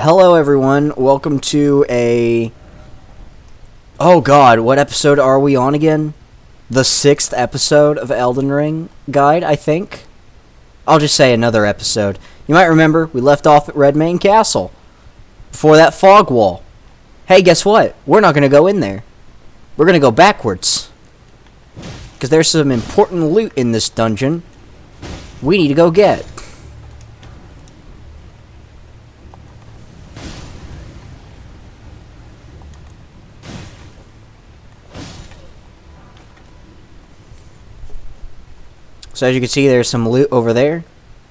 Hello everyone, welcome to a... Oh god, what episode are we on again? The 6th episode of Elden Ring guide, I think? I'll just say another episode. You might remember, we left off at Redmane Castle. Before that fog wall. Hey, guess what? We're not gonna go in there. We're gonna go backwards. Because there's some important loot in this dungeon we need to go get. So as you can see, there's some loot over there.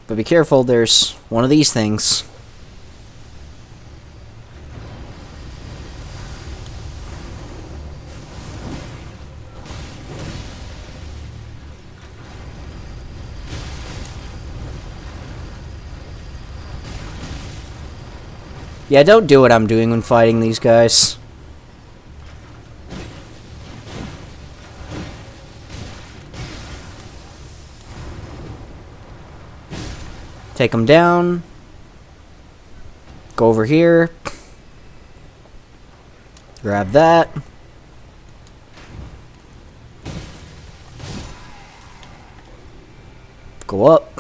But be careful, there's one of these things. Yeah, don't do what I'm doing when fighting these guys. Take them down. Go over here. Grab that. Go up.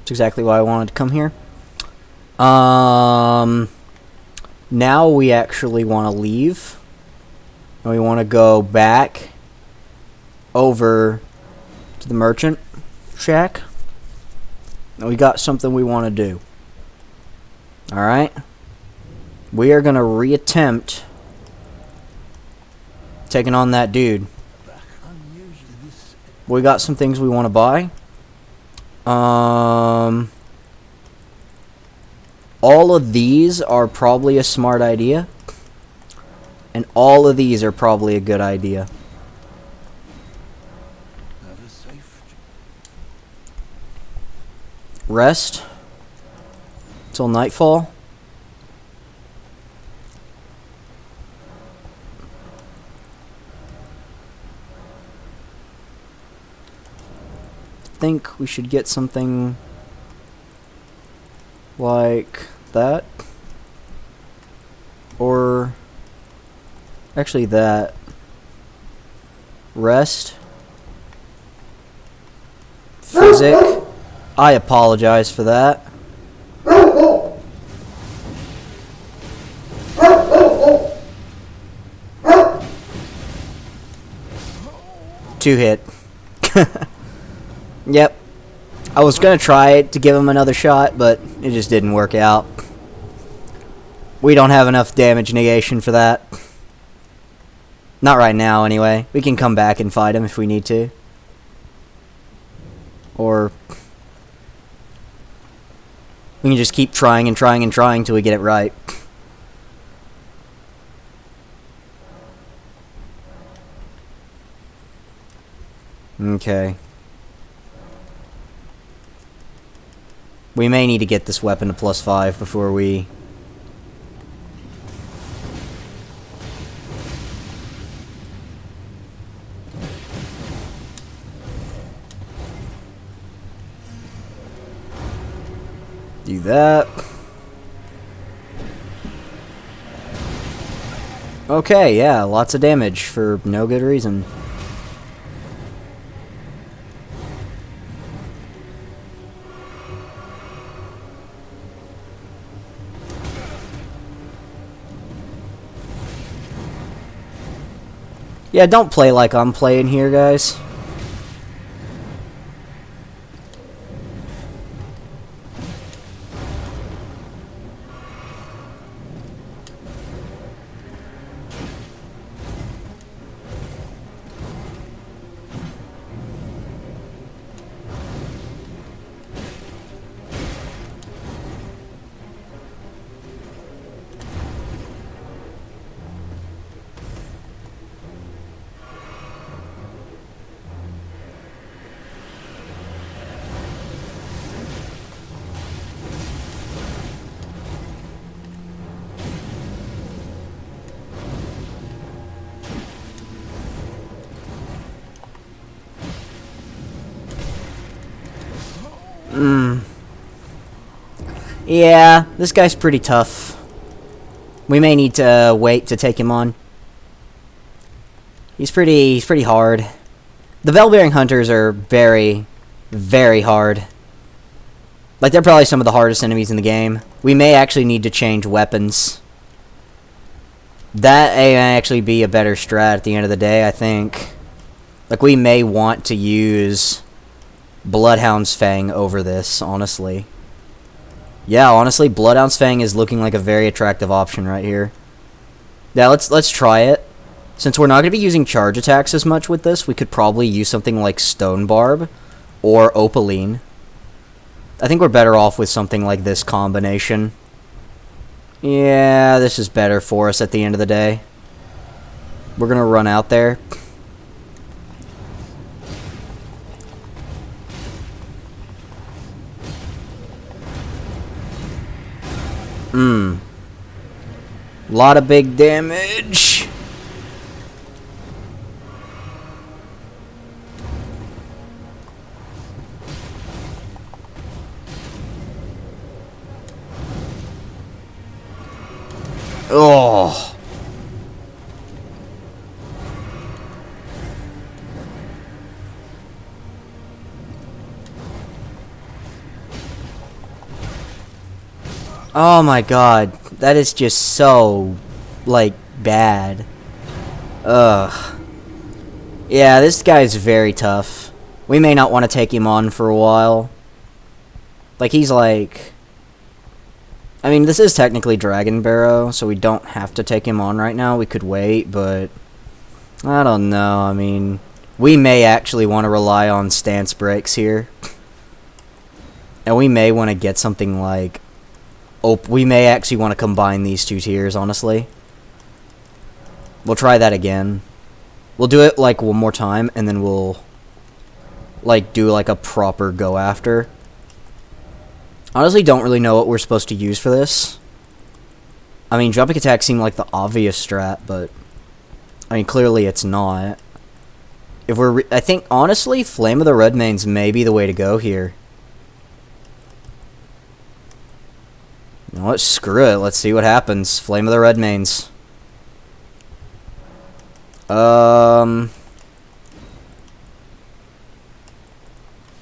That's exactly why I wanted to come here. Now we actually want to leave. And we want to go back over to the merchant shack. And we got something we want to do. Alright? We are going to reattempt taking on that dude. We got some things we want to buy. All of these are probably a smart idea. And all of these are probably a good idea. Rest till nightfall. I think we should get something like that, or actually that. Rest. Physic. I apologize for that. Two hit. Yep. I was gonna try to give him another shot, but it just didn't work out. We don't have enough damage negation for that. Not right now, anyway. We can come back and fight him if we need to. Or we can just keep trying and trying and trying till we get it right. Okay. We may need to get this weapon to +5 before we... do that. Okay, yeah, lots of damage for no good reason. Yeah, don't play like I'm playing here, guys. Yeah, this guy's pretty tough. We may need to wait to take him on. He's pretty hard. The Bell-bearing hunters are very, very hard. Like, they're probably some of the hardest enemies in the game. We may actually need to change weapons. That may actually be a better strat at the end of the day, I think. Like, we may want to use Bloodhound's Fang over this, honestly. Yeah, honestly, Bloodhound's Fang is looking like a very attractive option right here. Yeah, let's try it. Since we're not going to be using charge attacks as much with this, we could probably use something like Stone Barb or Opaline. I think we're better off with something like this combination. Yeah, this is better for us at the end of the day. We're going to run out there. Lot of big damage. Oh. Oh my god. That is just so, like, bad. Ugh. Yeah, this guy's very tough. We may not want to take him on for a while. Like, he's like... I mean, this is technically Dragon Barrow, so we don't have to take him on right now. We could wait, but... I don't know, I mean... We may actually want to rely on stance breaks here. And we may want to get something like... we may actually want to combine these two tiers, honestly. We'll try that again. We'll do it, like, one more time, and then we'll... like, do, like, a proper go after. Honestly, don't really know what we're supposed to use for this. I mean, jumping attack seemed like the obvious strat, but... I mean, clearly it's not. If we're... I think, honestly, Flame of the Red Mains may be the way to go here. You know what? Screw it. Let's see what happens. Flame of the Red Mains.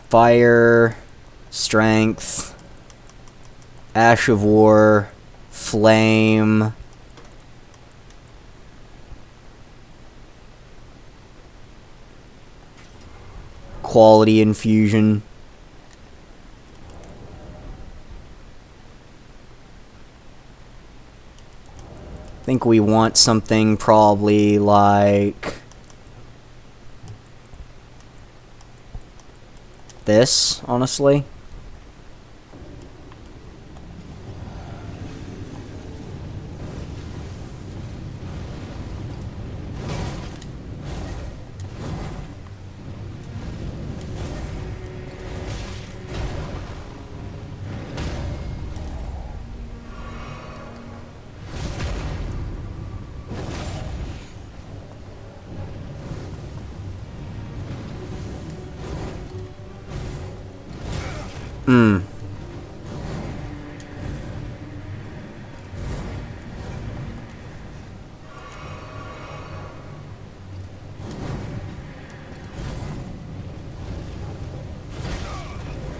Fire... Strength... Ash of War, Flame, Quality Infusion. I think we want something probably like this, honestly.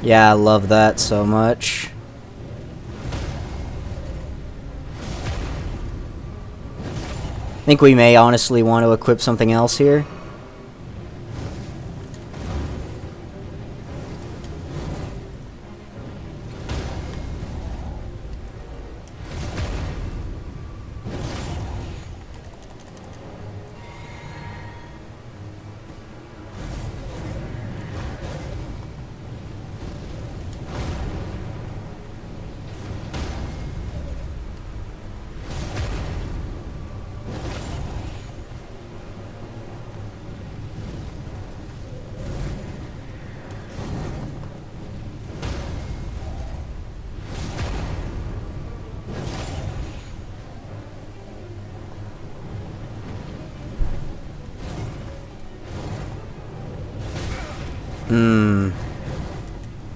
Yeah, I love that so much. think we may honestly want to equip something else here.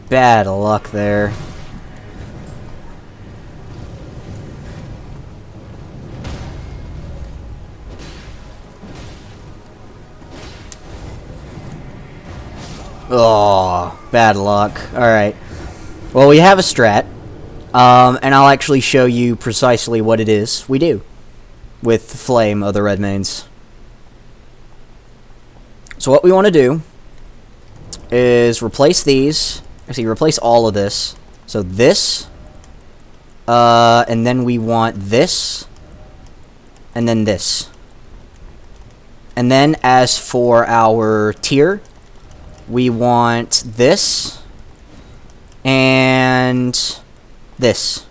Bad luck there. Oh, bad luck. Alright. Well, we have a strat. And I'll actually show you precisely what it is we do with the Flame of the Red Mains. So what we want to do is replace these. Actually, replace all of this. So this. And then we want this. And then this. And then as for our tier, we want this. And this.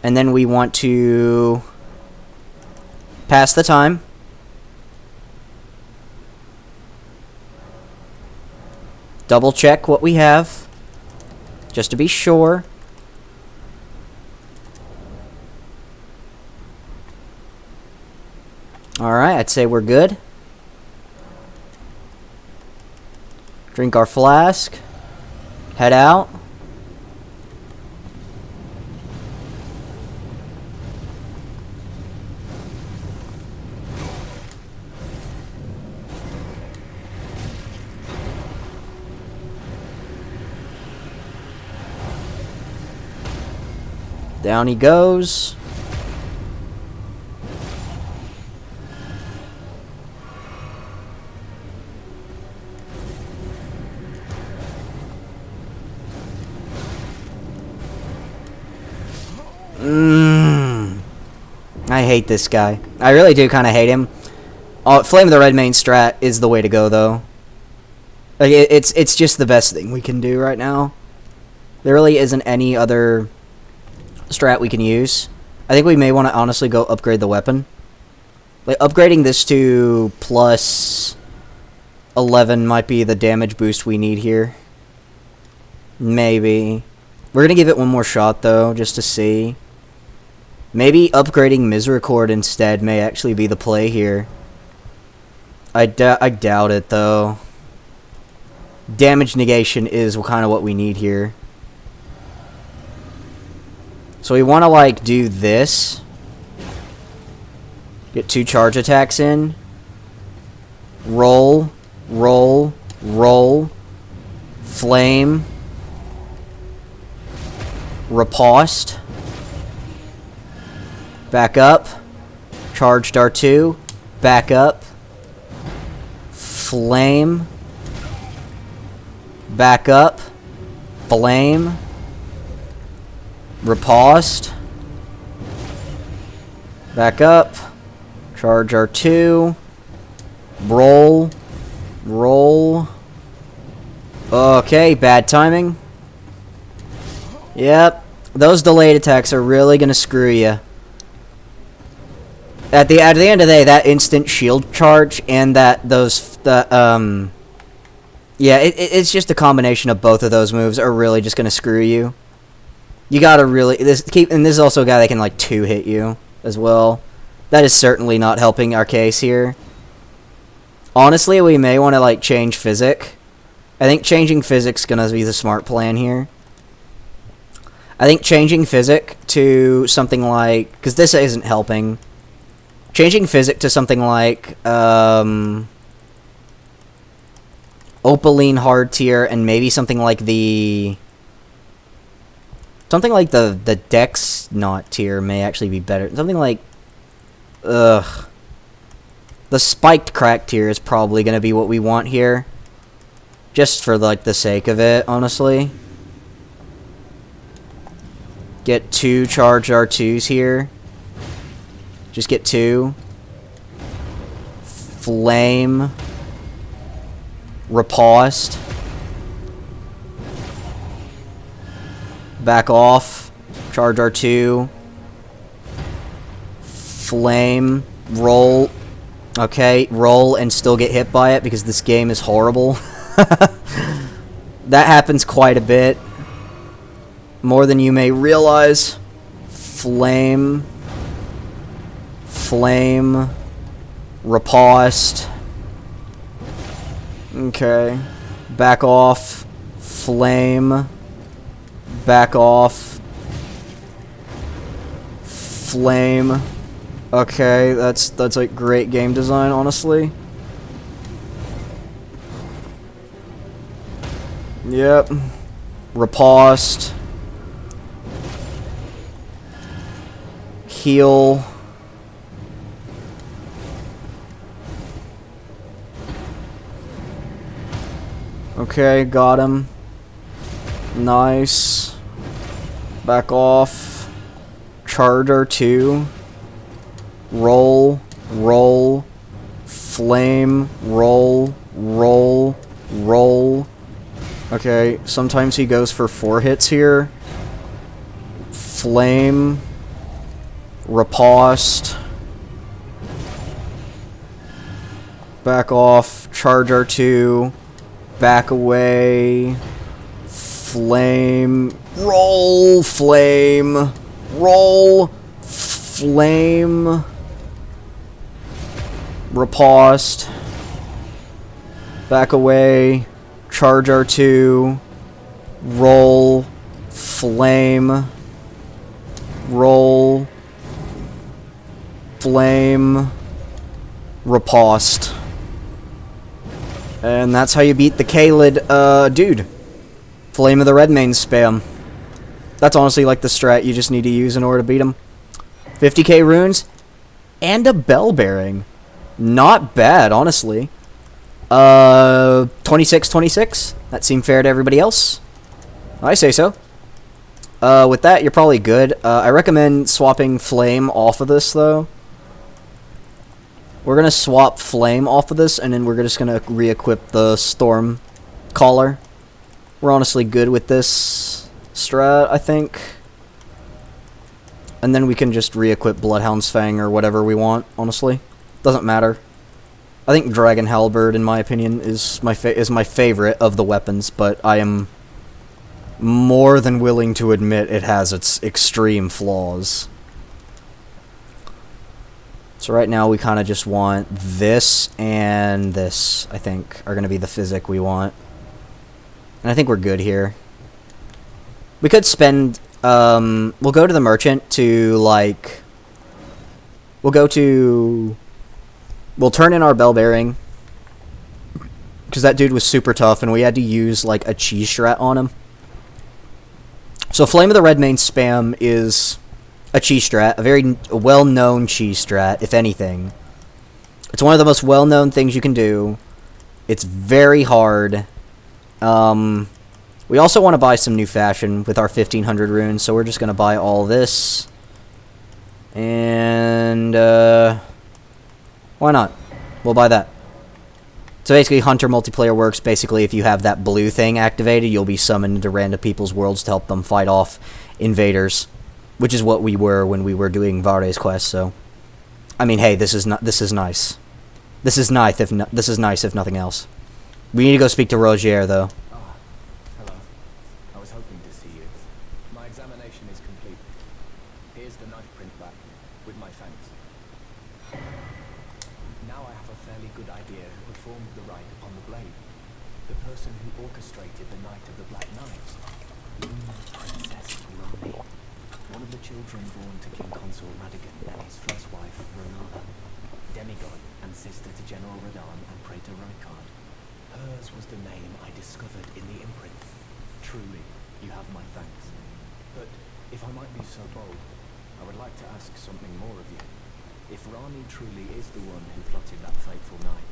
And then we want to pass the time. Double check what we have, just to be sure. Alright, I'd say we're good. Drink our flask. Head out. Down he goes. I hate this guy. I really do kind of hate him. Flame of the Red Main strat is the way to go, though. Like, it's just the best thing we can do right now. There really isn't any other strat we can use. I think we may want to honestly go upgrade the weapon. Like, upgrading this to plus 11 might be the damage boost we need here. Maybe. We're gonna give it one more shot, though, just to see. Maybe upgrading Misericord instead may actually be the play here. I doubt it, though. Damage negation is kind of what we need here. So we want to, like, do this. Get 2 charge attacks in. Roll. Roll. Roll. Flame. Riposte. Back up. Charged R2. Back up. Flame. Back up. Flame. Riposte. Back up. Charge R2. Roll. Roll. Okay, bad timing. Yep. Those delayed attacks are really gonna screw you. At the end of the day, that instant shield charge and yeah, it's just a combination of both of those moves are really just gonna screw you. You gotta really and this is also a guy that can like 2-hit you as well. That is certainly not helping our case here. Honestly, we may want to like change physic. I think changing physic's gonna be the smart plan here. I think changing physic to something like, because this isn't helping. Changing physic to something like Opaline hard tier and maybe something like the Something like the Dex Knot tier may actually be better. Something like... Ugh. The Spiked Crack tier is probably going to be what we want here. Just for, like, the sake of it, honestly. Get 2 charged R2s here. Just get 2. Flame. Riposte. Back off. Charge R2. Flame. Roll. Okay, roll and still get hit by it because this game is horrible. That happens quite a bit. More than you may realize. Flame. Flame. Riposte. Okay. Back off. Flame. Back off. Flame. Okay, that's like great game design, honestly. Yep. Riposte. Heal. Okay, got him. Nice. Back off. Charge R2. Roll. Roll. Flame. Roll. Roll. Roll. Okay, sometimes he goes for 4 hits here. Flame. Riposte. Back off. Charge R2. Back away. Flame. Roll. Flame. Roll. Flame. Riposte. Back away. Charge R2. Roll. Flame. Roll. Flame. Riposte. And that's how you beat the Caelid, dude. Flame of the Red Main spam. That's honestly like the strat you just need to use in order to beat him. 50k runes. And a bell bearing. Not bad, honestly. 26. That seemed fair to everybody else. I say so. With that, you're probably good. I recommend swapping Flame off of this, though. We're gonna swap Flame off of this, and then we're just gonna re-equip the Storm Caller. We're honestly good with this strat, I think. And then we can just re-equip Bloodhound's Fang or whatever we want, honestly. Doesn't matter. I think Dragon Halberd, in my opinion, is my favorite of the weapons, but I am more than willing to admit it has its extreme flaws. So right now we kind of just want this and this, I think, are going to be the physic we want. And I think we're good here. We could spend, we'll go to the merchant to, like, we'll turn in our bell bearing, because that dude was super tough, and we had to use, like, a cheese strat on him. So Flame of the Red Main spam is a cheese strat, a very well-known cheese strat, if anything. It's one of the most well-known things you can do. It's very hard. We also want to buy some new fashion with our 1500 runes, so we're just going to buy all this. And, why not? We'll buy that. So basically, Hunter multiplayer works. Basically, if you have that blue thing activated, you'll be summoned into random people's worlds to help them fight off invaders. Which is what we were when we were doing Vare's quest, so... I mean, hey, this is nice. This is nice if nothing else. We need to go speak to Rogier, though. Ah, hello. I was hoping to see you. My examination is complete. Here's the knife print back, with my thanks. Now I have a fairly good idea who performed the rite upon the blade. The person who orchestrated the Night of the Black Knives. Princess Rani. One of the children born to King Consort Radahn and his first wife, Renata. Demigod and sister to General Radahn and Praetor Rykard. Hers was the name I discovered in the imprint. Truly, you have my thanks. But if I might be so bold, I would like to ask something more of you. If Rani truly is the one who plotted that fateful night,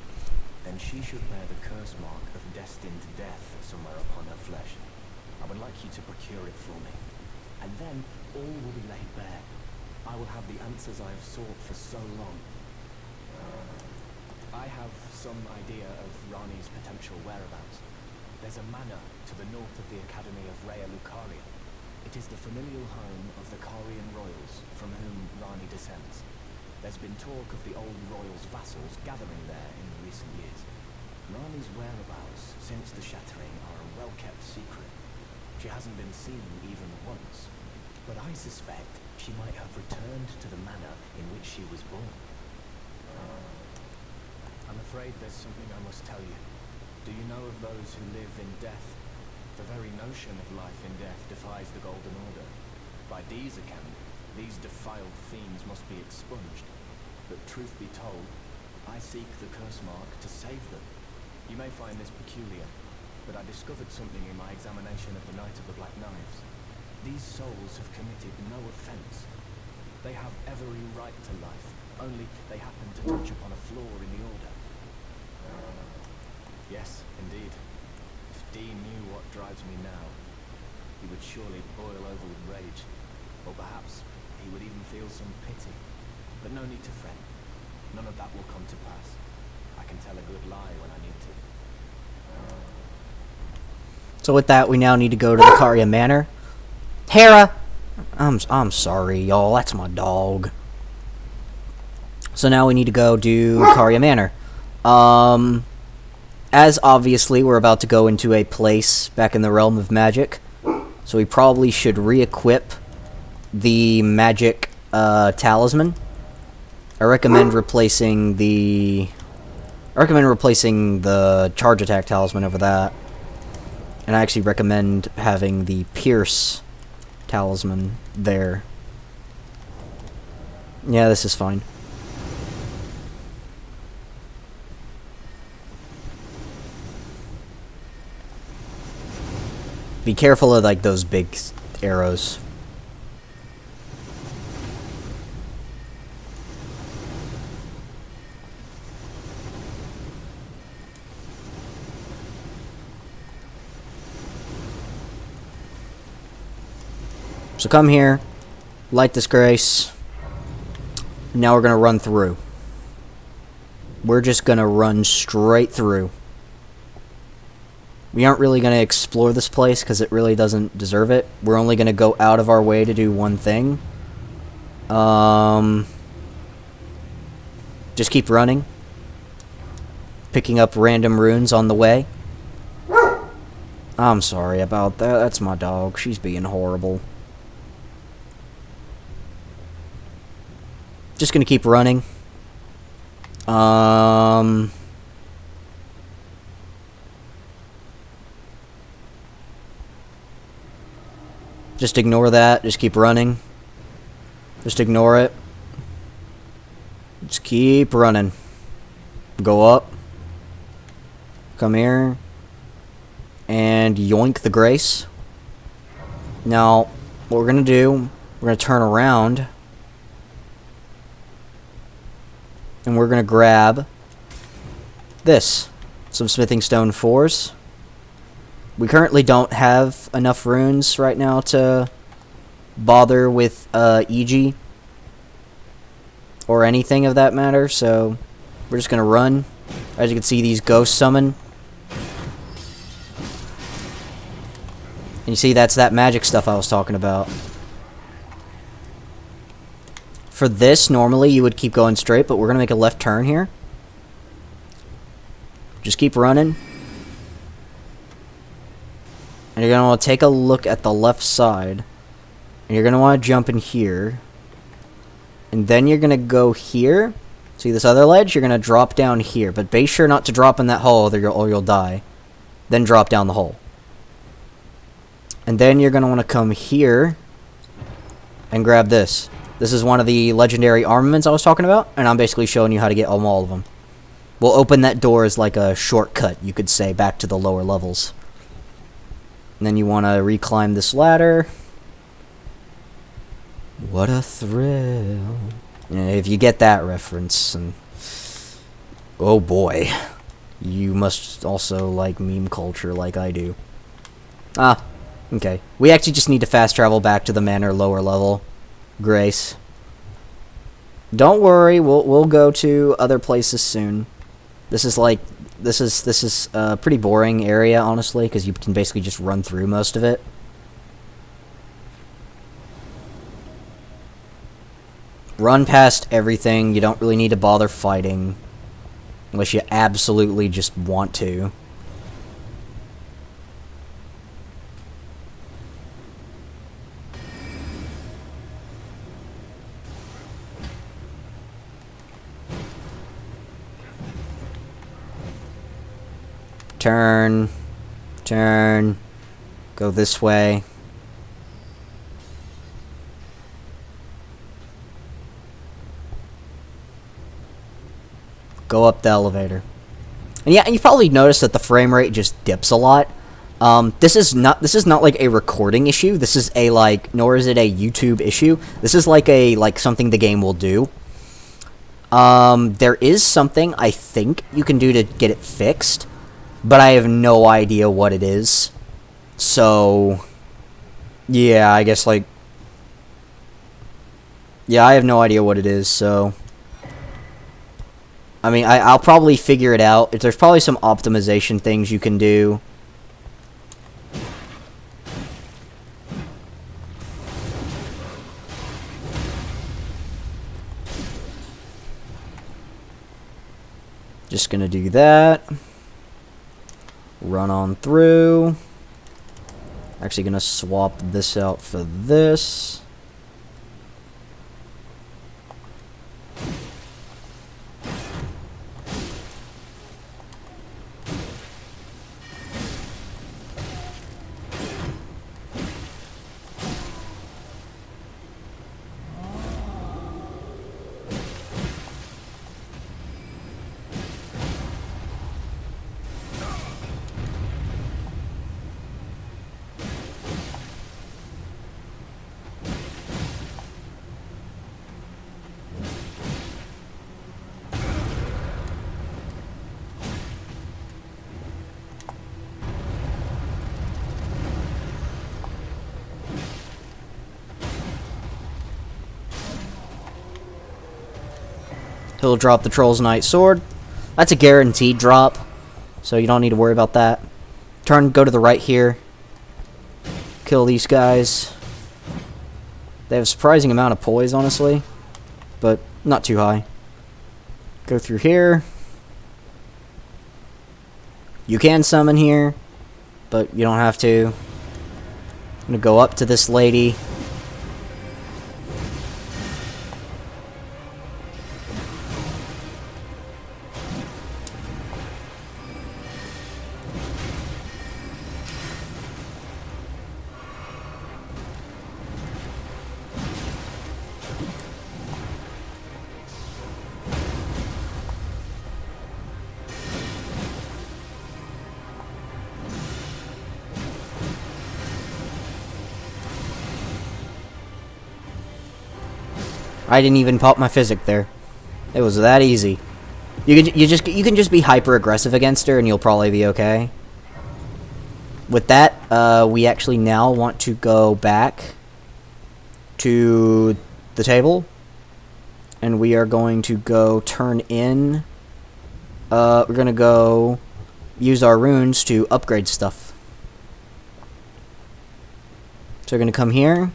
then she should bear the curse mark of destined death somewhere upon her flesh. I would like you to procure it for me, and then all will be laid bare. I will have the answers I have sought for so long. I have some idea of Rani's potential whereabouts. There's a manor to the north of the Academy of Rhea Lucaria. It is the familial home of the Carian royals from whom Rani descends. There's been talk of the old royals' vassals gathering there in recent years. Rani's whereabouts since the shattering are a well-kept secret. She hasn't been seen even once, but I suspect she might have returned to the manor in which she was born. I'm afraid there's something I must tell you. Do you know of those who live in death? The very notion of life in death defies the Golden Order. By Dee's account, these defiled fiends must be expunged. But truth be told, I seek the curse mark to save them. You may find this peculiar, but I discovered something in my examination of the Night of the Black Knives. These souls have committed no offense. They have every right to life, only they happen to touch upon a flaw in the Order. Yes, indeed. If Dee knew what drives me now, he would surely boil over with rage. Or perhaps he would even feel some pity. But no need to fret. None of that will come to pass. I can tell a good lie when I need to. So with that, we now need to go to the Caria Manor. Hera! I'm sorry, y'all. That's my dog. So now we need to go do Caria Manor. As obviously we're about to go into a place back in the realm of magic, so we probably should re-equip the magic talisman. I recommend replacing the charge attack talisman over that, and I actually recommend having the pierce talisman there. Yeah, this is fine. Be careful of, like, those big arrows. So come here, light this grace. Now we're gonna run through. We're just gonna run straight through. We aren't really going to explore this place because it really doesn't deserve it. We're only going to go out of our way to do one thing. Just keep running. Picking up random runes on the way. I'm sorry about that. That's my dog. She's being horrible. Just going to keep running. Just ignore that. Just keep running. Just ignore it. Just keep running. Go up. Come here. And yoink the grace. Now, what we're going to do, we're going to turn around. And we're going to grab this. Some smithing stone 4s. We currently don't have enough runes right now to bother with EG or anything of that matter, so we're just gonna run. As you can see, these ghosts summon. And you see, that's that magic stuff I was talking about. For this, normally you would keep going straight, but we're gonna make a left turn here. Just keep running. And you're going to want to take a look at the left side. And you're going to want to jump in here. And then you're going to go here. See this other ledge? You're going to drop down here. But be sure not to drop in that hole or you'll die. Then drop down the hole. And then you're going to want to come here. And grab this. This is one of the legendary armaments I was talking about. And I'm basically showing you how to get all of them. We'll open that door as like a shortcut, you could say, back to the lower levels. And then you want to reclimb this ladder. What a thrill. Yeah, if you get that reference, and oh boy, you must also like meme culture like I do. Ah, okay. We actually just need to fast travel back to the manor lower level. Grace. Don't worry, we'll go to other places soon. This is like this is a pretty boring area, honestly, because you can basically just run through most of it. Run past everything. You don't really need to bother fighting. Unless you absolutely just want to. Turn. Turn. Go this way. Go up the elevator. And yeah, and you probably noticed that the frame rate just dips a lot. This is not like a recording issue. This is a nor is it a YouTube issue. This is like something the game will do. There is something I think you can do to get it fixed, but I have no idea what it is. So yeah, I guess yeah, I have no idea what it is, so I mean, I'll probably figure it out. There's probably some optimization things you can do. Just gonna do that. Run on through. Actually gonna swap this out for this. He'll drop the Troll's Knight Sword. That's a guaranteed drop, so you don't need to worry about that. Go to the right here. Kill these guys. They have a surprising amount of poise, honestly, but not too high. Go through here. You can summon here, but you don't have to. I'm gonna go up to this lady. I didn't even pop my physic there. It was that easy. You can just be hyper aggressive against her, and you'll probably be okay. With that, we actually now want to go back to the table, and we are going to go turn in. We're gonna go use our runes to upgrade stuff. So we're gonna come here.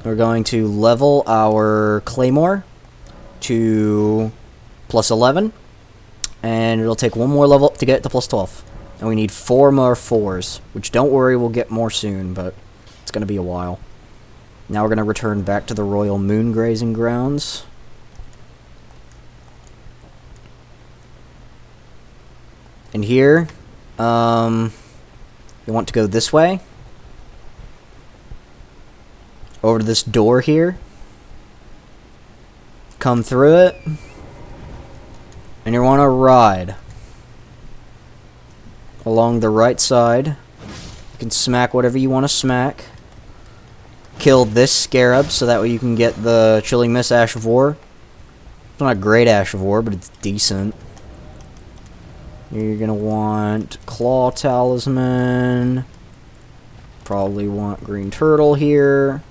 We're going to level our Claymore to plus 11. And it'll take one more level up to get it to plus 12. And we need 4 more 4s. Which, don't worry, we'll get more soon, but it's going to be a while. Now we're going to return back to the Royal Moon Grazing Grounds. And here, you want to go this way. Over to this door here. Come through it. And you want to ride along the right side. You can smack whatever you want to smack. kill this scarab so that way you can get the Chilling Mist Ash of War. It's not a great Ash of War, but it's decent. You're gonna want Claw Talisman. Probably want Green Turtle here.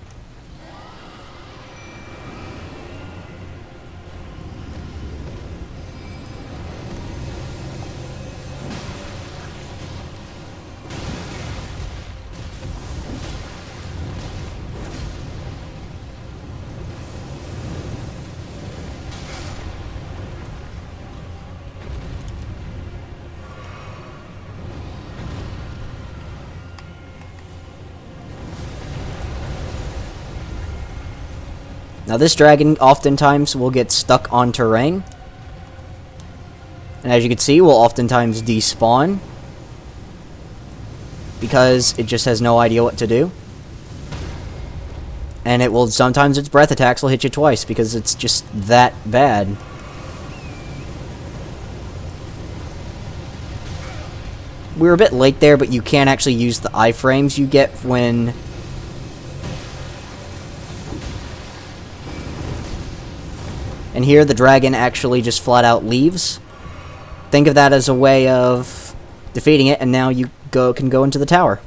Now this dragon oftentimes will get stuck on terrain. And as you can see, will oftentimes despawn. Because it just has no idea what to do. And it will, sometimes its breath attacks will hit you twice because it's just that bad. We were a bit late there, but you can actually use the iframes you get when... And here the dragon actually just flat out leaves. Think of that as a way of defeating it, and now you can go into the tower.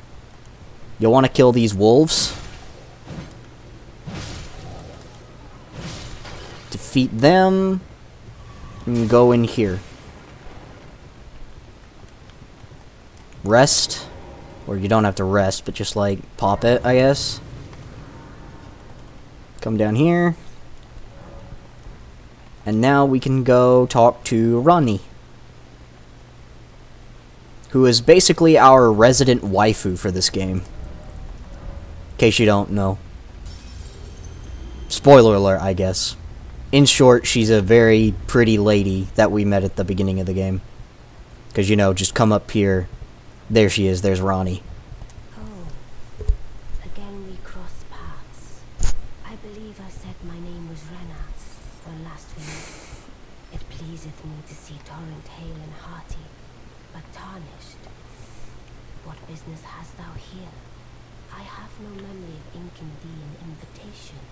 You'll want to kill these wolves. Defeat them. And go in here. Rest. Or you don't have to rest, but just like pop it, I guess. Come down here. And now we can go talk to Ranni, who is basically our resident waifu for this game. In case you don't know. Spoiler alert, I guess. In short, she's a very pretty lady that we met at the beginning of the game. Because, you know, just come up here. There she is, there's Ranni. Oh, again we cross paths. I believe I said my name was Renna when last we met. It pleaseth me to see Torrent hale and hearty, but tarnished. What business hast thou here? I have no memory of inking thee an invitation.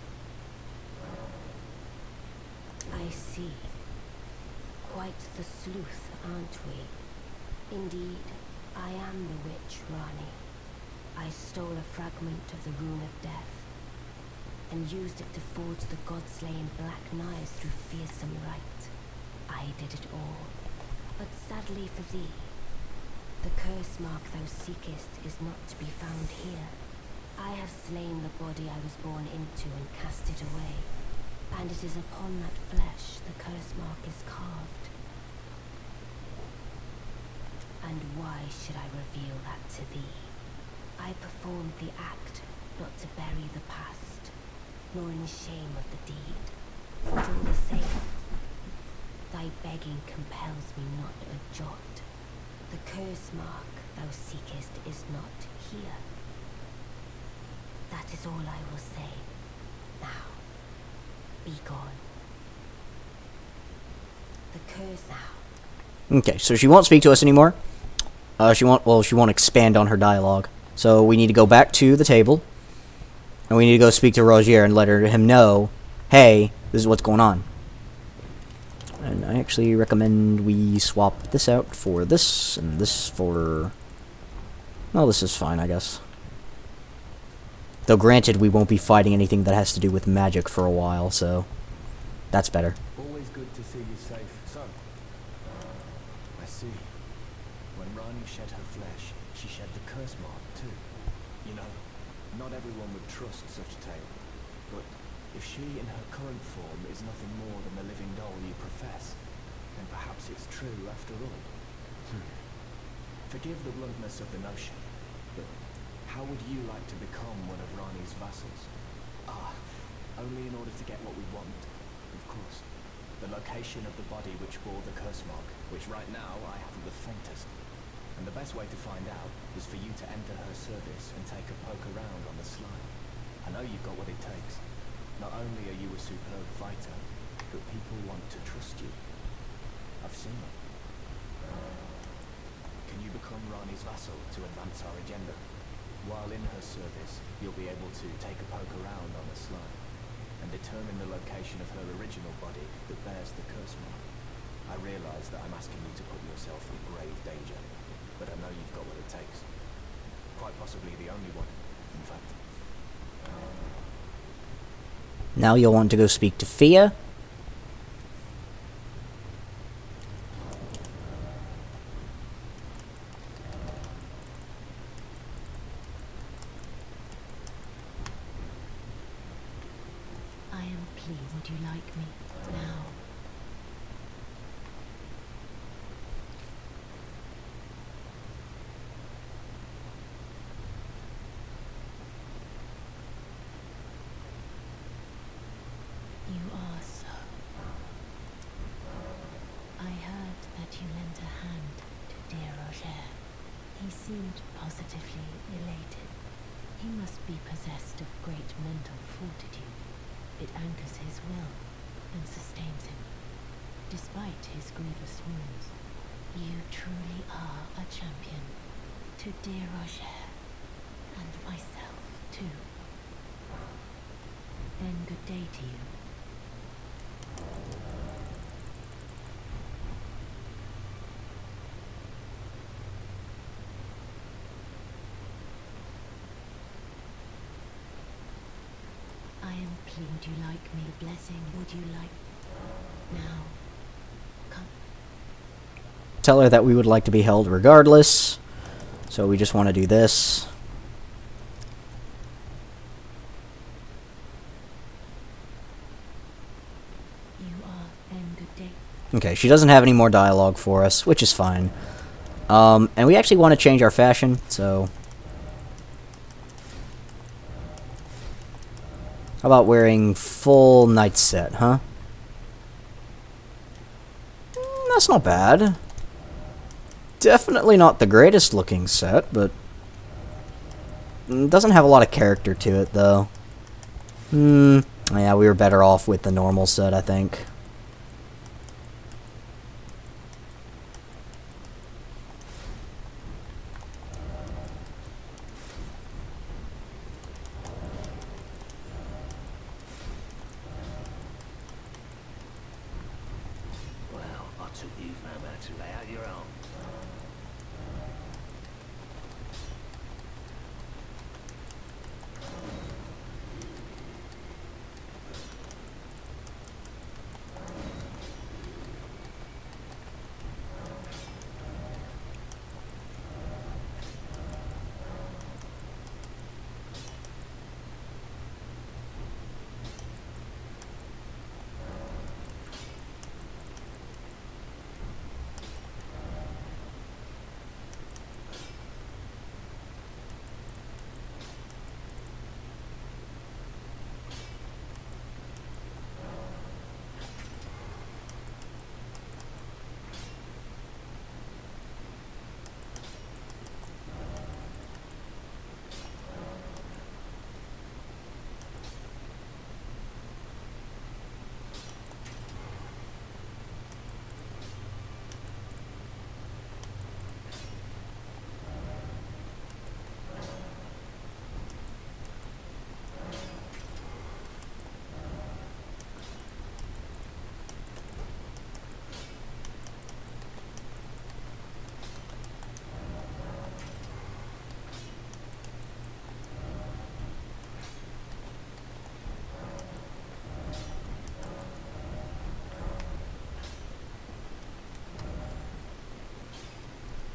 I see. Quite the sleuth, aren't we? Indeed, I am the witch Ranni. I stole a fragment of the Rune of Death, and used it to forge the god-slaying black knives through fearsome rite. I did it all. But sadly for thee, the curse mark thou seekest is not to be found here. I have slain the body I was born into and cast it away, and it is upon that flesh the curse mark is carved. And why should I reveal that to thee? I performed the act not to bury the past, nor in shame of the deed. But all the same, thy begging compels me not a jot. The curse mark thou seekest is not here. That is all I will say. Now, be gone. The curse now. Okay, so she won't speak to us anymore. She won't expand on her dialogue. So we need to go back to the table. And we need to go speak to Rogier and let him know, hey, this is what's going on. And I actually recommend we swap this out for this, and this for... Well, this is fine, I guess. Though granted, we won't be fighting anything that has to do with magic for a while, so... That's better. Always good to see you safe. So, I see. When Ranni shed her flesh, she shed the curse mark too. You know, not everyone would trust such a tale. But if she in her current form is nothing more than the living doll you profess, then perhaps it's true after all. Forgive the bluntness of the notion, but how would you like to become one of Ranni's vassals? Only in order to get what we want, of course. The location of the body which bore the curse mark, which right now I haven't the faintest. And the best way to find out is for you to enter her service and take a poke around on the sly. I know you've got what it takes. Not only are you a superb fighter, but people want to trust you. I've seen it. Can you become Ranni's vassal to advance our agenda? While in her service, you'll be able to take a poke around on the slime and determine the location of her original body that bears the curse mark. I realize that I'm asking you to put yourself in grave danger, but I know you've got what it takes. Quite possibly the only one, in fact. Now you'll want to go speak to Fia. I am pleased. Would you like me now? You are so. I heard that you lent a hand to dear Roger. He seemed positively elated. He must be possessed of great mental fortitude. It anchors his will and sustains him, despite his grievous wounds. You truly are a champion to dear Roger, and myself too. Then good day to you. I am pleased. Would you like me a blessing? Would you like now? Come. Tell her that we would like to be held regardless. So we just want to do this. You are then good day. Okay, she doesn't have any more dialogue for us, which is fine. And we actually want to change our fashion, so... How about wearing full night set, huh? That's not bad. Definitely not the greatest looking set, but... doesn't have a lot of character to it, though. Yeah, we were better off with the normal set, I think. Well, I took you've no matter to lay out your own.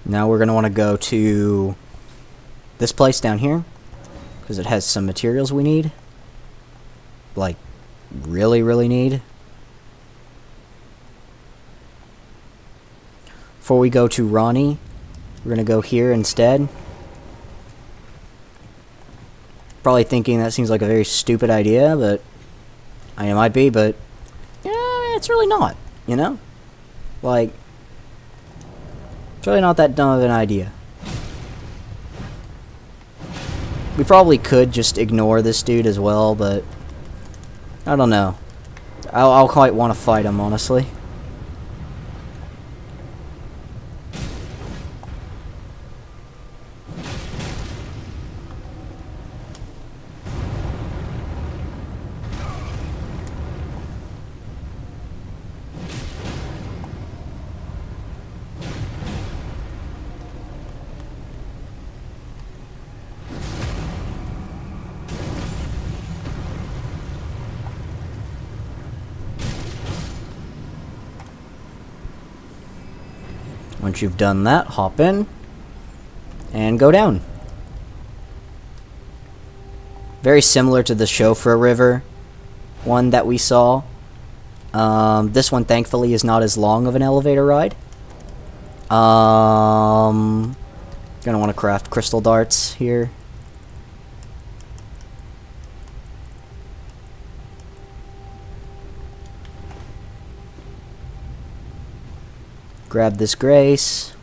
Now we're going to want to go to this place down here, because it has some materials we need. Like, really, really need. Before we go to Ronnie, we're going to go here instead. Probably thinking that seems like a very stupid idea, but... I mean, it might be, but... Yeah, it's really not, you know? Like... It's really not that dumb of an idea. We probably could just ignore this dude as well, but... I don't know. I'll quite want to fight him, honestly. Once you've done that, hop in and go down. Very similar to the Chauffeur River one that we saw. This one, thankfully, is not as long of an elevator ride. Gonna want to craft crystal darts here. Grab this grace.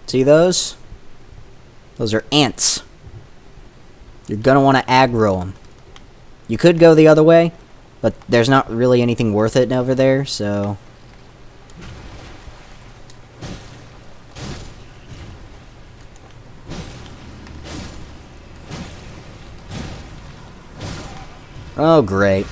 See those? Those are ants. You're gonna want to aggro them. You could go the other way, but there's not really anything worth it over there, so... Oh, great.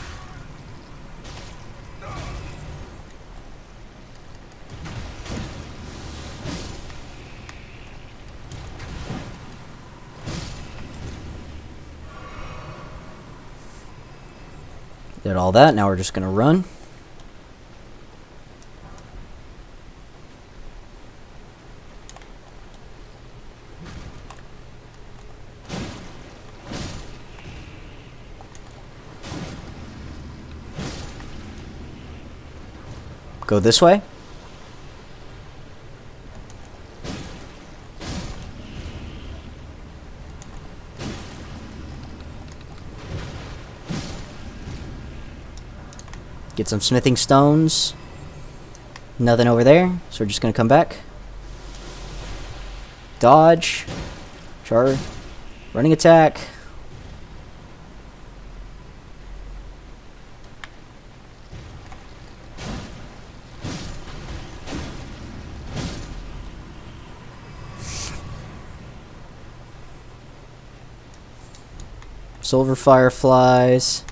Did all that, now we're just gonna run. Go this way. Get some smithing stones. Nothing over there, so we're just gonna come back. Dodge. Char. Running attack. Silver fireflies.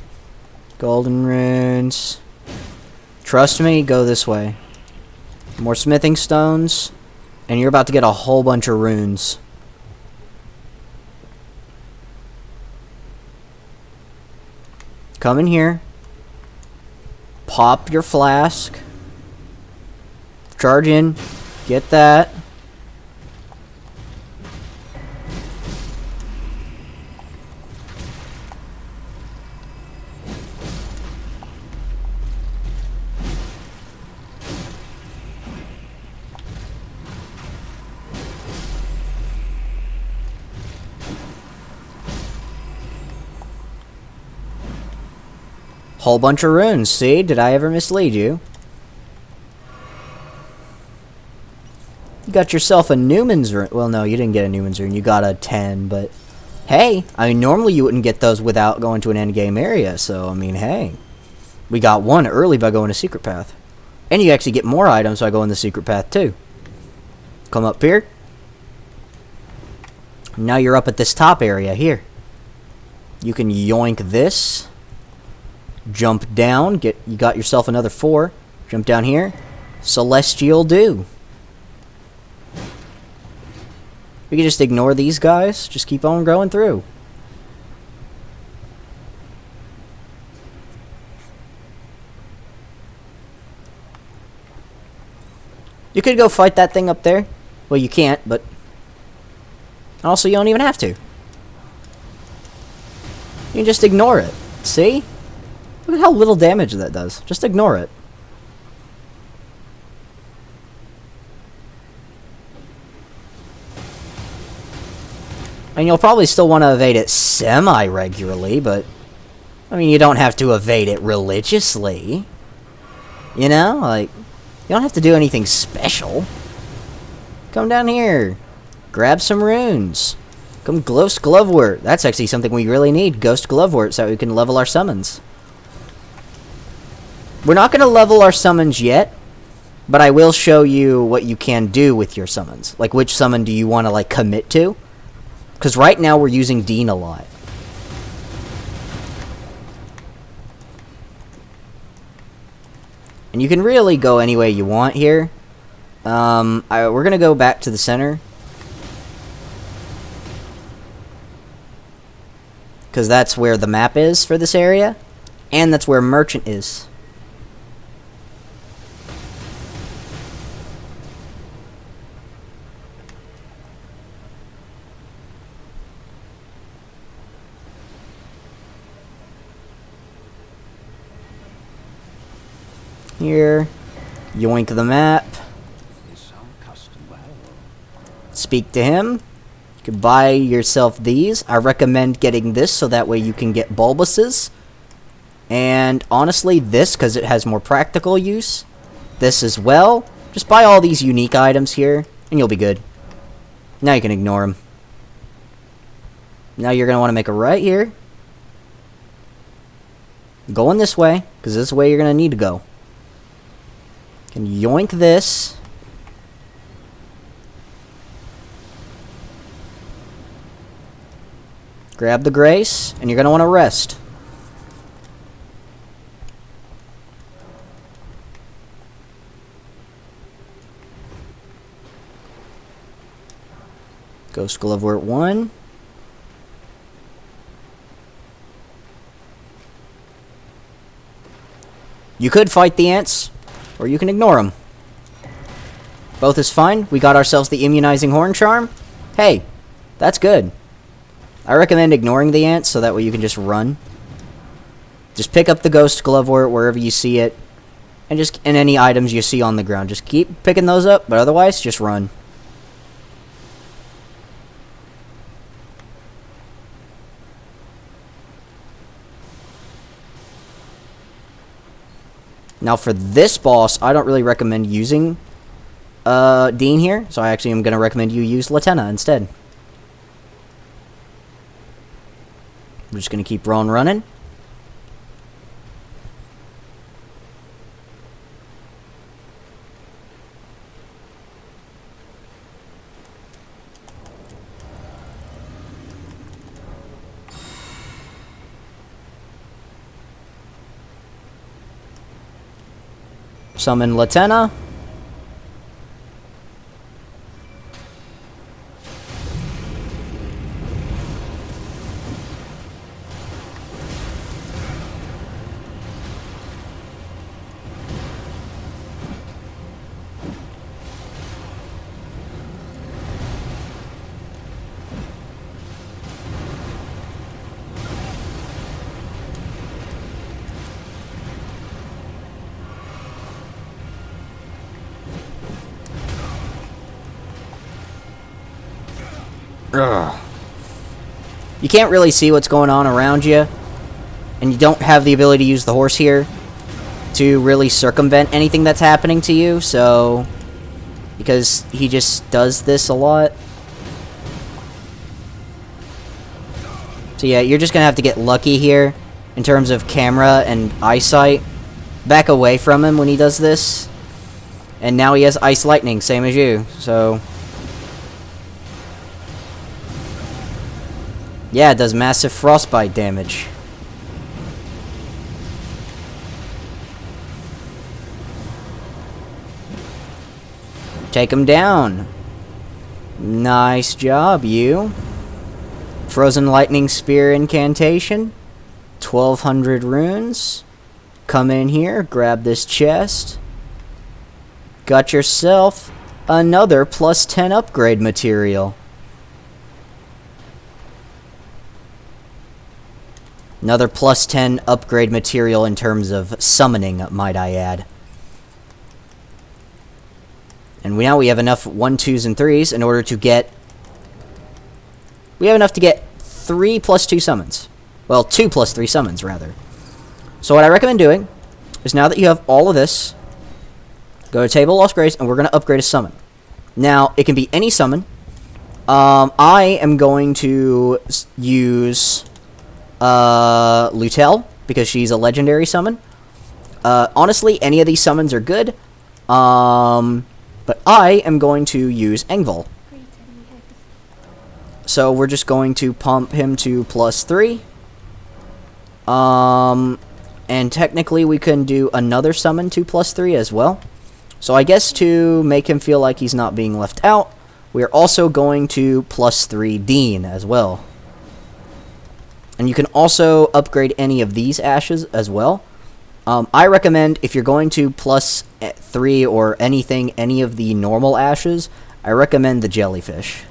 Golden runes. Trust me, go this way. More smithing stones, and you're about to get a whole bunch of runes. Come in here. Pop your flask. Charge in. Get that. Whole bunch of runes, see? Did I ever mislead you? You got yourself a Newman's rune. Well, no, you didn't get a Newman's rune. You got a 10, but... Hey, I mean, normally you wouldn't get those without going to an endgame area, so, I mean, hey. We got one early by going to Secret Path. And you actually get more items by going to Secret Path, too. Come up here. Now you're up at this top area here. You can yoink this. Jump down, you got yourself another 4. Jump down here. Celestial Dew. We can just ignore these guys. Just keep on going through. You could go fight that thing up there. Well, you can't, but... Also, you don't even have to. You can just ignore it. See? Look at how little damage that does. Just ignore it. And you'll probably still want to evade it semi-regularly, but... I mean, you don't have to evade it religiously. You know? Like, you don't have to do anything special. Come down here. Grab some runes. Come Ghost Glovewort. That's actually something we really need. Ghost Glovewort, so we can level our summons. We're not going to level our summons yet, but I will show you what you can do with your summons. Like, which summon do you want to, like, commit to? Because right now we're using Dean a lot. And you can really go any way you want here. We're going to go back to the center. Because that's where the map is for this area. And that's where Merchant is. here. Yoink the map. Speak to him. You can buy yourself these. I recommend getting this so that way you can get Bulbuses. And honestly, this, because it has more practical use. This as well. Just buy all these unique items here, and you'll be good. Now you can ignore them. Now you're going to want to make a right here. Going this way, because this is the way you're going to need to go. You can yoink this. Grab the Grace, and you're going to want to rest. Ghost Glove, we're at 1. You could fight the ants, or you can ignore them. Both is fine. We got ourselves the Immunizing Horn Charm. Hey, that's good. I recommend ignoring the ants so that way you can just run. Just pick up the Ghost Glove wherever you see it, and any items you see on the ground. Just keep picking those up, but otherwise, just run. Now for this boss, I don't really recommend using Dean here, so I actually am going to recommend you use Latenna instead. We're just going to keep running. Summon Latenna. Ugh. You can't really see what's going on around you, and you don't have the ability to use the horse here to really circumvent anything that's happening to you, so because he just does this a lot. So yeah, you're just gonna have to get lucky here in terms of camera and eyesight. Back away from him when he does this. And now he has Ice Lightning, same as you, so yeah, it does massive frostbite damage. Take him down. Nice job, you. Frozen Lightning Spear incantation. 1200 runes. Come in here, grab this chest. Got yourself another +10 upgrade material. Another +10 upgrade material in terms of summoning, might I add. And now we have enough 1, 2s, and 3s in order to get... We have enough to get 3 + 2 summons. Well, 2 + 3 summons, rather. So what I recommend doing is now that you have all of this, go to Table of Lost Grace, and we're going to upgrade a summon. Now, it can be any summon. I am going to use... Lutel, because she's a legendary summon. Honestly, any of these summons are good. But I am going to use Engvall. So we're just going to pump him to +3. And technically we can do another summon to +3 as well. So I guess to make him feel like he's not being left out, we are also going to +3 Dean as well. And you can also upgrade any of these ashes as well. I recommend, if you're going to +3 or anything, any of the normal ashes, I recommend the jellyfish.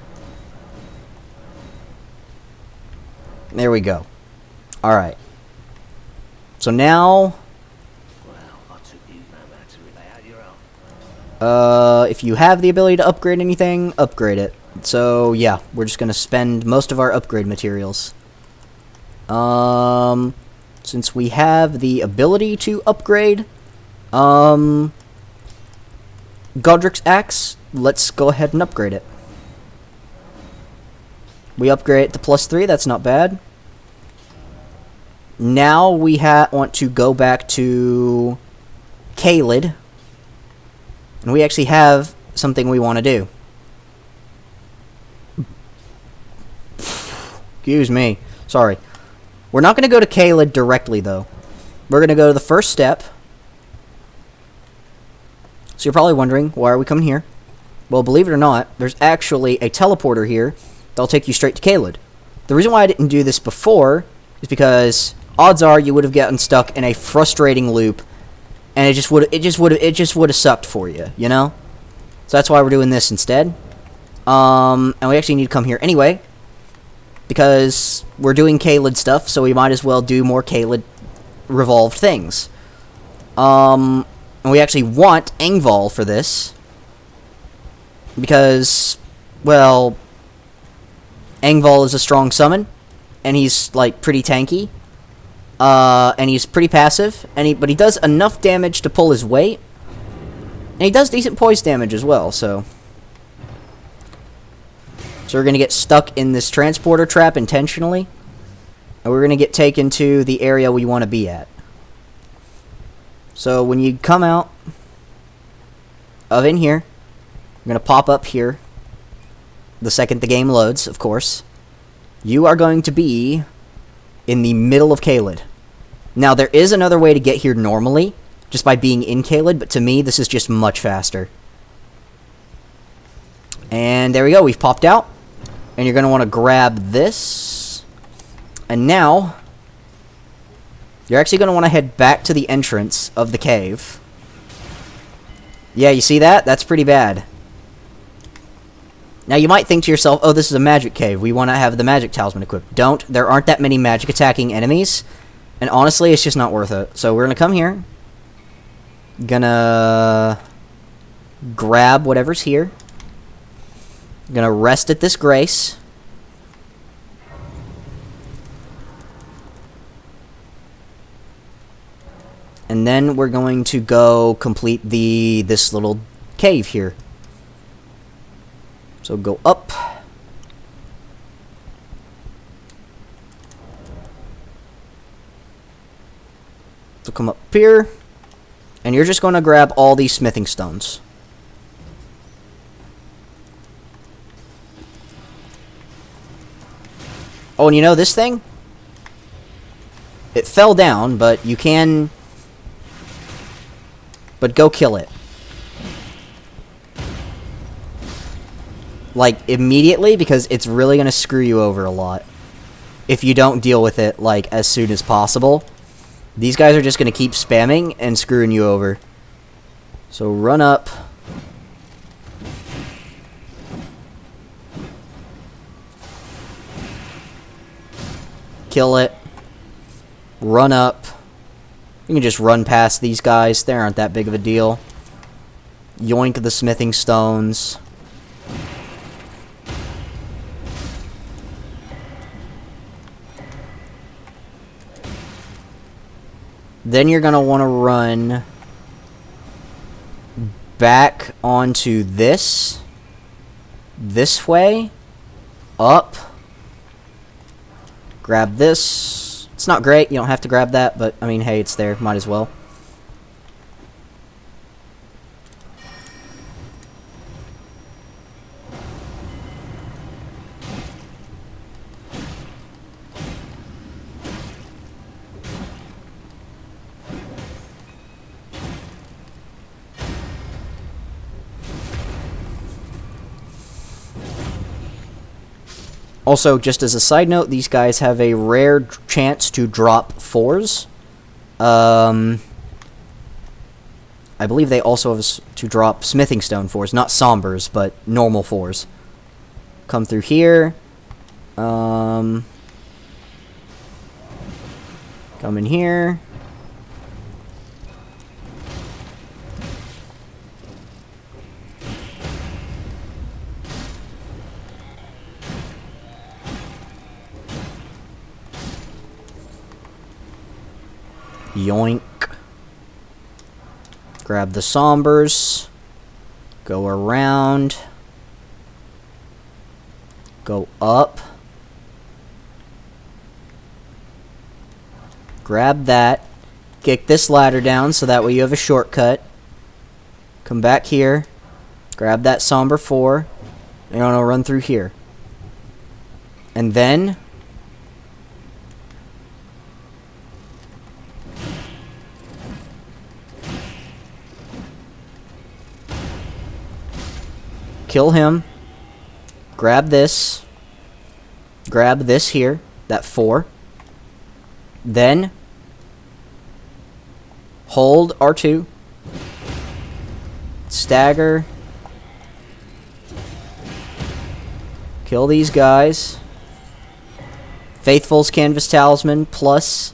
There we go. Alright. So now... If you have the ability to upgrade anything, upgrade it. So, yeah, we're just gonna spend most of our upgrade materials. Since we have the ability to upgrade, Godric's Axe, let's go ahead and upgrade it. We upgrade it to +3, that's not bad. Now we want to go back to Caelid. And we actually have something we want to do. Excuse me. Sorry. We're not going to go to Caelid directly, though. We're going to go to the first step. So you're probably wondering, why are we coming here? Well, believe it or not, there's actually a teleporter here that'll take you straight to Caelid. The reason why I didn't do this before is because odds are you would have gotten stuck in a frustrating loop, and it just would have sucked for you, you know? So that's why we're doing this instead. And we actually need to come here anyway, because we're doing Caelid stuff, so we might as well do more Caelid revolved things. And we actually want Engvall for this, because, well, Engvall is a strong summon, and he's, like, pretty tanky. And he's pretty passive, but he does enough damage to pull his weight. And he does decent poise damage as well, so... So we're going to get stuck in this transporter trap intentionally. And we're going to get taken to the area we want to be at. So when you come out of in here, you're going to pop up here. The second the game loads, of course. You are going to be in the middle of Caelid. Now, there is another way to get here normally, just by being in Caelid, but to me, this is just much faster. And there we go, we've popped out. And you're going to want to grab this. And now, you're actually going to want to head back to the entrance of the cave. Yeah, you see that? That's pretty bad. Now, you might think to yourself, oh, this is a magic cave. We want to have the magic talisman equipped. Don't. There aren't that many magic attacking enemies. And honestly, it's just not worth it. So we're going to come here. Gonna grab whatever's here. Gonna rest at this grace. And then we're going to go complete this little cave here. So go up. So come up here. And you're just going to grab all these smithing stones. Oh, and you know this thing? It fell down, but you can... But go kill it. Like, immediately, because it's really going to screw you over a lot. If you don't deal with it, like, as soon as possible. These guys are just going to keep spamming and screwing you over. So run up. Kill it. Run up. You can just run past these guys. They aren't that big of a deal. Yoink the smithing stones. Then you're going to want to run back onto this way, up, grab this. It's not great, you don't have to grab that, but I mean, hey, it's there, might as well. Also, just as a side note, these guys have a rare chance to drop 4s. I believe they also have to drop smithing stone 4s, not sombers, but normal 4s. Come through here. Come in here. Yoink. Grab the Sombers. Go around. Go up. Grab that. Kick this ladder down so that way you have a shortcut. Come back here. Grab that Somber 4. And you're gonna run through here. And then kill him. Grab this. Grab this here. That 4. Then hold R2. Stagger. Kill these guys. Faithful's Canvas Talisman plus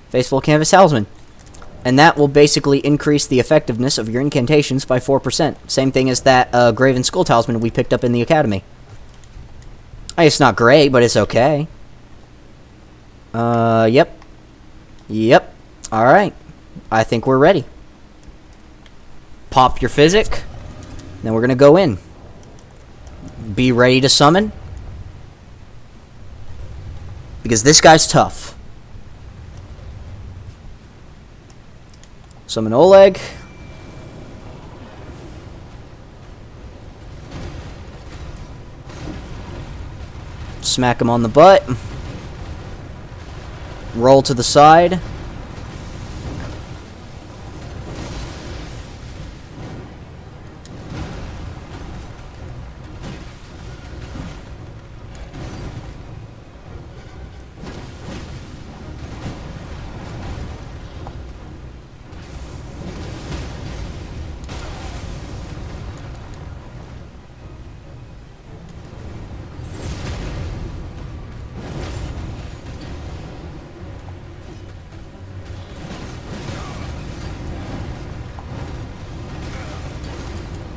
Faithful Canvas Talisman. And that will basically increase the effectiveness of your incantations by 4%. Same thing as that Graven Skull Talisman we picked up in the Academy. It's not great, but it's okay. Yep. Yep. Alright. I think we're ready. Pop your physic. Then we're going to go in. Be ready to summon. Because this guy's tough. Summon Oleg. Smack him on the butt. Roll to the side.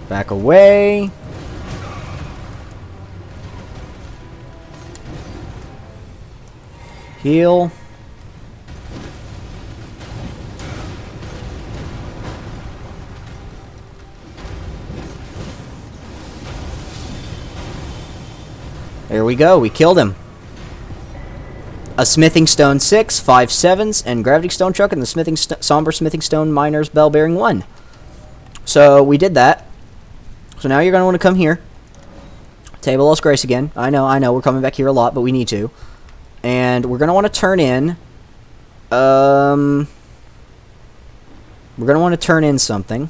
Back away. Heal. There we go. We killed him. A Smithing Stone 6, 5 7s, and Gravity Stone Truck, and the Somber Smithing Stone Miner's Bell Bearing 1. So we did that. So now you're going to want to come here. Table Lost Grace again. I know, we're coming back here a lot, but we need to. And we're going to want to turn in... we're going to want to turn in something.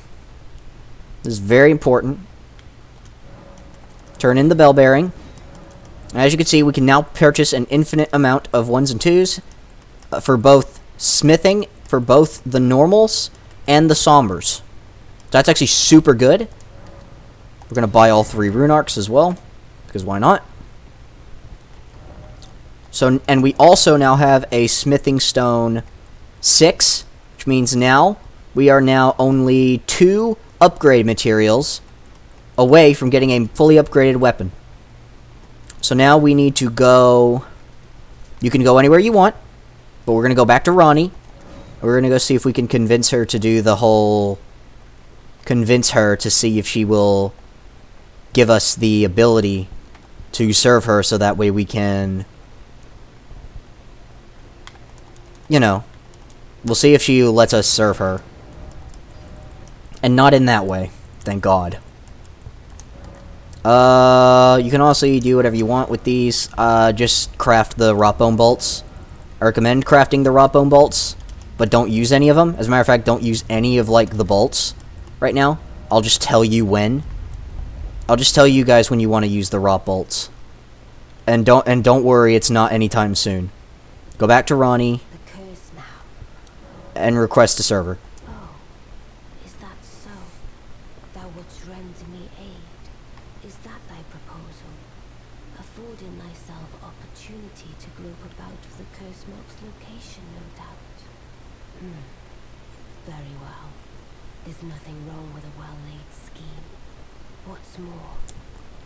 This is very important. Turn in the Bell Bearing. As you can see, we can now purchase an infinite amount of 1s and 2s for both smithing, for both the normals and the sombers. So that's actually super good. We're going to buy all 3 rune arcs as well, because why not? So, and we also now have a Smithing Stone 6, which means now we are now only 2 upgrade materials away from getting a fully upgraded weapon. So now we need to go... You can go anywhere you want, but we're going to go back to Ronnie. We're going to go see if we can convince her to do the whole... Convince her to see if she will give us the ability to serve her, so that way we can... You know, we'll see if she lets us serve her. And not in that way, thank God. You can also do whatever you want with these. Just craft the Rotbone bolts. I recommend crafting the Rotbone bolts, but don't use any of them. As a matter of fact, don't use any of, like, the bolts right now. I'll just tell you when. I'll just tell you guys when you want to use the rot bolts. And don't worry, it's not anytime soon. Go back to Ronnie. The curse now. And request a server. Oh, is that so? Thou wouldst render me aid. Is that thy proposal? Affording thyself opportunity to grope about for the curse mark's location, no doubt. Very well. There's nothing wrong with a well-laid scheme. What's more,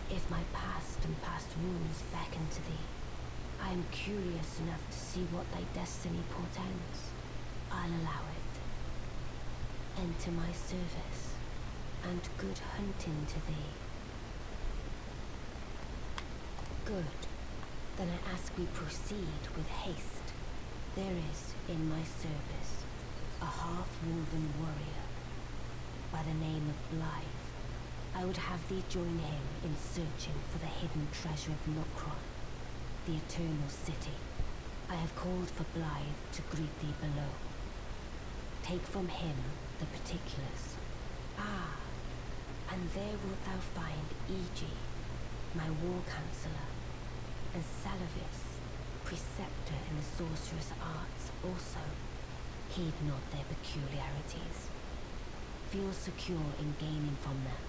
if my past and past wounds beckon to thee, I am curious enough to see what thy destiny portends. I'll allow it. Enter my service, and good hunting to thee. Good. Then I ask we proceed with haste. There is, in my service, a half-woven warrior by the name of Blythe. I would have thee join him in searching for the hidden treasure of Nokron, the Eternal City. I have called for Blythe to greet thee below. Take from him the particulars. Ah, and there wilt thou find Iji, my war counsellor, and Salavis, preceptor in the sorcerous arts also. Heed not their peculiarities. Feel secure in gaining from them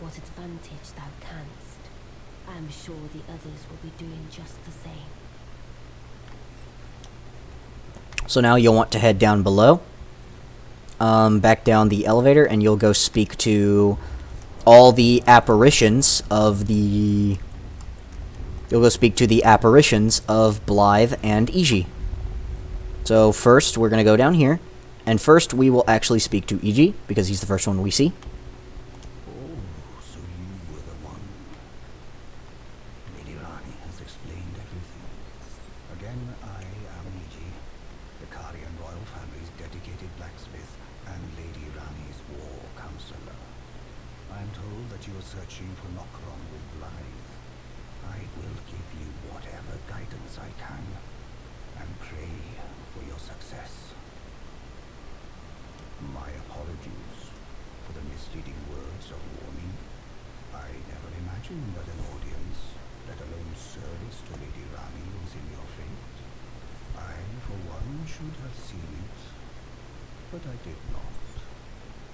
what advantage thou canst. I am sure the others will be doing just the same. So now you'll want to head down below, back down the elevator, and you'll go speak to all the apparitions of the... You'll go speak to the apparitions of Blythe and Iji. So first, we're going to go down here, and first we will actually speak to Iji, because he's the first one we see. Oh, so you were the one. Lady Rani has explained everything. Again, I am Iji, the Carian royal family's dedicated blacksmith and Lady Rani's war counselor. I am told that you are searching for Nokron with Blythe. I will give you whatever guidance I can, and pray for your success. My apologies for the misleading words of warning. I never imagined that an audience, let alone service to Lady Rani, was in your fate. I, for one, should have seen it, but I did not.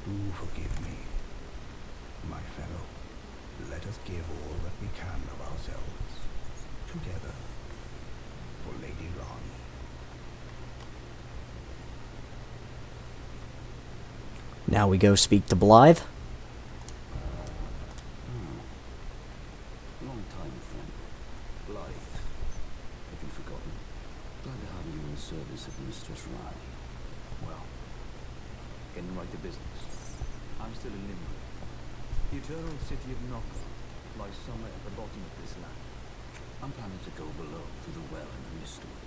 Do forgive me, my fellow. Let us give all that we can of ourselves, together, for Lady Rani. Now we go speak to Blythe. Long time, friend. Blythe. Have you forgotten? Glad to have you in the service of Mistress Rani. Well, getting right to business. I'm still in limbo. The eternal city of Nokron lies somewhere at the bottom of this land. I'm planning to go below through the well in the Mistwood.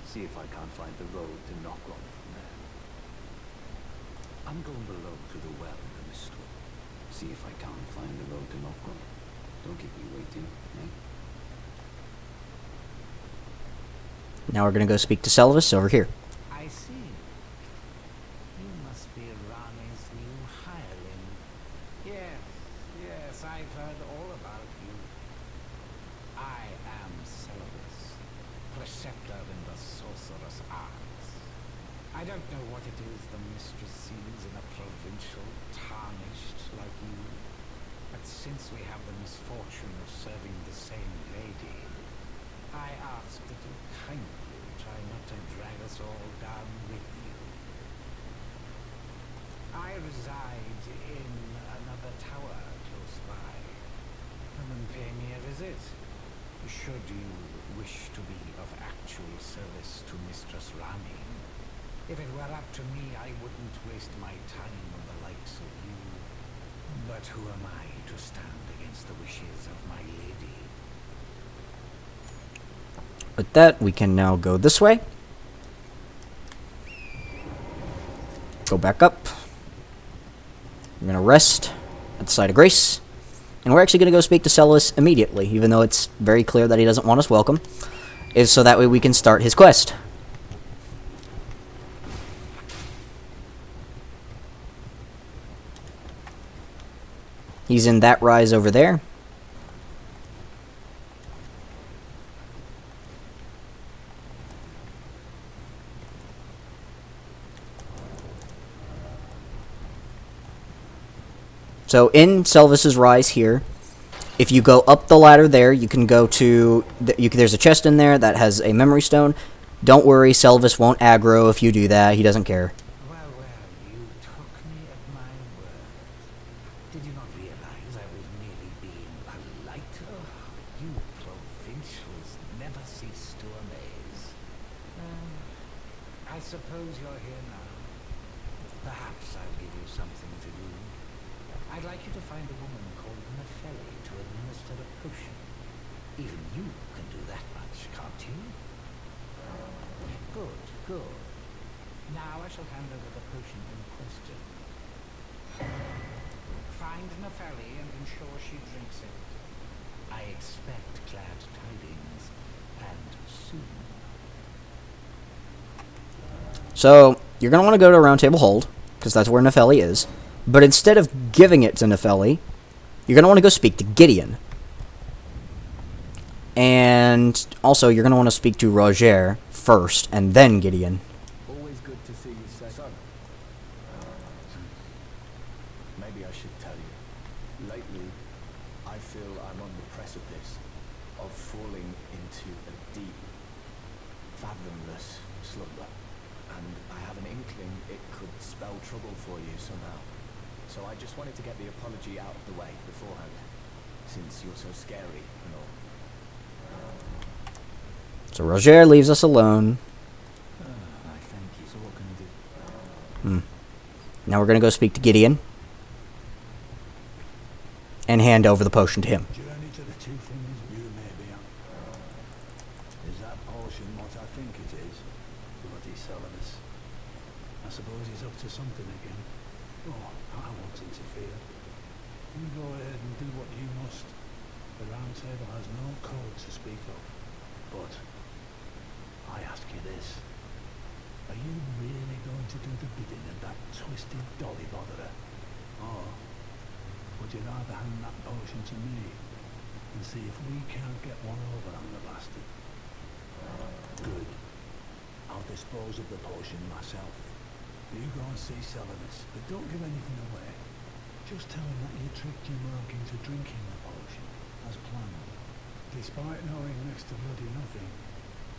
See if I can't find the road to Nokron from there. I'm going below through the well in the Mistwood. See if I can't find the road to Nokron. Don't keep me waiting, eh? Now we're going to go speak to Selvis over here. I see. You must be Rani's new hireling. Yes, I've heard all about you. I am Selvis, preceptor in the sorcerous arts. I don't know what it is the mistress sees in a provincial tarnished like you, but since we have the misfortune of serving the same lady, I ask that you kindly try not to drag us all down with you. I reside in another tower close by. Come and pay me a visit, should you wish to be of actual service to Mistress Rani. If it were up to me, I wouldn't waste my time on the likes of you. But who am I to stand against the wishes of my lady? With that, we can now go this way. Go back up. We're going to rest at the site of Grace. And we're actually going to go speak to Celis immediately, even though it's very clear that he doesn't want us welcome. Is so that way we can start his quest. He's in that rise over there. So in Selvis's rise here, if you go up the ladder there, you can go to... there's a chest in there that has a memory stone. Don't worry, Selvis won't aggro if you do that. He doesn't care. Well, you took me at my word. Did you not realize I was merely being polite? Oh, you provincials never cease to amaze. I suppose you're here now. Perhaps I'll give you something to do. I'd like you to find a woman called Nepheli to administer a potion. Even you can do that much, can't you? Good, good. Now I shall hand over the potion in question. Find Nepheli and ensure she drinks it. I expect glad tidings, and soon. So, you're going to want to go to Round Table Hold, because that's where Nepheli is. But instead of giving it to Nepheli, you're going to want to go speak to Gideon. And also, you're going to want to speak to Roger first, and then Gideon. Always good to see you, son. Maybe I should tell you. Lately, I feel I'm on the precipice of falling into a deep, fathomless slumber. And I have an inkling it could spell trouble for you somehow. So I just wanted to get the apology out of the way beforehand, since you're so scary and all. So Roger leaves us alone. I think he's all gonna do. Now we're going to go speak to Gideon. And hand over the potion to him. Journey to the two things you may be on. Is that potion what I think it is? Bloody Celibus. I suppose he's up to something again. Oh, I won't interfere. You go ahead and do what you must. The Round Table has no code to speak of. But I ask you this. Are you really going to do the bidding of that twisted dolly botherer? Or would you rather hand that potion to me and see if we can't get one over on the bastard? Good. I'll dispose of the potion myself. You go and see Celibus, but don't give anything away. Just tell him that you tricked your mark into drinking the potion, as planned. Despite knowing next to bloody nothing,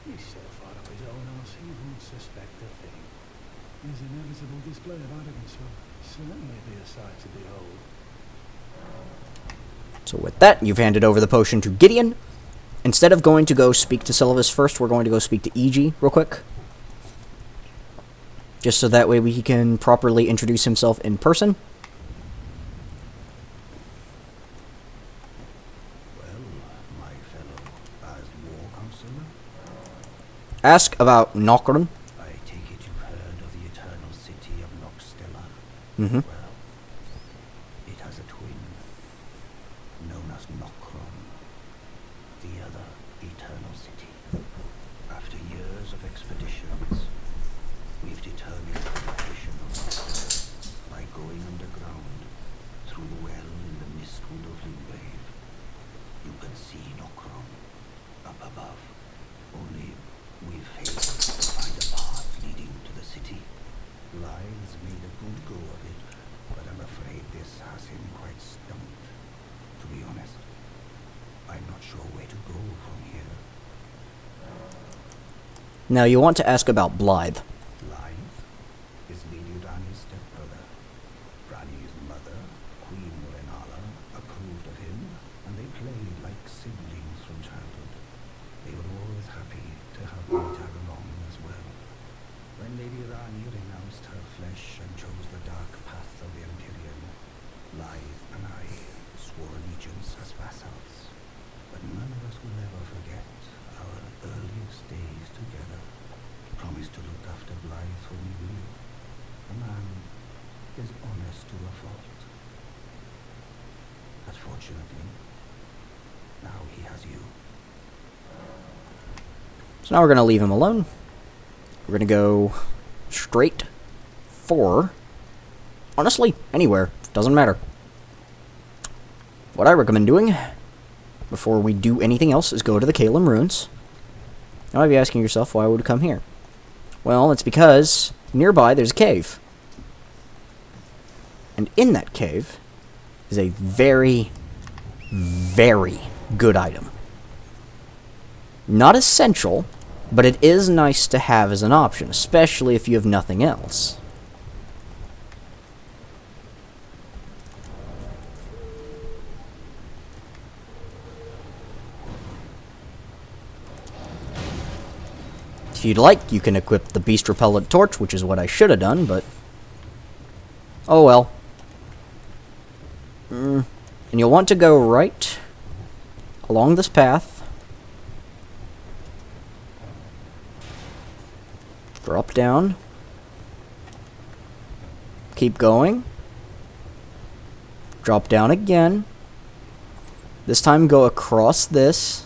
he's so far up his own arse he won't suspect a thing. His inevitable display of arrogance will certainly be a sight to behold. So with that, you've handed over the potion to Gideon. Instead of going to go speak to Celibus first, we're going to go speak to E.G. real quick. Just so that way he can properly introduce himself in person. Well, my fellow, as war counselor, Ask about Nokron. I take it you've heard of the eternal city of Nokstella. Mm-hmm. Well, it has a twin, known as Nokron, the other eternal city. After years of expeditions, we've determined the location of Nokstella by going underground through the well in the mistwood of Limgrave. You can see Nokron up above, only we've failed to find a path leading to the city. Lyle's made a good go of it, but I'm afraid this has him quite stumped. To be honest, I'm not sure where to go from here. Now you want to ask about Blythe. Lyle is Lady Rani's stepbrother. Rani's mother, Queen Renala, approved of him, and they played like siblings from childhood. They were always happy to have me tag along as well. When Lady Rani renounced her flesh and chose the dark path of the Empyrean, Lythe and I swore allegiance as vassals. But none of us will ever forget our earliest days together. Promised to look after Blythe when we will. A man is honest to a fault. But fortunately, now he has you. So now we're going to leave him alone. We're going to go straight for, honestly, anywhere. Doesn't matter. What I recommend doing before we do anything else is go to the Caelid ruins. Now you might be asking yourself, why would we come here? Well, it's because nearby there's a cave. And in that cave is a very, very good item. Not essential, but it is nice to have as an option, especially if you have nothing else. If you'd like, you can equip the beast repellent torch, which is what I should have done, but... oh well. And you'll want to go right along this path. Drop down. Keep going. Drop down again. This time go across this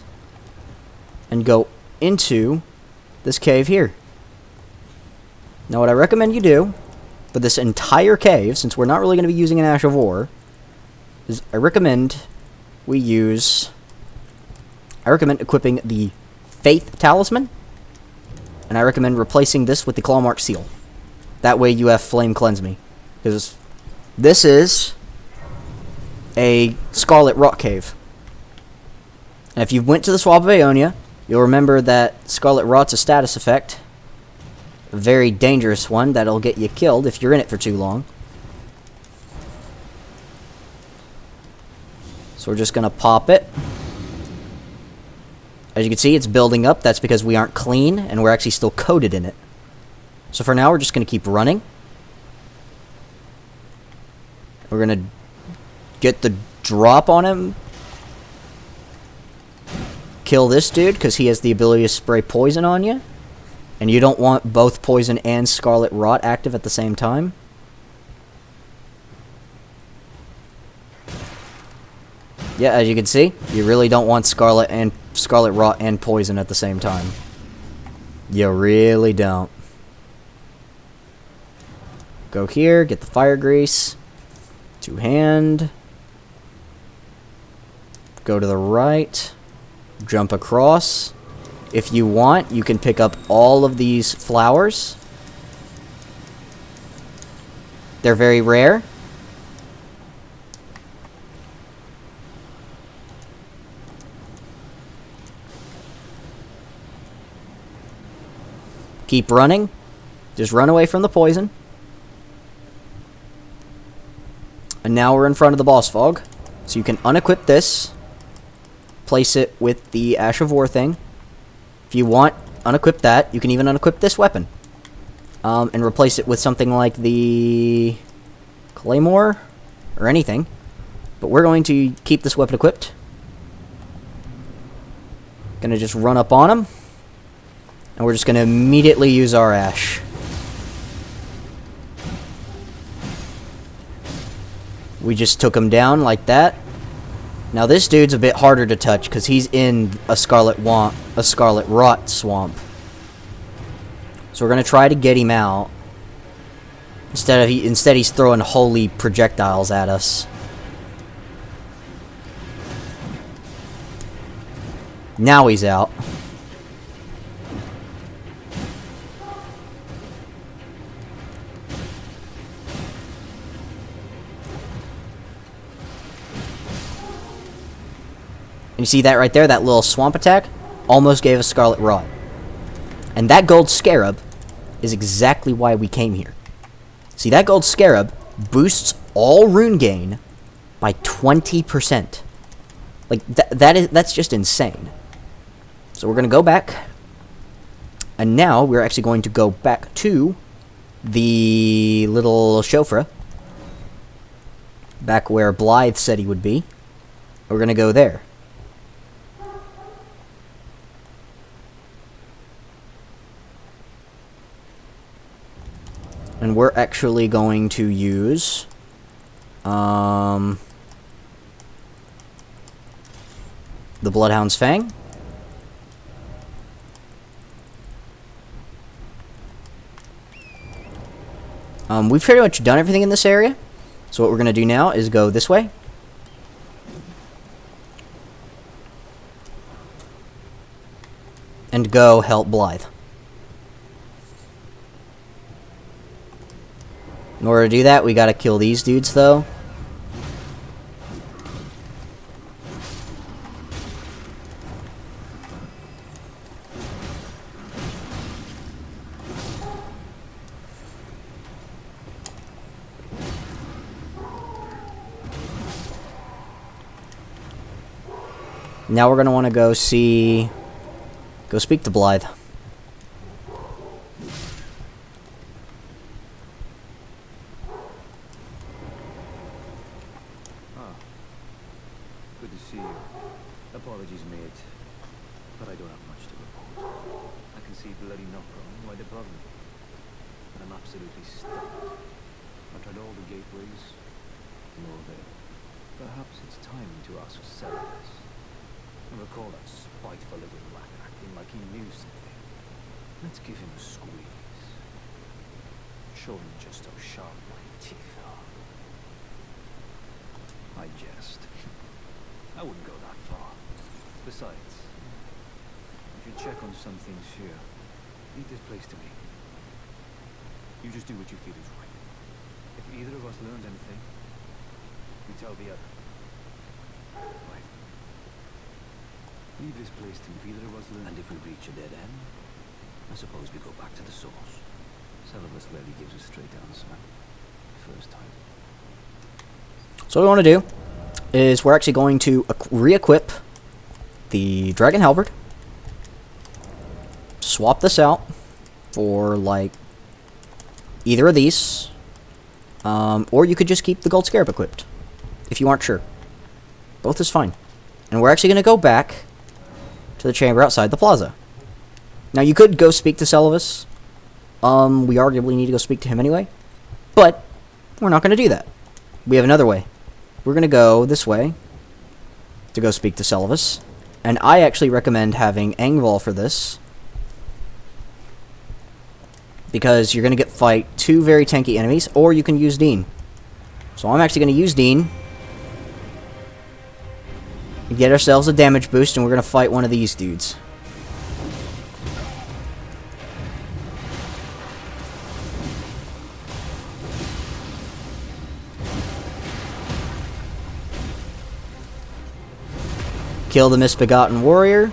and go into this cave here. Now what I recommend you do for this entire cave, since we're not really going to be using an Ash of War, is I recommend equipping the Faith Talisman, and I recommend replacing this with the Clawmark Seal. That way you have Flame Cleanse Me. Because this is a Scarlet Rot Cave. And if you went to the Swamp of Aeonia, you'll remember that Scarlet Rot's a status effect. A very dangerous one that'll get you killed if you're in it for too long. So we're just going to pop it. As you can see, it's building up. That's because we aren't clean, and we're actually still coated in it. So for now, we're just going to keep running. We're going to get the drop on him. Kill this dude, because he has the ability to spray poison on you. And you don't want both poison and Scarlet Rot active at the same time. Yeah, as you can see, you really don't want Scarlet Rot and poison at the same time. You really don't. Go here, get the fire grease. Two-hand. Go to the right. Jump across. If you want, you can pick up all of these flowers. They're very rare. Keep running. Just run away from the poison. And now we're in front of the boss fog. So you can unequip this. Place it with the Ash of War thing. If you want, unequip that. You can even unequip this weapon. And replace it with something like the Claymore or anything. But we're going to keep this weapon equipped. Gonna just run up on him. And we're just gonna immediately use our Ash. We just took him down like that. Now this dude's a bit harder to touch because he's in a Scarlet Rot swamp. So we're gonna try to get him out. Instead he's throwing holy projectiles at us. Now he's out. And you see that right there, that little swamp attack, almost gave us Scarlet Rot. And that gold scarab is exactly why we came here. See, that gold scarab boosts all rune gain by 20%. Like, that's just insane. So we're going to go back. And now we're actually going to go back to the little Shofra. Back where Blythe said he would be. We're going to go there. And we're actually going to use the Bloodhound's Fang. We've pretty much done everything in this area. So what we're going to do now is go this way. And go help Blythe. In order to do that, we gotta kill these dudes, though. Now we're gonna want to go speak to Blythe. Apologies, mate, but I don't have much to report. I can see bloody Nokron right above me, and I'm absolutely stunned. I've tried all the gateways, no avail. Perhaps it's time to ask Celebus. I recall that spiteful little rat acting like he knew something. Let's give him a squeeze. Show him just how sharp my teeth are. I jest. I wouldn't go that far. Besides, if you check on some things here, leave this place to me. You just do what you feel is right. If either of us learned anything, we tell the other. Right. Leave this place to me if either of us learn. And if we reach a dead end, I suppose we go back to the source. Celebus rarely gives a straight answer. First time. So what we want to do is we're actually going to re-equip the Dragon Halberd. Swap this out for, like, either of these. Or you could just keep the Gold Scarab equipped, if you aren't sure. Both is fine. And we're actually going to go back to the chamber outside the plaza. Now, you could go speak to Celebus. We arguably need to go speak to him anyway. But we're not going to do that. We have another way. We're going to go this way to go speak to Celebus. And I actually recommend having Angval for this, because you're going to fight two very tanky enemies, or you can use Dean. So I'm actually going to use Dean. Get ourselves a damage boost, and we're going to fight one of these dudes. Kill the misbegotten warrior.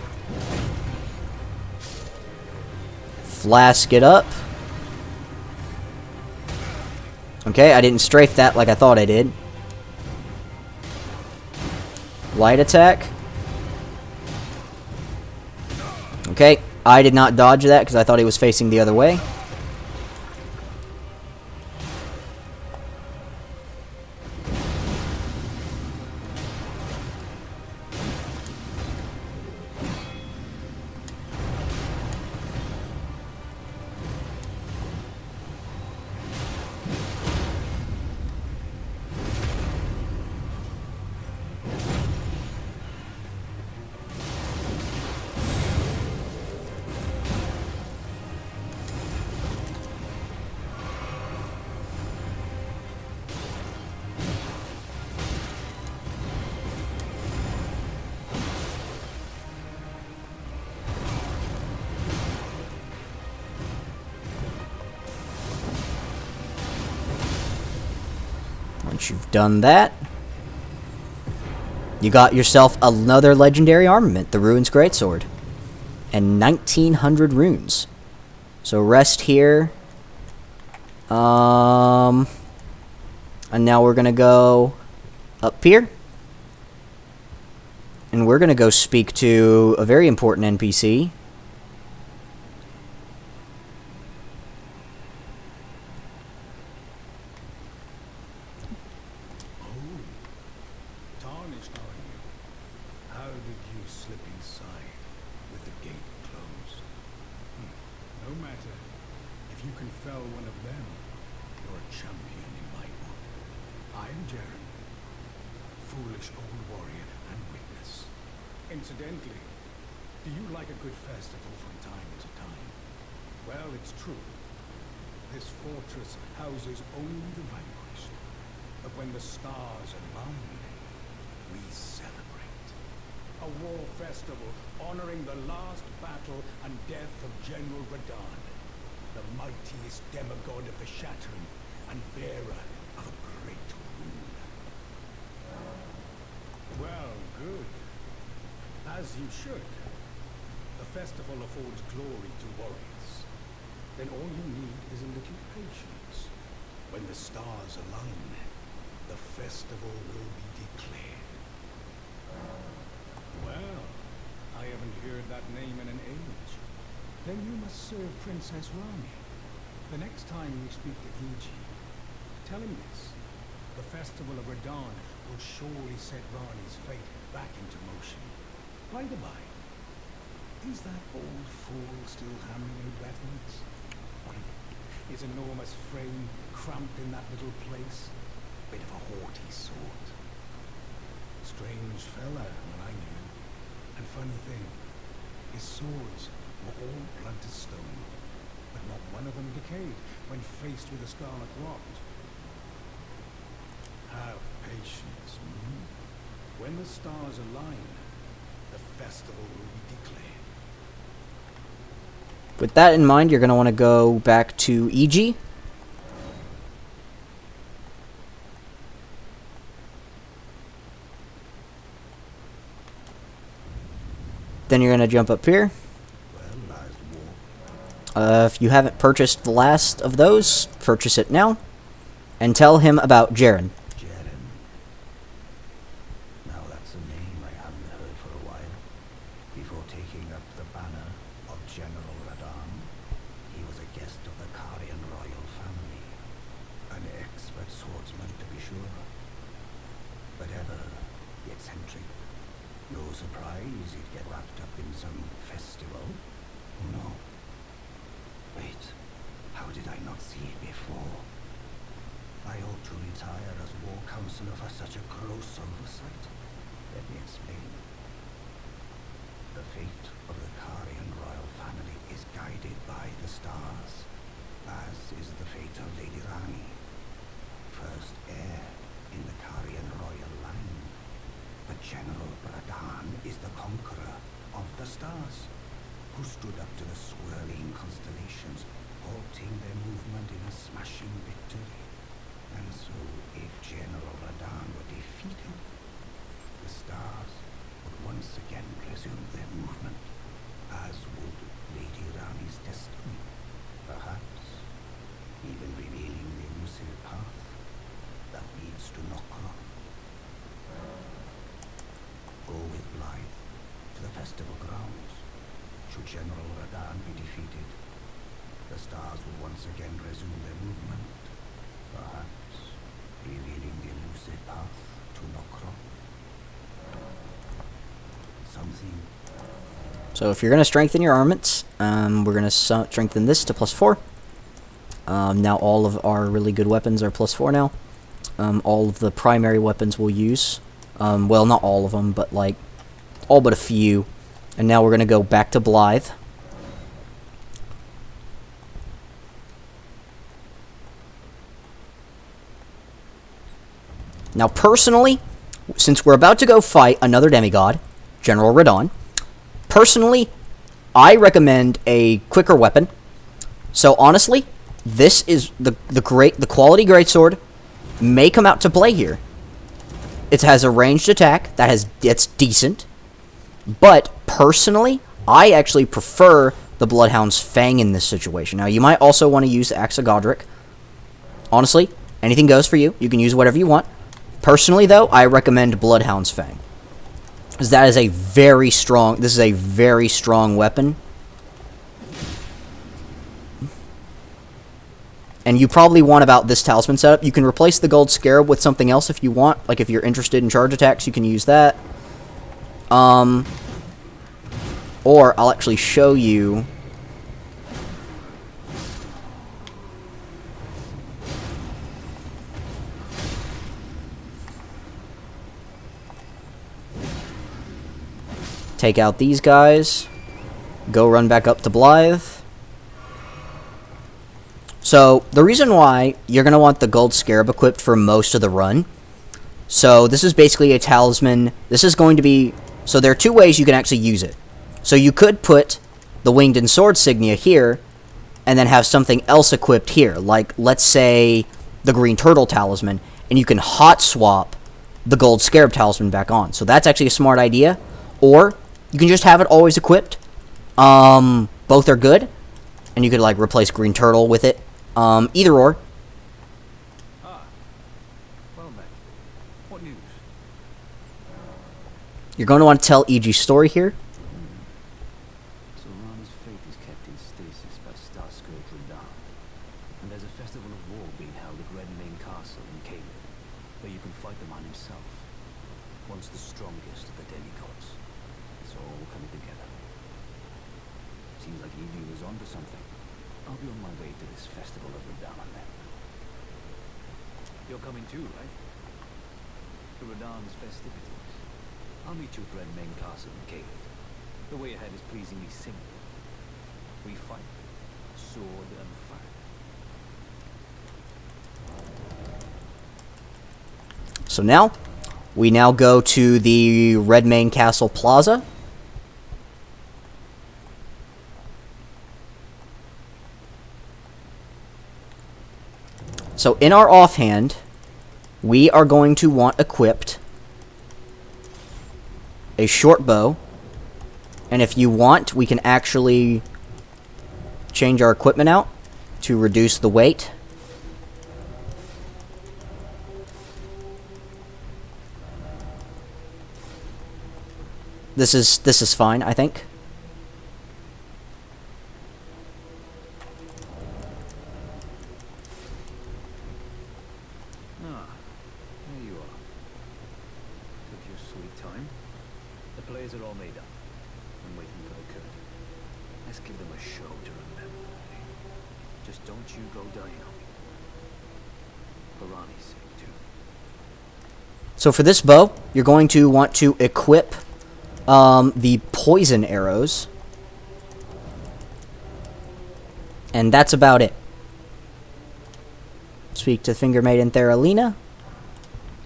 Flask it up. Okay, I didn't strafe that like I thought I did. Light attack. Okay, I did not dodge that because I thought he was facing the other way. Once you've done that, you got yourself another legendary armament, the Ruins Greatsword, and 1900 runes. So rest here. And now we're gonna go up here, and we're gonna go speak to a very important NPC. Incidentally, do you like a good festival from time to time? Well, it's true. This fortress houses only the vanquished. But when the stars align, we celebrate. A war festival honoring the last battle and death of General Radahn, the mightiest demigod of the Shattering and bearer of a great rune. Well, good. As you should. The festival affords glory to warriors. Then all you need is a little patience. When the stars align, the festival will be declared. Well, I haven't heard that name in an age. Then you must serve Princess Rani. The next time you speak to Iji, tell him this. The festival of Radahn will surely set Rani's fate back into motion. By the by, is that old fool still hammering out weapons? His enormous frame cramped in that little place. Bit of a haughty sort. Strange fella when I knew him. And funny thing, his swords were all blunt as stone, but not one of them decayed when faced with a scarlet rot. Have patience. When the stars align, the festival will be declared. With that in mind, you're going to want to go back to EG. Then you're going to jump up here. If you haven't purchased the last of those, purchase it now. And tell him about Jaren. Now that's a name I haven't heard for a while. Before taking up the banner of General Radahn, he was a guest of the Caria royal family. An expert swordsman, to be sure. But ever eccentric. No surprise he'd get wrapped up in some festival. Oh no. Wait, how did I not see it before? I ought to retire as war counselor for such a gross oversight. Let me explain. The fate of the Carian royal family is guided by the stars, as is the fate of Lady Rani, first heir in the Carian royal line. But General Radahn is the conqueror of the stars, who stood up to the swirling constellations, halting their movement in a smashing victory. And so, if General Radahn were defeated, the stars would once again resume their movement, as would Lady Rani's destiny, perhaps even revealing the elusive path that leads to Nokron. Go with Blythe to the festival grounds. Should General Radahn be defeated, the stars will once again resume their movement, perhaps revealing the elusive path to Nokron. Something. So if you're going to strengthen your armaments, we're going to strengthen this to +4. Now all of our really good weapons are +4 now. All of the primary weapons we'll use. Well, not all of them, but like all but a few. And now we're going to go back to Blythe. Now, personally, since we're about to go fight another demigod, General Radahn, personally, I recommend a quicker weapon. So, honestly, this is the quality greatsword may come out to play here. It has a ranged attack it's decent. But, personally, I actually prefer the Bloodhound's Fang in this situation. Now, you might also want to use the Axe of Godric. Honestly, anything goes for you. You can use whatever you want. Personally, though, I recommend Bloodhound's Fang. Because that is a very strong... This is a very strong weapon. And you probably want about this talisman setup. You can replace the Gold Scarab with something else if you want. Like, if you're interested in charge attacks, you can use that. Or I'll actually show you... Take out these guys. Go run back up to Blythe. So, the reason why you're going to want the Gold Scarab equipped for most of the run. So, this is basically a talisman. This is going to be... So, there are two ways you can actually use it. So, you could put the Winged and Sword Signia here, and then have something else equipped here. Like, let's say, the Green Turtle Talisman, and you can hot swap the Gold Scarab Talisman back on. So, that's actually a smart idea. Or... you can just have it always equipped. Both are good. And you could, like, replace Green Turtle with it. Either or. Well met. What news? You're going to want to tell EG's story here. So Rana's fate is kept in stasis by Starscourge Radahn. And there's a festival of war being held at Red Main Castle in Caelid, where you can fight the man himself. Once the strongest of the demigods. So coming together. Seems like Evie was onto something. I'll be on my way to this festival of Radahn then. You're coming too, right? To Radahn's festivities. I'll meet you at Red Main Castle in Caelid. The way ahead is pleasingly simple. We fight, sword and fire. So now, we now go to the Red Main Castle Plaza. So in our offhand, we are going to want equipped a short bow. And if you want, we can actually change our equipment out to reduce the weight. This is fine, I think. Ah, there you are. Took your sweet time. The plays are all made up. I'm waiting for the curtain. Let's give them a show to remember. Just don't you go dying on me. For Ronnie's sake, too. So for this bow, you're going to want to equip the poison arrows. And that's about it. Speak to Finger Maiden Theralina.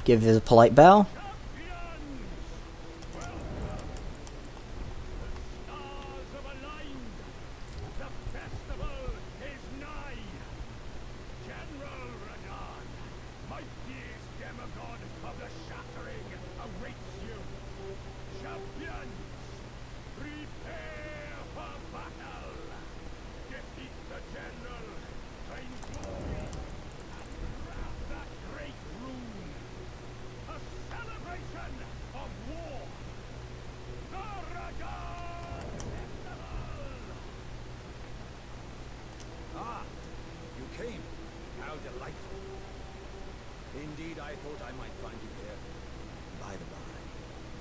Give a polite bow. Indeed, I thought I might find you here. By the by,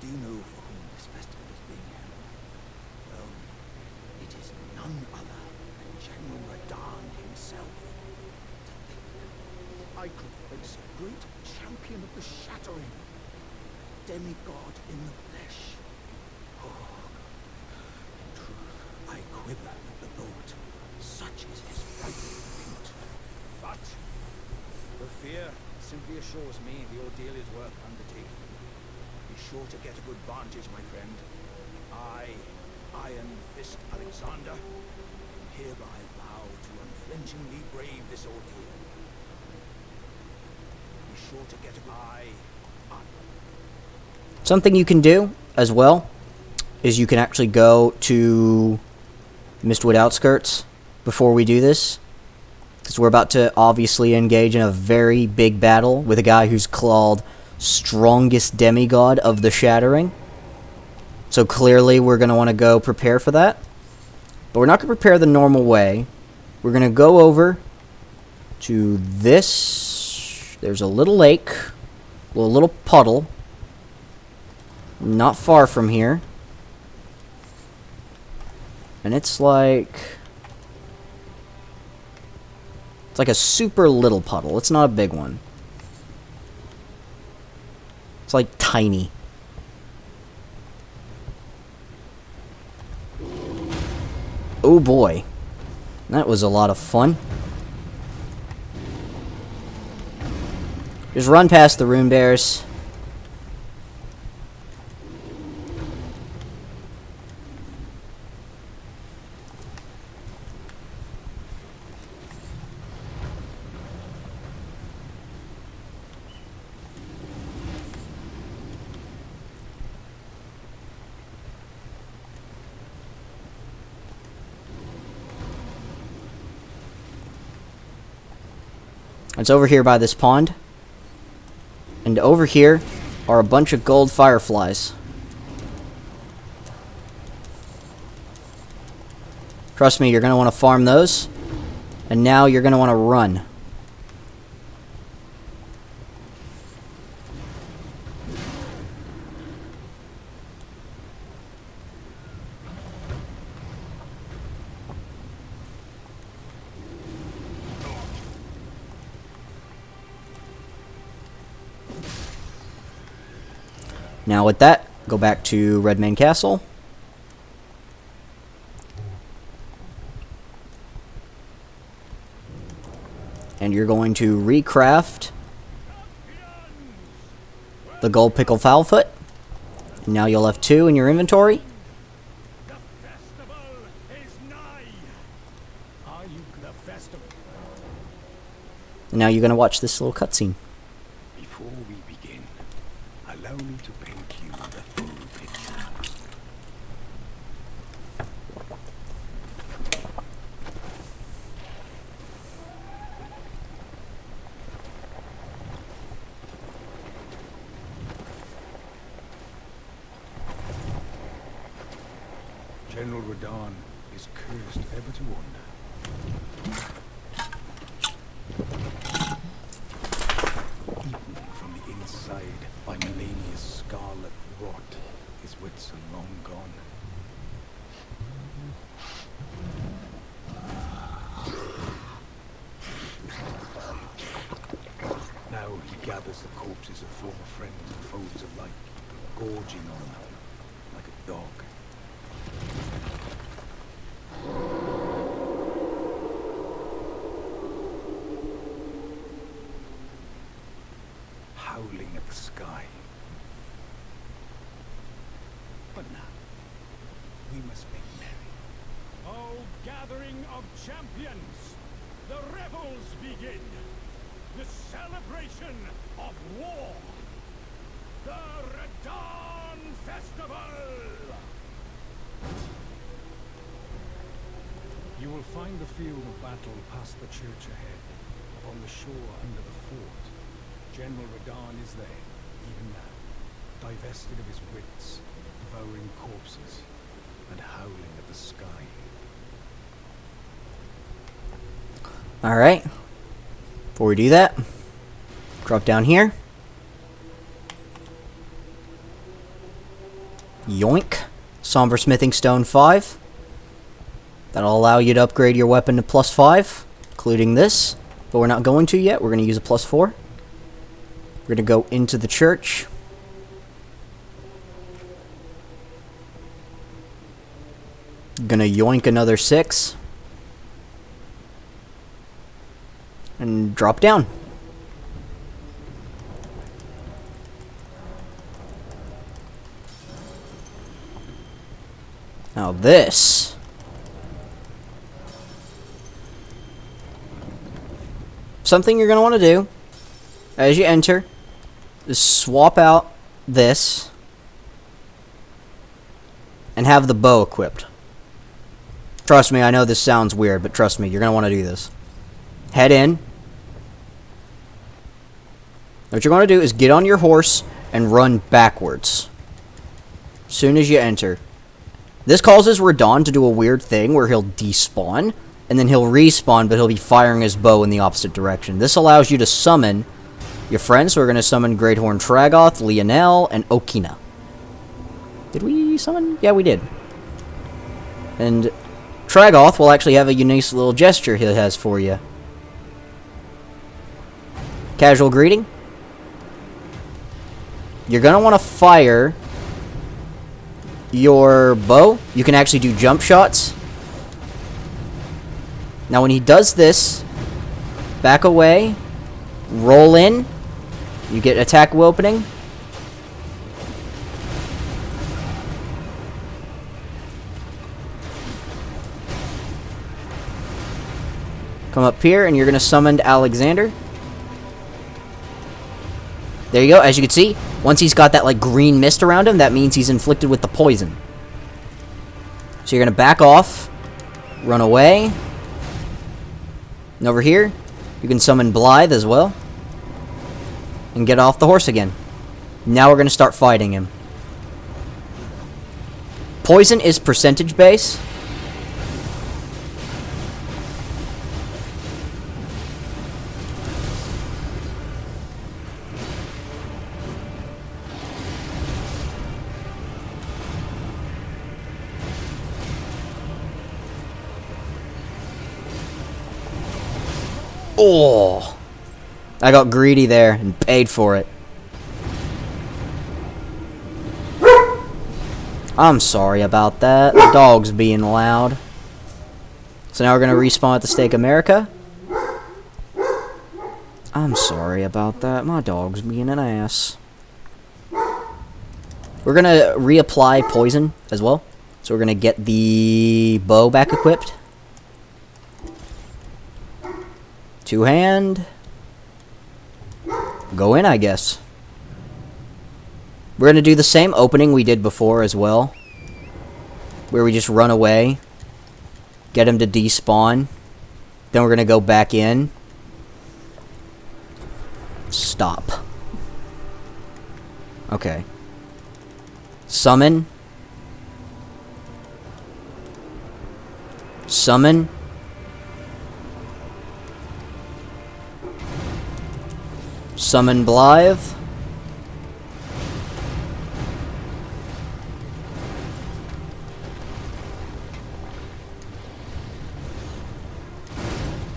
do you know for whom this festival is being held? Well, it is none other than General Radahn himself. To think, I could face a great champion of the Shattering, demigod in the flesh. Oh, in truth, I quiver at the thought. Such is his frightful feat. But the fear simply assures me the ordeal is worth undertaking. Be sure to get a good vantage, my friend. I, Iron Fist Alexander, hereby vow to unflinchingly brave this ordeal. Be sure to get a good... Something you can do as well is you can actually go to Mistwood Outskirts before we do this. Because we're about to obviously engage in a very big battle with a guy who's called Strongest Demigod of the Shattering. So clearly we're going to want to go prepare for that. But we're not going to prepare the normal way. We're going to go over to this. There's a little lake. A little puddle. Not far from here. And it's like... It's like a super little puddle. It's not a big one. It's like tiny. Oh boy. That was a lot of fun. Just run past the rune bears. It's over here by this pond. And over here are a bunch of gold fireflies. Trust me, you're going to want to farm those. And now you're going to want to run. Now with that, go back to Redmane Castle. And you're going to recraft the gold pickle fowl-foot. And now you'll have 2 in your inventory. The festival is nigh. Are you the festival? And now you're going to watch this little cutscene. Before we begin, allow me to paint you the full picture. General Radahn is cursed ever to wander. Eaten from the inside by Melania's scarlet rot, his wits are long gone. Now he gathers the corpses of former friends and foes alike, gorging on them like a dog. Howling at the sky. But now, we must make merry. O gathering of champions, the revels begin. The celebration of war. The Radahn Festival. You will find the field of battle past the church ahead, upon the shore under the fort. General Radahn is there, even now, divested of his wits, devouring corpses, and howling at the sky. Alright. Before we do that, drop down here. Yoink. Somber Smithing Stone 5. That'll allow you to upgrade your weapon to +5, including this. But we're not going to yet. We're going to use a +4. We're going to go into the church. Gonna yoink another 6. And drop down. Now this. Something you're going to want to do as you enter is swap out this and have the bow equipped. Trust me, I know this sounds weird, but trust me, you're going to want to do this. Head in. What you're going to do is get on your horse and run backwards as soon as you enter. This causes Radahn to do a weird thing where he'll despawn, and then he'll respawn, but he'll be firing his bow in the opposite direction. This allows you to summon your friends. So we're going to summon Greathorn Tragoth, Lionel, and Okina. Did we summon? Yeah, we did. And Tragoth will actually have a unique little gesture he has for you. Casual greeting. You're going to want to fire your bow. You can actually do jump shots. Now when he does this, back away, roll in, you get attack opening. Come up here and you're going to summon Alexander. There you go. As you can see, once he's got that like green mist around him, that means he's inflicted with the poison. So you're going to back off, run away. And over here, you can summon Blythe as well. And get off the horse again. Now we're going to start fighting him. Poison is percentage base. Oh, I got greedy there and paid for it. I'm sorry about that. The dog's being loud. So now we're going to respawn at the Stake America. I'm sorry about that. My dog's being an ass. We're going to reapply poison as well. So we're going to get the bow back equipped. Two-hand. Go in, I guess. We're going to do the same opening we did before as well. Where we just run away. Get him to despawn. Then we're going to go back in. Stop. Okay. Summon. Summon. Summon Blythe.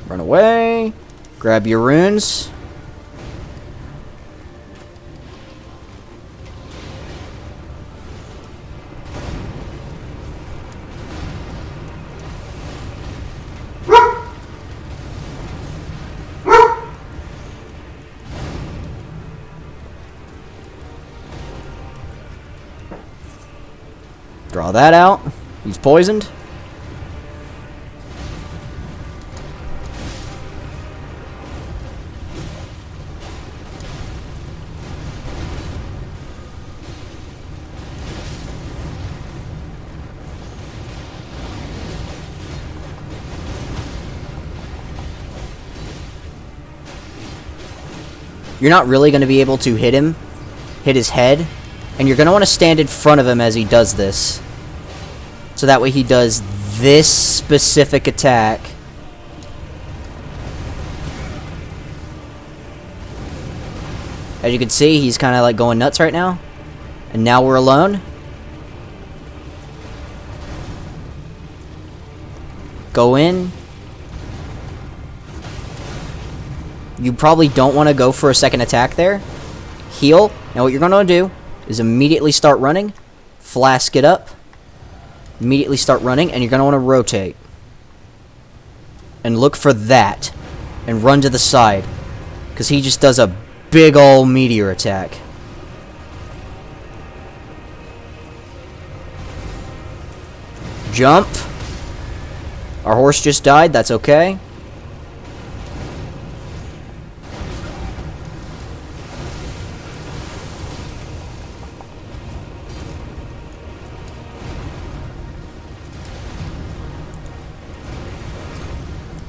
Run away. Grab your runes. Draw that out. He's poisoned. You're not really going to be able to hit him, hit his head, and you're going to want to stand in front of him as he does this. So that way he does this specific attack. As you can see, he's kind of like going nuts right now. And now we're alone. Go in. You probably don't want to go for a second attack there. Heal. Now what you're going to do is immediately start running. Flask it up. Immediately start running, and you're going to want to rotate. And look for that. And run to the side. Because he just does a big ol' meteor attack. Jump. Our horse just died, that's okay.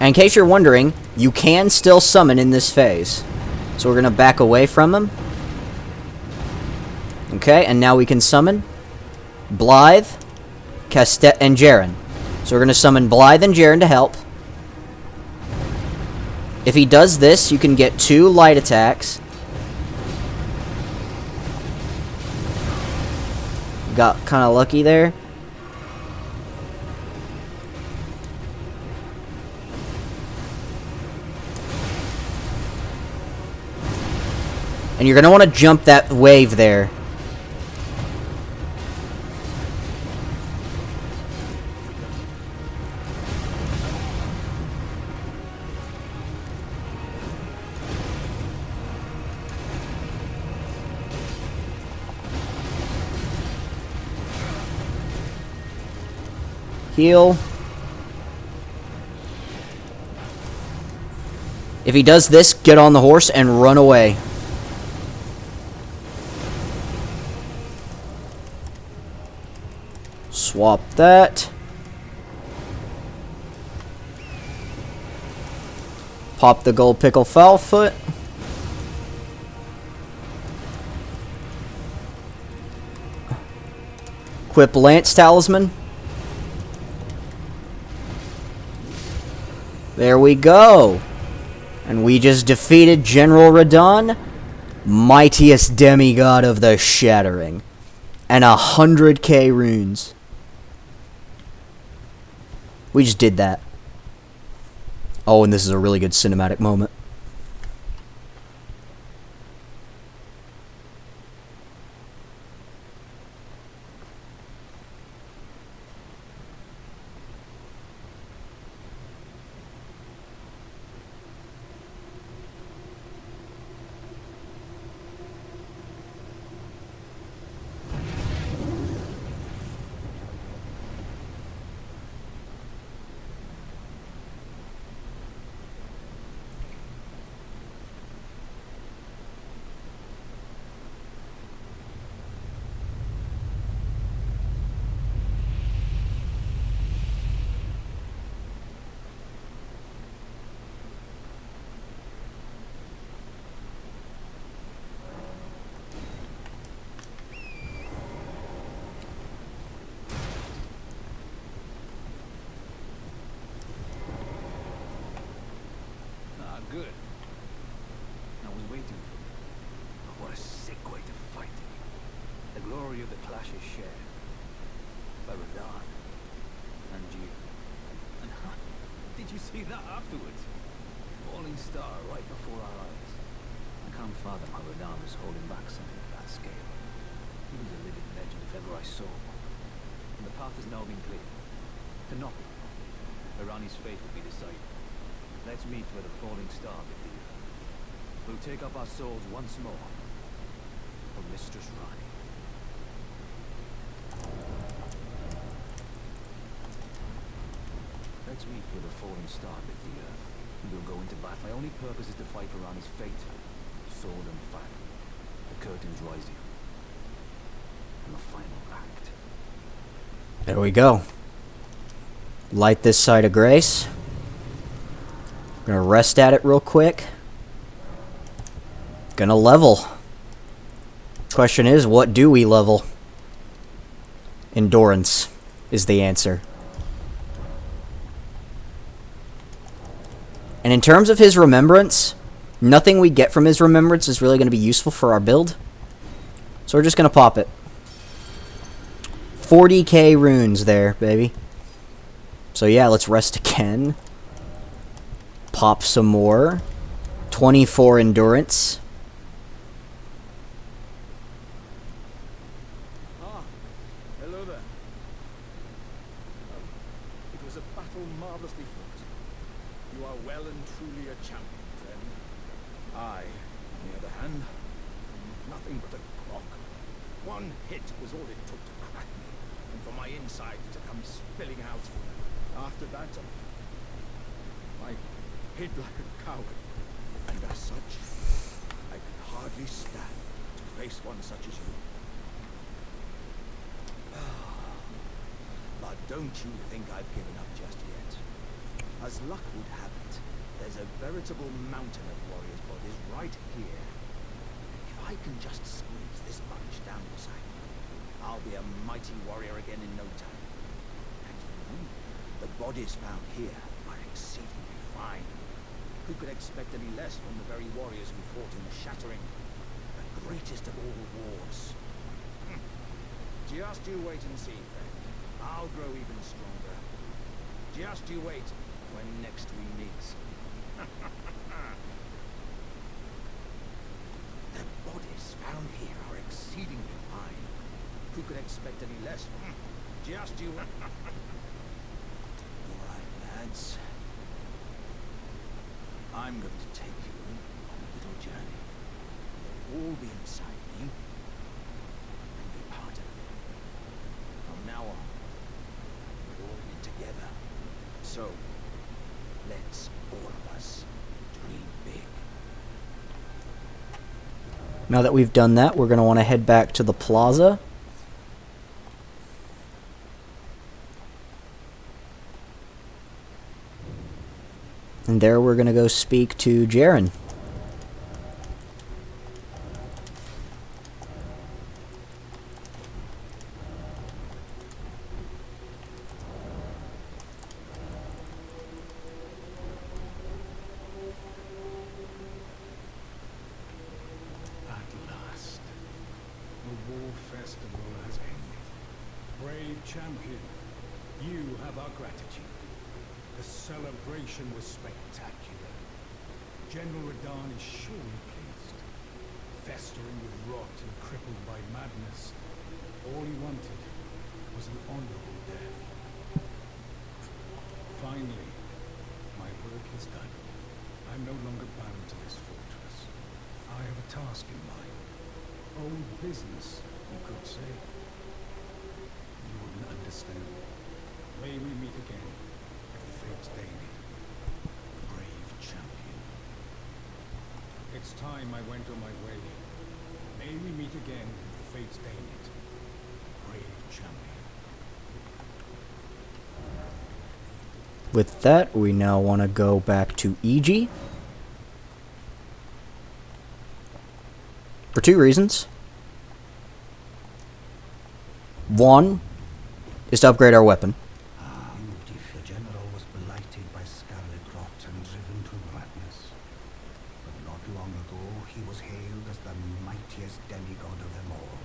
And in case you're wondering, you can still summon in this phase. So we're going to back away from him. Okay, and now we can summon Blythe, Castet, and Jaren. So we're going to summon Blythe and Jaren to help. If he does this, you can get 2 light attacks. Got kind of lucky there. And you're going to want to jump that wave there. Heal. If he does this, get on the horse and run away. Swap that. Pop the gold pickle foulfoot. Equip Lance Talisman. There we go. And we just defeated General Radahn, mightiest demigod of the Shattering. And 100k runes. We just did that. Oh, and this is a really good cinematic moment. you see that afterwards? Falling star right before our eyes. I can't fathom how Radahn was holding back something of that scale. He was a living legend if ever I saw one. And the path has now been cleared. To Nokron, where Ranni's fate will be decided. Let's meet where the falling star bit the earth. We'll take up our souls once more for Mistress Ranni. Let's meet where the falling star bit the earth. We'll go into battle. My only purpose is to fight for Ranni's fate. Sword and fire. The curtain's rising. And the final act. There we go. Light this side of grace. Gonna rest at it real quick. Gonna level. Question is, what do we level? Endurance is the answer. And in terms of his remembrance, nothing we get from his remembrance is really going to be useful for our build. So we're just going to pop it. 40k runes there, baby. So yeah, let's rest again. Pop some more. 24 endurance. Ah, hello there. It was a battle marvelously fought. You are well and truly a champion, friend. I, on the other hand, nothing but a clog. One hit was all it took to crack me, and for my insides to come spilling out. After that, I hid like a coward, and as such, I could hardly stand to face one such as you. But don't you think I've given up just yet. As luck would have it, there's a veritable mountain of warriors' bodies right here. If I can just squeeze this bunch down beside me, I'll be a mighty warrior again in no time. And you know, the bodies found here are exceedingly fine. Who could expect any less from the very warriors who fought in the Shattering, the greatest of all wars? Just you wait and see, friend. I'll grow even stronger. Just you wait when next we meet. The bodies found here are exceedingly fine. Who could expect any less? Just you. All right, lads. I'm going to take you on a little journey. You'll all be inside me, and be part of it. From now on, we're all in it together. So, let's all of us dream big. Now that we've done that, we're going to want to head back to the plaza. And there we're going to go speak to Jaren. At last, the war festival has ended. Brave champion, you have our gratitude. The celebration was spectacular. General Radahn is surely pleased. Festering with rot and crippled by madness, all he wanted was an honorable death. Finally, my work is done. I'm no longer bound to this fortress. I have a task in mind. Old business, you could say. You wouldn't understand. May we meet again, if the fates deign it. Brave champion. It's time I went on my way. May we meet again, if the fates deign it. Brave champion. With that, we now want to go back to EG. For two reasons. One is to upgrade our weapon. The general was blighted by scarlet rot and driven to madness. But not long ago, he was hailed as the mightiest demigod of them all.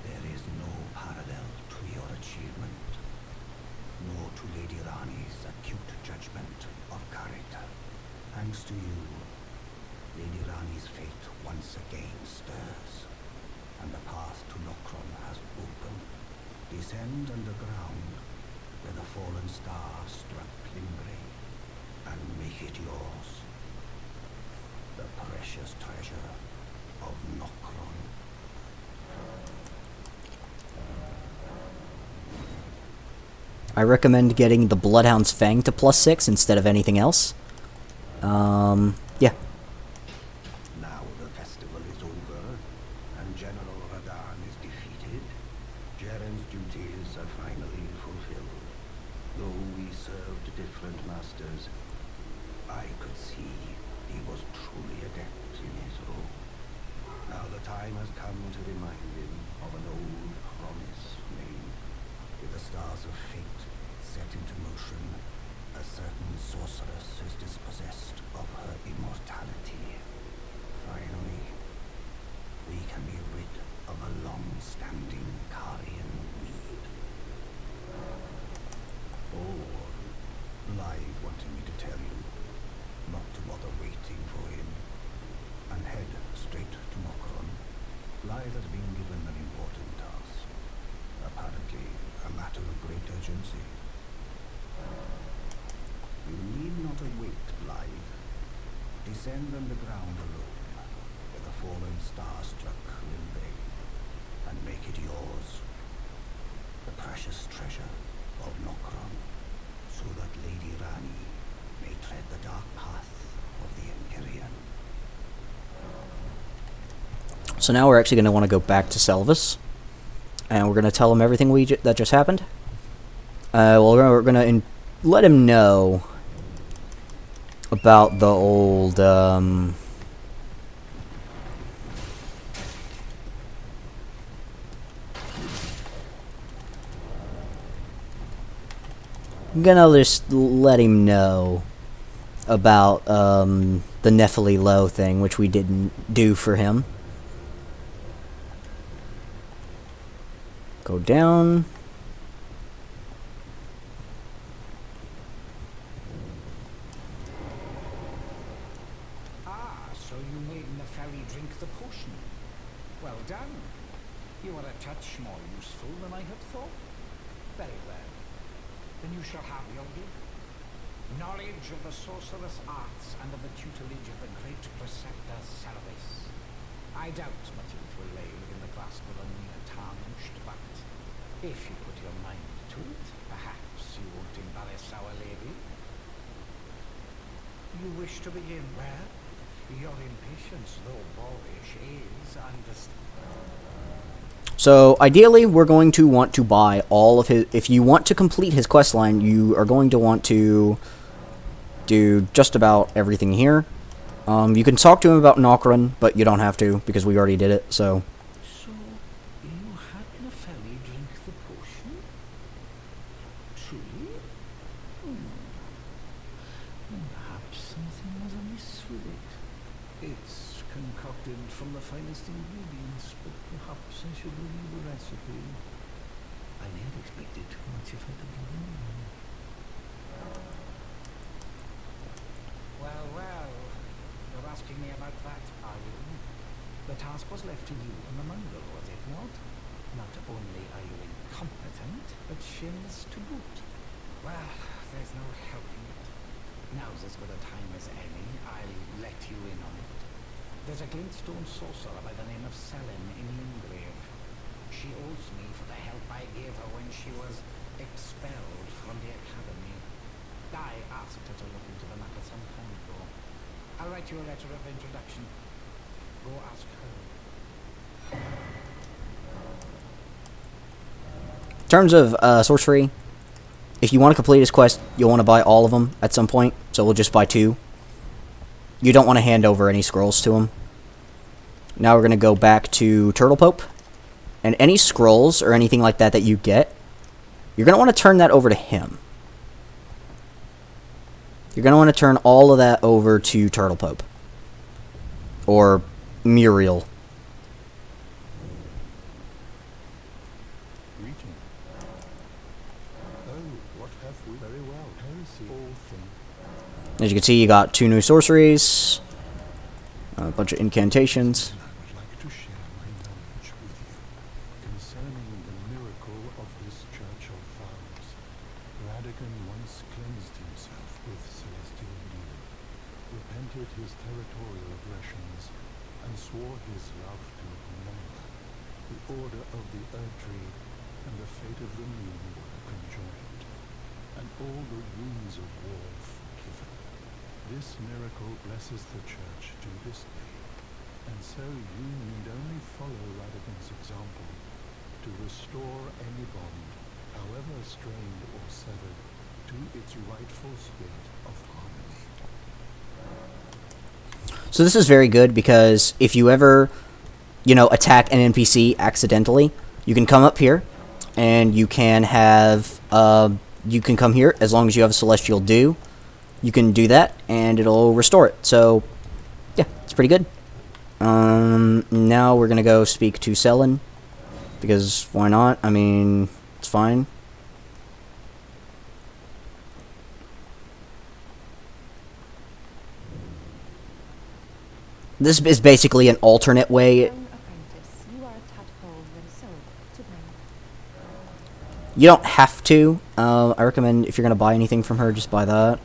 There is no parallel to your achievement, nor to Lady Ranni's acute judgment of Thanks to you, Lady Rani's fate once again stirs, and the path to Nokron has opened. Descend underground, where the fallen star struck Limbre, and make it yours. The precious treasure of Nokron. I recommend getting the Bloodhound's Fang to +6 instead of anything else. Yeah. Now the festival is over, and General Radahn is defeated. Jaren's duties are finally fulfilled. Though we served different masters, I could see he was truly adept in his role. Now the time has come to remind him of an old promise made. With the stars of fate set into motion, a certain sorceress is dispossessed of her immortality. Finally, we can be rid of a long-standing Carian need. Or, Blythe wanted me to tell you not to bother waiting for him, and head straight to Nokron. Blythe has been given an important task, apparently a matter of great urgency. You need not await Blythe. Descend underground alone, where the fallen star struck Limbre, and make it yours. The precious treasure of Nokron, so that Lady Rani may tread the dark path of the Empyrean. So now we're actually going to want to go back to Selvis, and we're going to tell him everything that just happened. Well, we're going to let him know about the old, I'm gonna just let him know about, the Nephili Low thing, which we didn't do for him. Go down. So you made Nephili drink the potion. Well done. You are a touch more useful than I had thought. Very well. Then you shall have your gift. Knowledge of the sorcerous arts and of the tutelage of the great preceptor Selvis. I doubt much it will lay within the grasp of a mere tarnished, but if you put your mind to it, perhaps you won't embarrass our lady. You wish to begin where? Your impatience, though boorish, is understandable. So, ideally, we're going to want to buy all of his... If you want to complete his questline, you are going to want to do just about everything here. You can talk to him about Nokron, but you don't have to, because we already did it, so... So, you had Nephili drink the potion? Truly? Then perhaps something was amiss with it. It's concocted from the finest ingredients, but perhaps I should review the recipe. I may have expected too much if I didn't know. Well, well, you're asking me about that, are you? The task was left to you and the Mongol, was it not? Not only are you incompetent, but shameless to boot. Well, there's no helping it. Now's as good a time as any. I'll let you in on it. There's a glintstone sorcerer by the name of Selin in Limgrave. She owes me for the help I gave her when she was expelled from the academy. I asked her to look into the matter some time ago. I'll write you a letter of introduction. Go ask her. In terms of sorcery, if you want to complete his quest, you'll want to buy all of them at some point, so we'll just buy 2. You don't want to hand over any scrolls to him. Now we're going to go back to Turtle Pope, and any scrolls or anything like that that you get, you're going to want to turn that over to him. You're going to want to turn all of that over to Turtle Pope. Or Muriel. Greeting. Oh, what have we? Very well. Heresy. All things. As you can see, you got 2 new sorceries, a bunch of incantations. I would like to share my knowledge with you concerning the miracle of this Church of Vows. Radahn once cleansed himself with celestial dew, repented his territorial aggressions, and swore his love to Nokron. The order of the Erdtree and the fate of the moon were conjoined, and all the wounds of war forgiven. This miracle blesses the Church to this day, and so you need only follow Radagon's example to restore any bond, however strained or severed, to its rightful state of harmony. So this is very good because if you ever, attack an NPC accidentally, you can come up here, and you can have, you can come here as long as you have a Celestial Dew. You can do that, and it'll restore it. So, yeah, it's pretty good. Now we're gonna go speak to Selin, because why not? I mean, it's fine. This is basically an alternate way. Young apprentice, you are a tad cold when sold to blame. You don't have to. I recommend if you're gonna buy anything from her, just buy that. Well,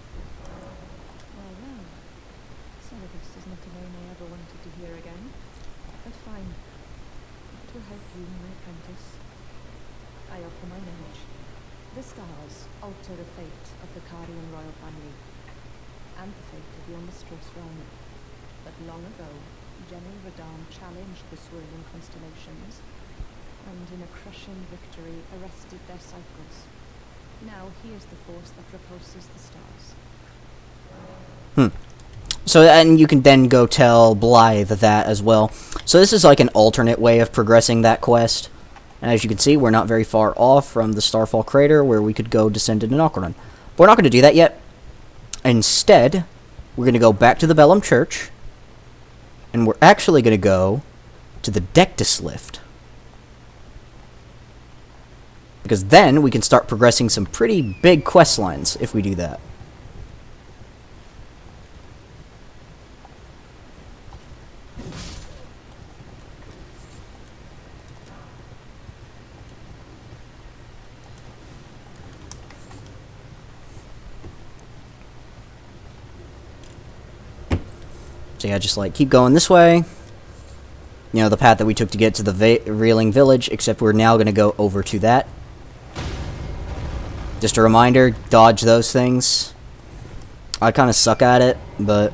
Celibus is not a name I ever wanted to hear again. But fine. It will help you, my apprentice. I offer my knowledge. The stars alter the fate of the Carian royal family, and the fate of your mistress, Rani. But long ago, General Radahn challenged the swirling constellations, and in a crushing victory arrested their cycles. Now he is the force that repulses the stars. So, and you can then go tell Blythe that as well. So this is like an alternate way of progressing that quest. And as you can see, we're not very far off from the Starfall Crater, where we could go descend into Nokron. But we're not going to do that yet. Instead, we're going to go back to the Bellum Church, and we're actually going to go to the Dectus Lift. Because then we can start progressing some pretty big quest lines if we do that. So yeah, just like keep going this way. You know, the path that we took to get to the Reeling Village, except we're now going to go over to that. Just a reminder, dodge those things. I kind of suck at it, but...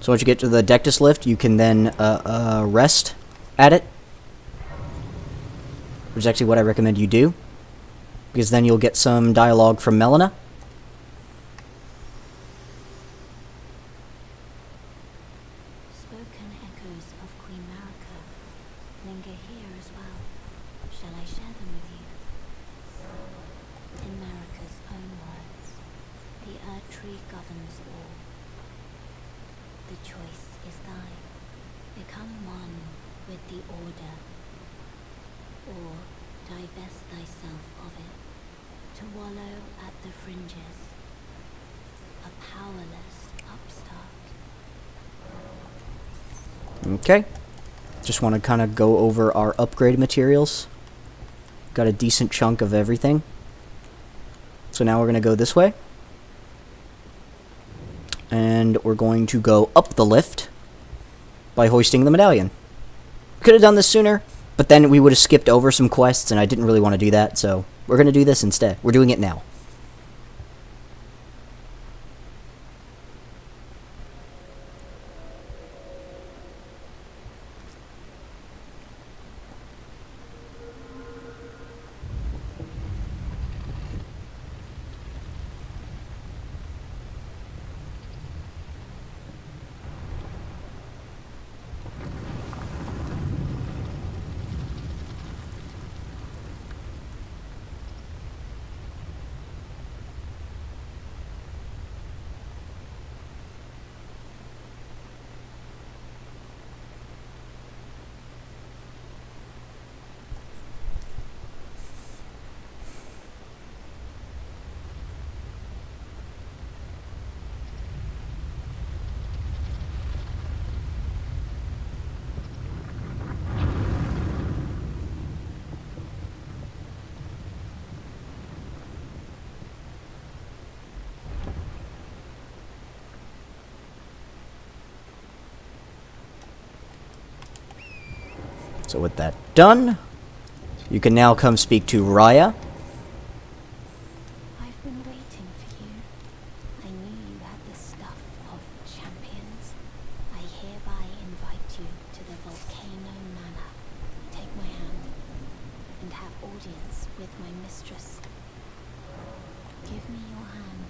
So once you get to the Dectus Lift, you can then rest at it. Which is actually what I recommend you do. Because then you'll get some dialogue from Melina. Spoken echoes of Queen Marika linger here as well. Shall I share them with you? In Marika's own words, the Erdtree governs all. The choice is thine. Become one with the Order, or divest thyself of it, to wallow at the fringes, a powerless upstart. Okay. Just want to kind of go over our upgrade materials. Got a decent chunk of everything. So now we're going to go this way. And we're going to go up the lift by hoisting the medallion. Could have done this sooner, but then we would have skipped over some quests, and I didn't really want to do that, so we're going to do this instead. We're doing it now. So with that done, you can now come speak to Raya. I've been waiting for you. I knew you had the stuff of champions. I hereby invite you to the Volcano Manor. Take my hand and have audience with my mistress. Give me your hand.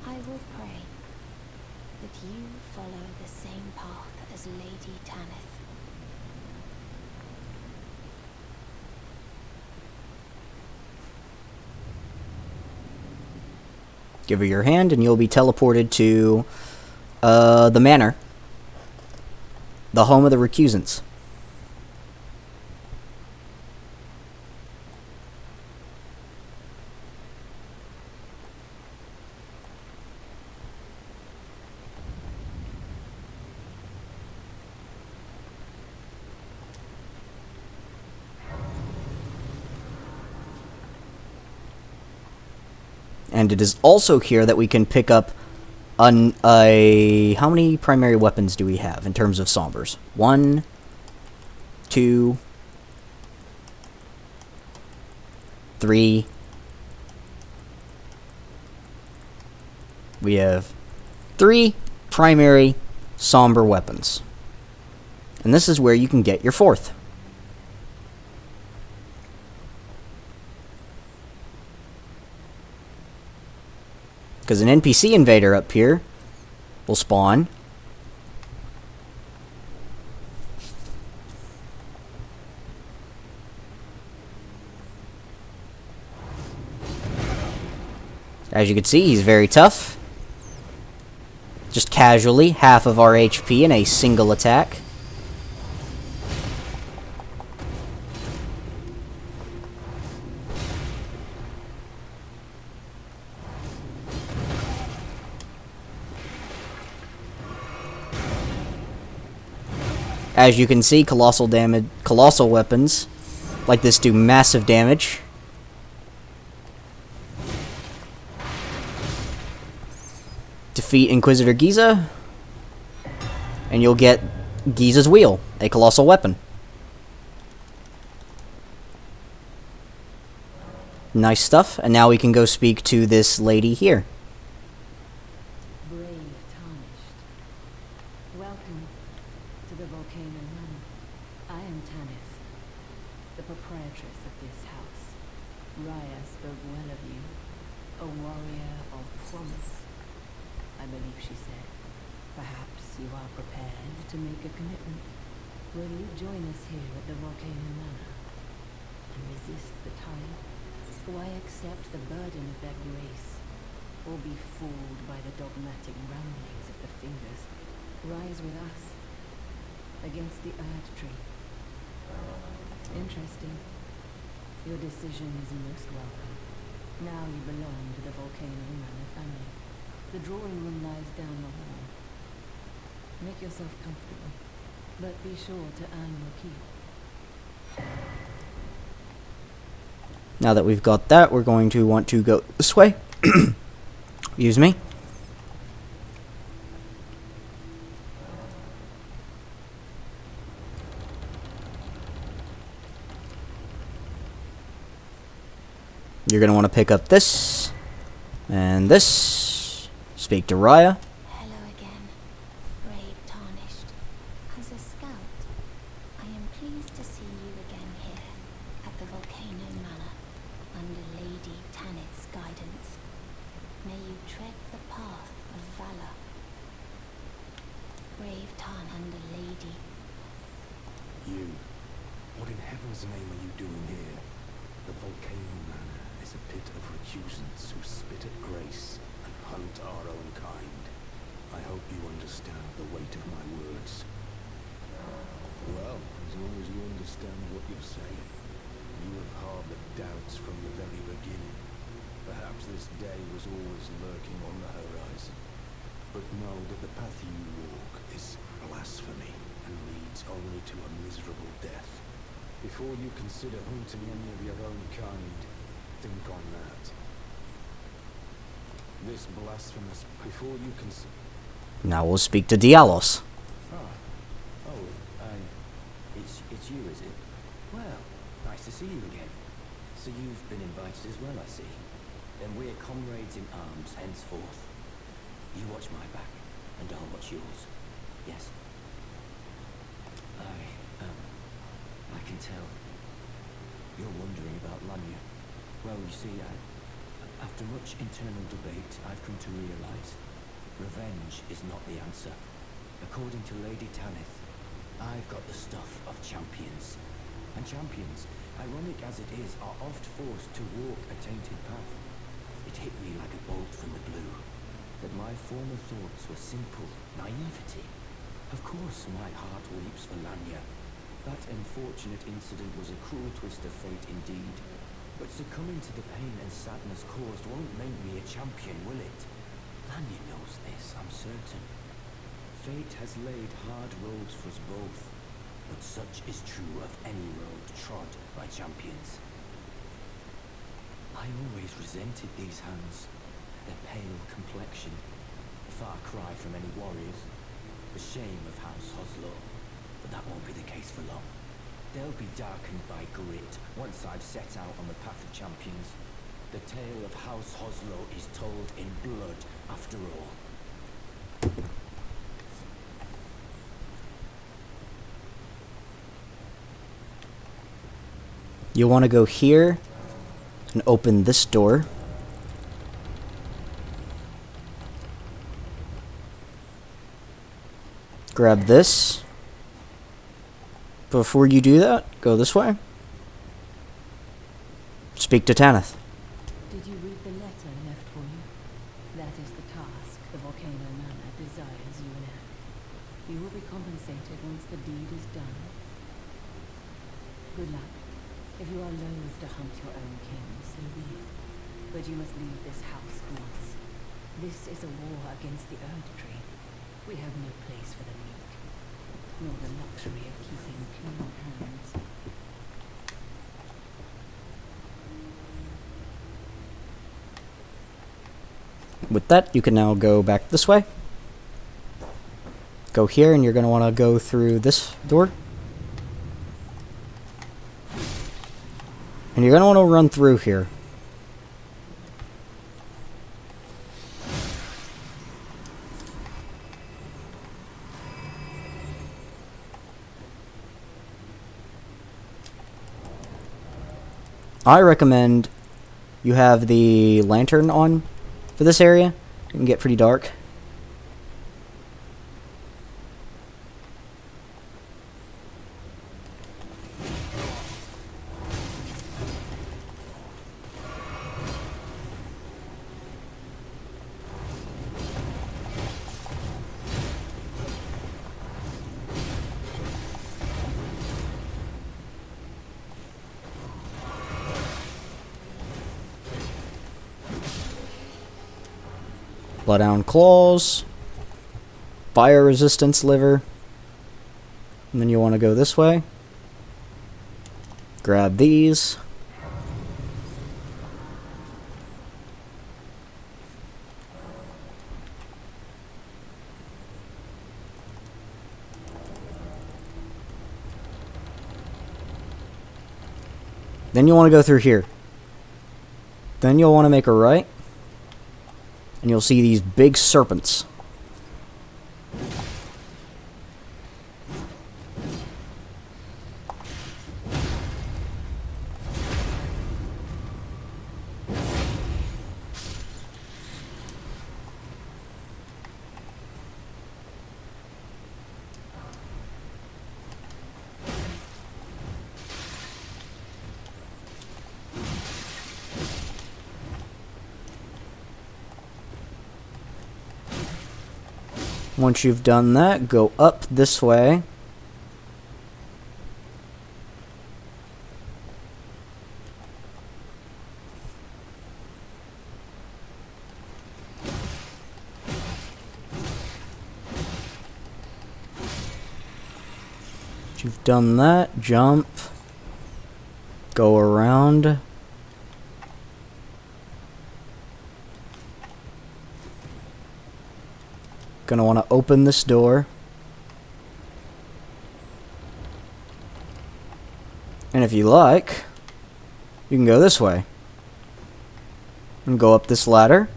I will pray that you follow the same path as Lady Tanith. Give her your hand, and you'll be teleported to the manor, the home of the recusants. And it is also here that we can pick up how many primary weapons do we have in terms of sombers? 1, 2, 3. We have 3 primary somber weapons. And this is where you can get your 4th. Because an NPC invader up here will spawn. As you can see, he's very tough. Just casually, half of our HP in a single attack. As you can see, colossal weapons like this do massive damage. Defeat Inquisitor Giza, and you'll get Giza's Wheel, a colossal weapon. Nice stuff, and now we can go speak to this lady here. Brave Tarnished. Welcome to the Volcano Manor. I am Tanith, the proprietress of this house. Raya spoke well of you, a warrior of promise, I believe she said. Perhaps you are prepared to make a commitment. Will you join us here at the Volcano Manor and resist the tide? Why accept the burden of their grace, or be fooled by the dogmatic ramblings of the fingers? Rise with us against the Erd Tree. Interesting. Your decision is most welcome. Now you belong to the Volcano Manor family. The drawing room lies down the hall. Make yourself comfortable, but be sure to earn your keep. Now that we've got that, we're going to want to go this way. Excuse me. You're going to want to pick up this and this. Speak to Raya. Hello again, brave Tarnished. As a scout, I am pleased to see you again here at the Volcano Manor under Lady Tanith's guidance. May you tread the path of valor. Brave Tarn under Lady. You. What in heaven's name are you doing here? The Volcano Manor is a pit of recusants who spit at grace and hunt our own kind. I hope you understand the weight of my words. Well, as long as you understand what you're saying. You have harbored doubts from the very beginning. Perhaps this day was always lurking on the horizon. But know that the path you walk is blasphemy and leads only to a miserable death. Before you consider hunting any of your own kind, think on that. This blasphemous... Before you consider... Now we'll speak to Dialos. Oh, It's you, is it? Well, nice to see you again. So you've been invited as well, I see. Then we're comrades in arms henceforth. You watch my back, and I'll watch yours. Yes? I can tell. You're wondering about Lanya. Well, you see, after much internal debate, I've come to realize revenge is not the answer. According to Lady Tanith, I've got the stuff of champions. And champions, ironic as it is, are oft forced to walk a tainted path. It hit me like a bolt from the blue, that my former thoughts were simple naivety. Of course my heart weeps for Lanya. That unfortunate incident was a cruel twist of fate indeed. But succumbing to the pain and sadness caused won't make me a champion, will it? Lanya knows this, I'm certain. Fate has laid hard roads for us both, but such is true of any road trod by champions. I always resented these hands, their pale complexion, a far cry from any warriors, the shame of House Hoslow, but that won't be the case for long. They'll be darkened by grit once I've set out on the path of champions. The tale of House Hoslow is told in blood after all. You'll want to go here and open this door. Grab this. Before you do that, go this way. Speak to Tanith. Did you read the letter left for you? That is the task the Volcano Manor desires you enact. You will be compensated once the deed is done. Good luck. If you are loath to hunt your own king, so be it. But you must leave this house at once. This is a war against the Erd Tree. We have no place for the meek, nor the luxury of keeping clean hands. With that, you can now go back this way. Go here, and you're going to want to go through this door. And you're going to want to run through here. I recommend you have the lantern on for this area. It can get pretty dark. Bloodhound claws, fire resistance liver, and then you want to go this way. Grab these. Then you want to go through here. Then you'll want to make a right. And you'll see these big serpents. Once you've done that, go up this way. Once you've done that, jump. Go around. Gonna want to open this door. And if you like, you can go this way. And go up this ladder.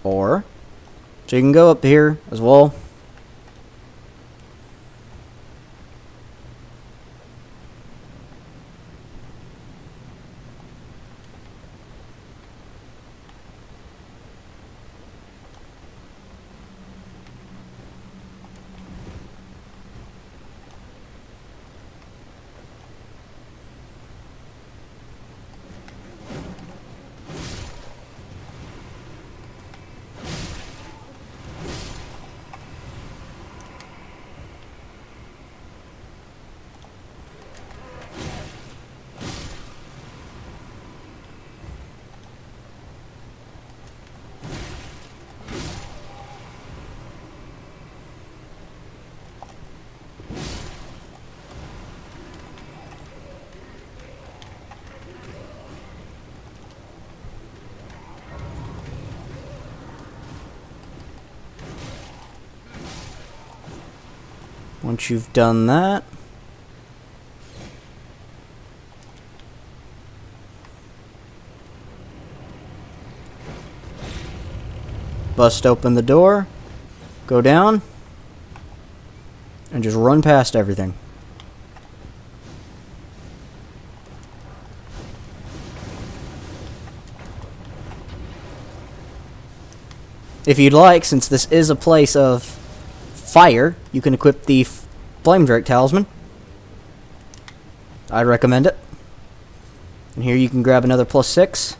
Or, so you can go up here as well. Once you've done that, bust open the door, go down, and just run past everything. If you'd like, since this is a place of fire, you can equip the Flame Drake Talisman. I'd recommend it. And here you can grab another +6.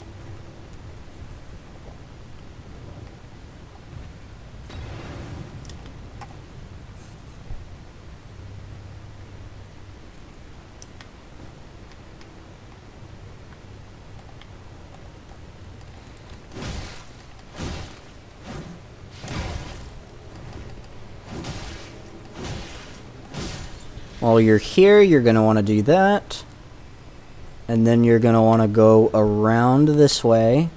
While you're here, you're going to want to do that. And then you're going to want to go around this way.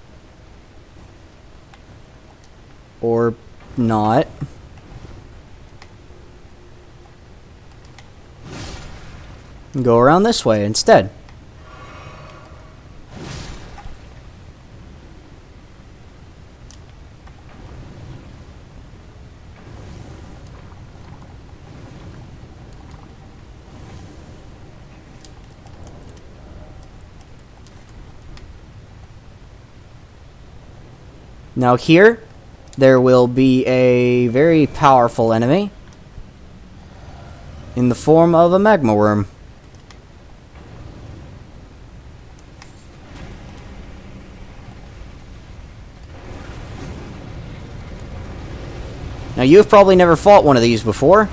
Or not. And go around this way instead. Now here, there will be a very powerful enemy in the form of a magma worm. Now you've probably never fought one of these before,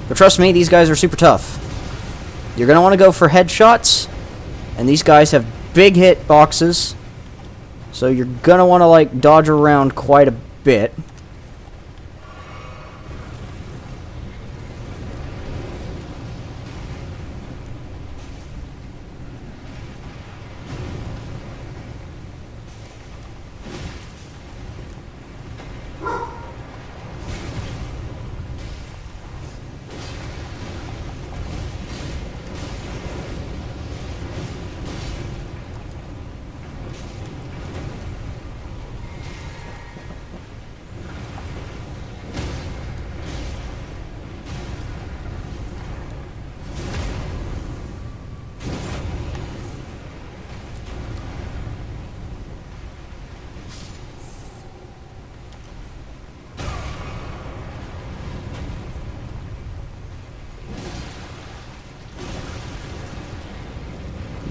but trust me, these guys are super tough. You're going to want to go for headshots, and these guys have big hit boxes. So you're gonna want to like dodge around quite a bit.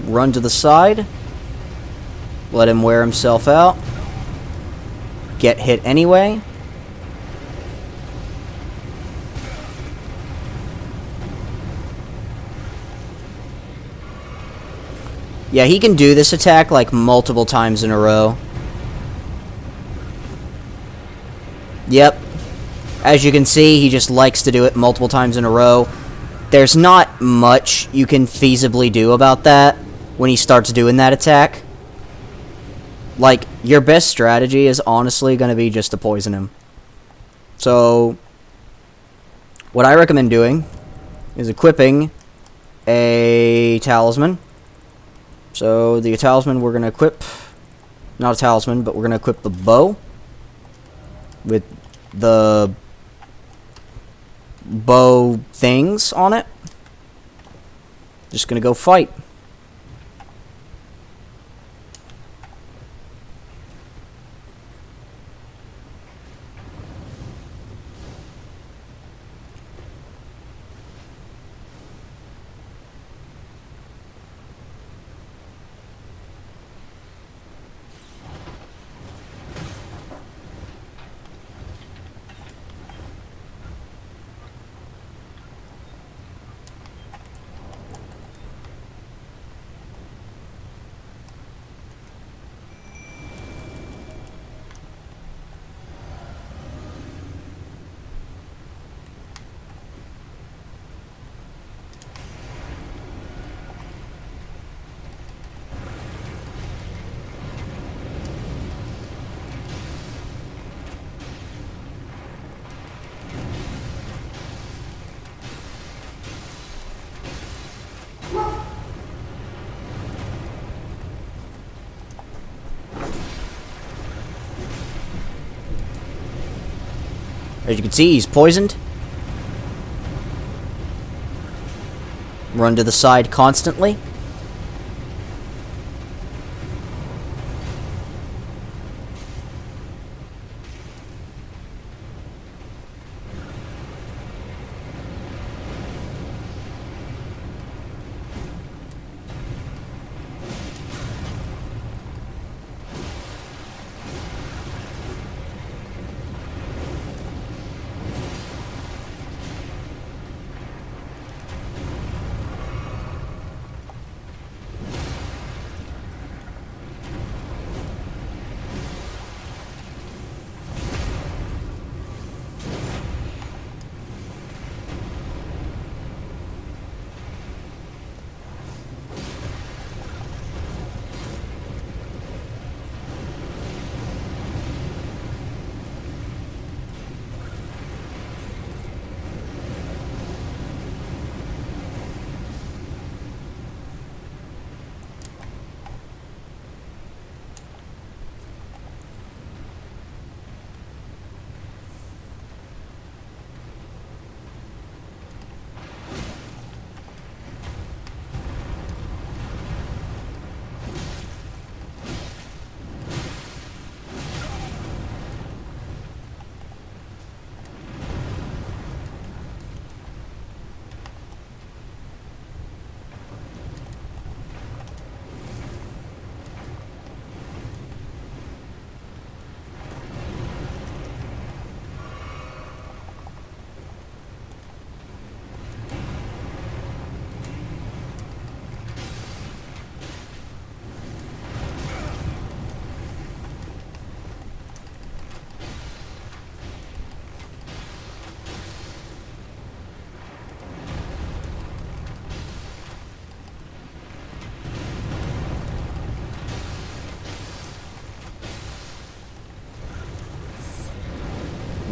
Run to the side. Let him wear himself out. Get hit anyway. Yeah, he can do this attack like multiple times in a row. Yep. As you can see, he just likes to do it multiple times in a row. There's not much you can feasibly do about that when he starts doing that attack. Like, your best strategy is honestly going to be just to poison him. So, what I recommend doing is equipping a talisman. So, the talisman we're going to equip, not a talisman, but we're going to equip the bow with the bow things on it. Just going to go fight. As you can see, he's poisoned. Run to the side constantly.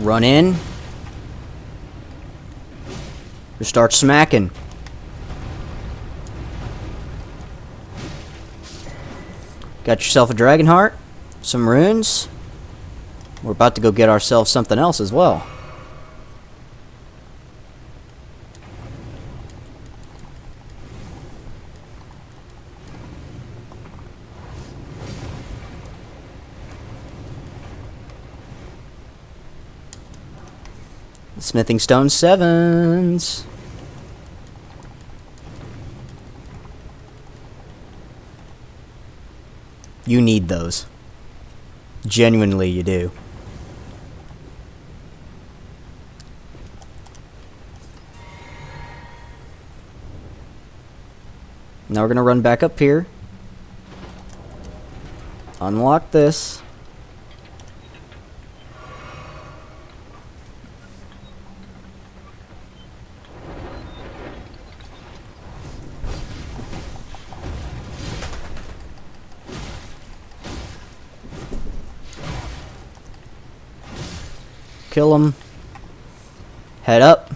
Run in. Just start smacking. Got yourself a dragon heart, some runes. We're about to go get ourselves something else as well. Smithing stone 7s. You need those. Genuinely, you do. Now we're going to run back up here unlock this. Kill him. Head up.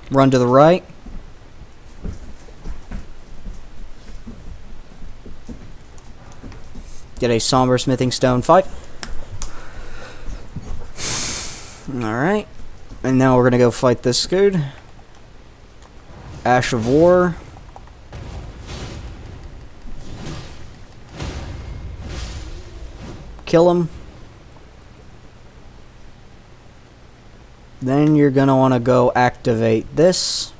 Run to the right. Get a somber smithing stone 5. Alright. And now we're gonna go fight this dude. Ash of War. Kill him. Then you're gonna want to go activate this.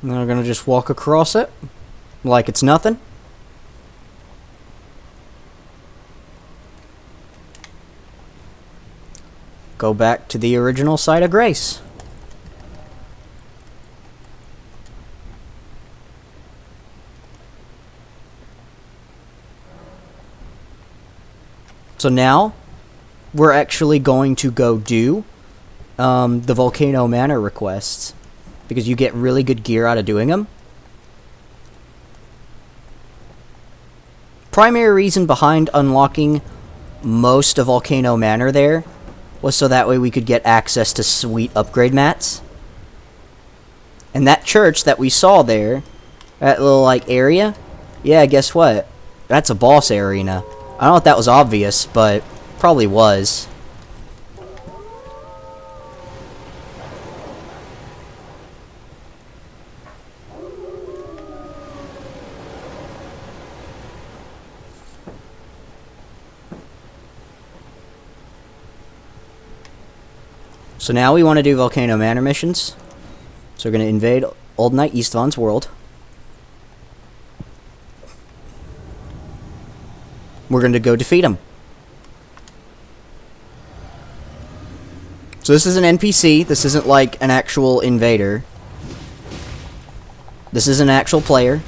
And then we're gonna just walk across it like it's nothing. Go back to the original site of grace. So now we're actually going to go do the Volcano Manor requests, because you get really good gear out of doing them. Primary reason behind unlocking most of Volcano Manor there was so that way we could get access to sweet upgrade mats. And that church that we saw there, that little like area, yeah, guess what? That's a boss arena. I don't know if that was obvious, but probably was. So now we want to do Volcano Manor missions. So we're going to invade Old Knight Eastvon's world. We're going to go defeat him. So this is an NPC. This isn't like an actual invader. This is an actual player.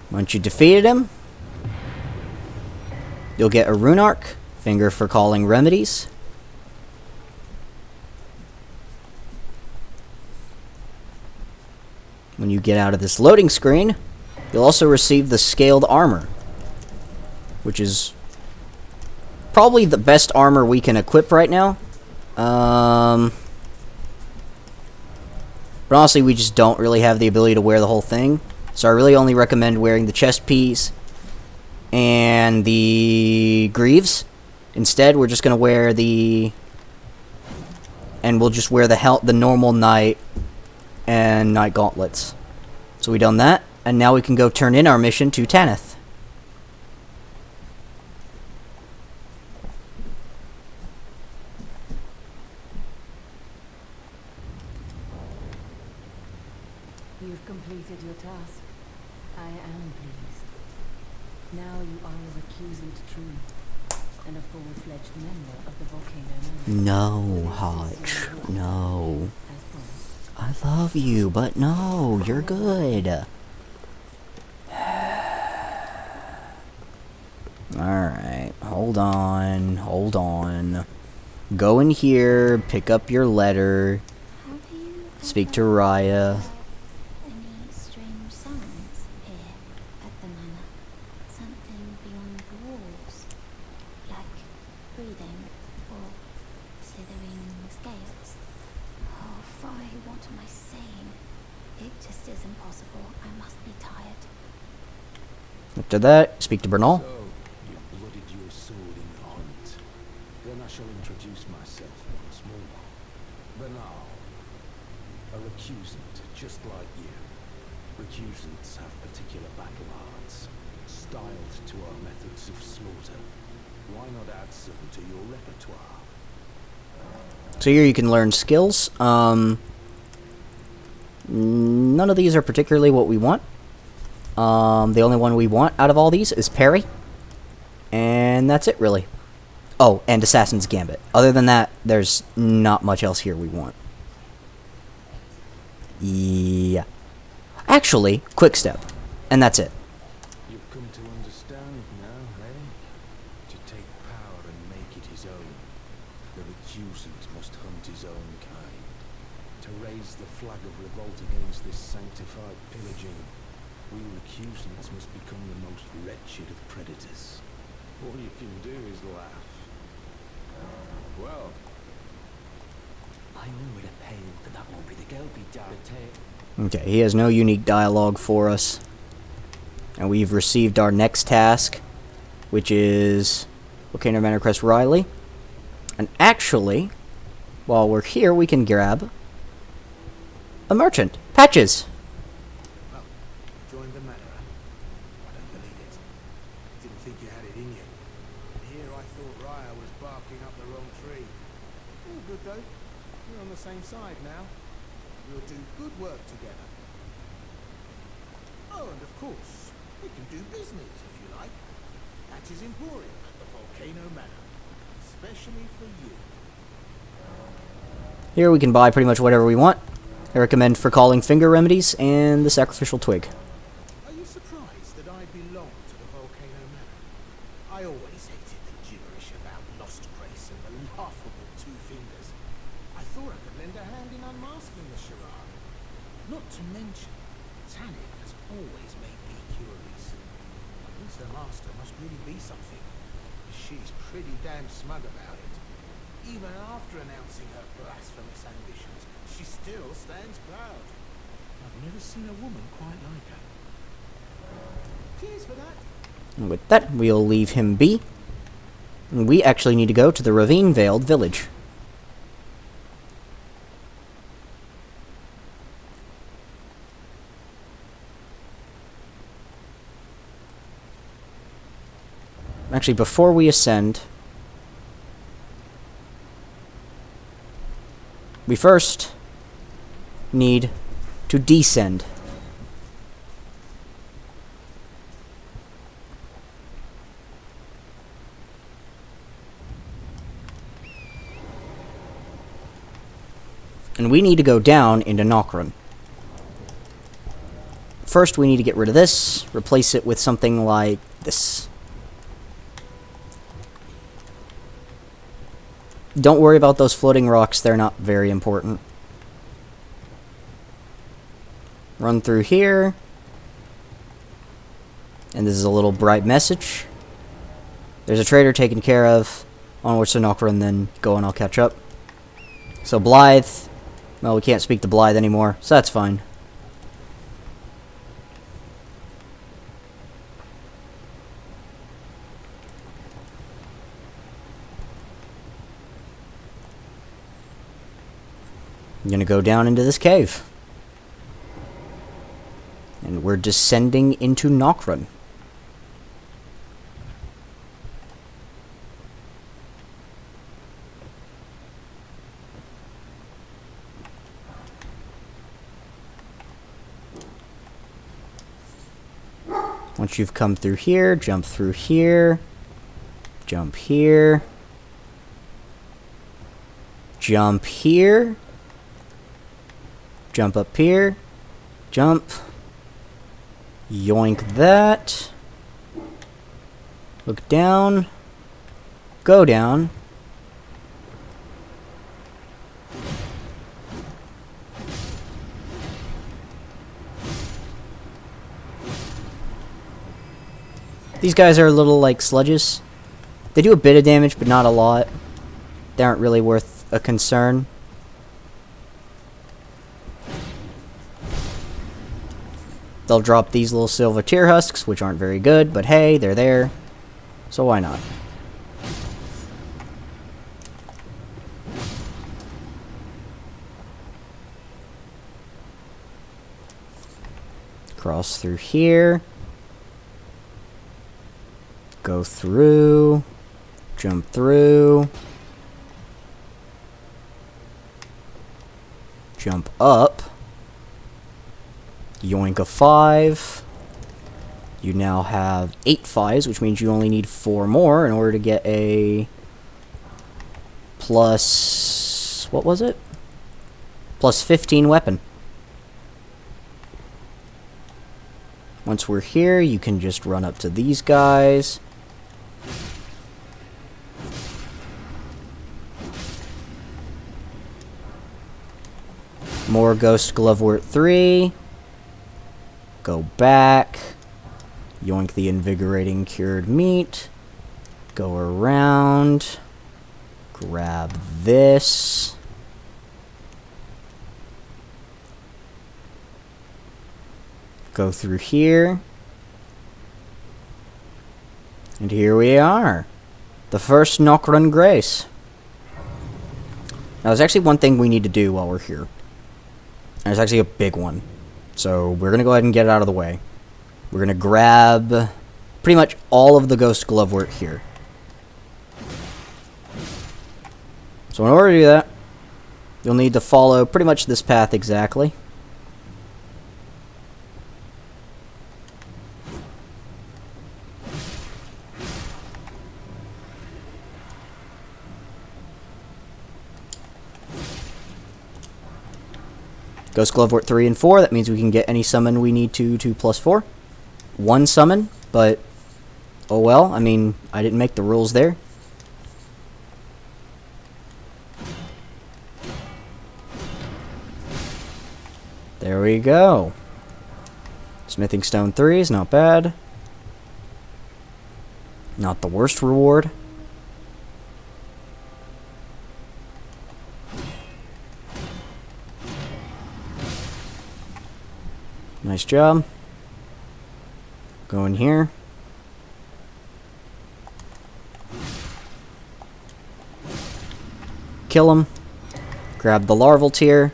Once you defeated him, you'll get a rune arc, finger for calling remedies. When you get out of this loading screen, you'll also receive the scaled armor, which is probably the best armor we can equip right now. But honestly, we just don't really have the ability to wear the whole thing. So I really only recommend wearing the chest piece and the greaves. Instead, we're just going to wear the... And we'll just wear the normal knight and knight gauntlets. So we've done that, and now we can go turn in our mission to Tanith. You've completed your task. I am pleased. Now you are a recusant true, and a full-fledged member of the Volcano Manor. No, Hodge. No. As promised. I love you, but no, you're good. Alright, hold on. Go in here, pick up your letter, Have you speak to ever Raya. heard any strange sounds here at the manor? Something beyond the walls, like breathing or slithering scales. Oh, Fry, what am I saying? It just isn't possible. I must be tired. After that, speak to Bernal. So, you've blooded your sword in the hunt. Then I shall introduce myself once more. Bernal, a recusant just like you. Recusants have particular battle arts, styled to our methods of slaughter. Why not add some to your repertoire? So here you can learn skills. None of these are particularly what we want. The only one we want out of all these is parry. And that's it, really. Oh, and Assassin's Gambit. Other than that, there's not much else here we want. Yeah. Actually, quick step. And that's it. You've come to understand now, eh? To take power and make it his own. The recusant must hunt his own kind. To raise the flag of revolt against this sanctified pillaging, we recusants must become the most wretched of predators. All you can do is laugh. Well, I knew it a pain, but that won't be the girl be down. Okay, he has no unique dialogue for us. And we've received our next task, which is Volcano Manor Crest Riley. And actually, while we're here, we can grab a merchant. Patches! Well, you joined the manor, huh? I don't believe it. Didn't think you had it in you. Here I thought Raya was barking up the wrong tree. All good though. We're on the same side now. We'll do good work together. Oh, and of course, we can do business if you like. Patches Emporium at the Volcano Manor. Especially for you. Here we can buy pretty much whatever we want. I recommend for calling finger remedies and the sacrificial twig. Are you surprised that I belong to the Volcano Manor? I always hated the gibberish about lost grace and the laughable two fingers. I thought I could lend a hand in unmasking the charade. Not to mention, Tanit has always made me curious. At least her master must really be something. She's pretty damn smug about it. Even after announcing her blasphemous ambitions, she still stands proud. I've never seen a woman quite like her. Cheers for that. And with that, we'll leave him be. And we actually need to go to the Ravine-Veiled village. Actually, before we ascend, we first need to descend. And we need to go down into Nokron. First, we need to get rid of this, replace it with something like this. Don't worry about those floating rocks, they're not very important. Run through here. And this is a little bright message. There's a trader taken care of. Onwards to Nokron, then go and I'll catch up. So Blythe. Well, we can't speak to Blythe anymore, so that's fine. I'm gonna go down into this cave. And we're descending into Nokron. Once you've come through here, jump through here. Jump here. Jump here. Jump up here. Jump. Yoink that. Look down. Go down. These guys are little, like, sludges. They do a bit of damage, but not a lot. They aren't really worth a concern. They'll drop these little silver tear husks, which aren't very good, but hey, they're there. So why not? Cross through here. Go through. Jump through. Jump up. Yoink a 5. You now have 8 5s, which means you only need 4 more in order to get a plus... what was it? Plus 15 weapon. Once we're here, you can just run up to these guys. More Ghost Glovewort 3. Go back. Yoink the invigorating cured meat. Go around. Grab this. Go through here. And here we are. The first Nokron Grace. Now, there's actually one thing we need to do while we're here. And it's actually a big one. So we're going to go ahead and get it out of the way. We're going to grab pretty much all of the Ghost Glovewort here. So in order to do that, you'll need to follow pretty much this path exactly. Ghost Glovewort 3 and 4, that means we can get any summon we need to +4. 1 summon, but oh well, I mean, I didn't make the rules there. There we go. Smithing Stone 3 is not bad. Not the worst reward. Nice job. Go in here. Kill him. Grab the larval tier.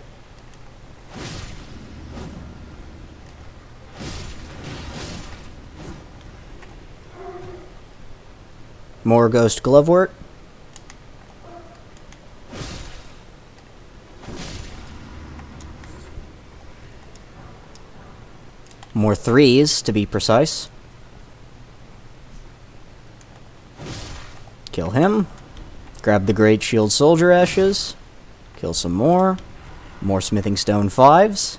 More Ghost Glovewort. More 3s, to be precise. Kill him. Grab the Great Shield Soldier Ashes. Kill some more. More Smithing Stone 5s.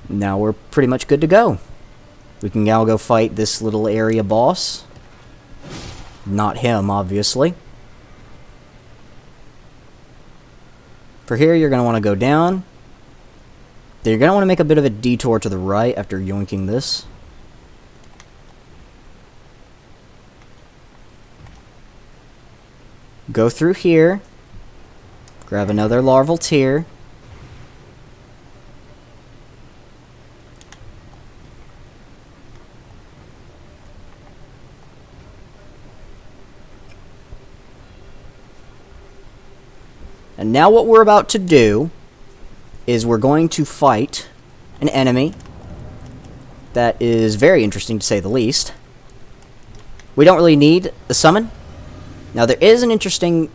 Now we're pretty much good to go. We can now go fight this little area boss. Not him, obviously. For here, you're going to want to go down. Then you're going to want to make a bit of a detour to the right after yoinking this. Go through here. Grab another larval tier. And now what we're about to do is we're going to fight an enemy that is very interesting to say the least. We don't really need a summon. Now there is an interesting...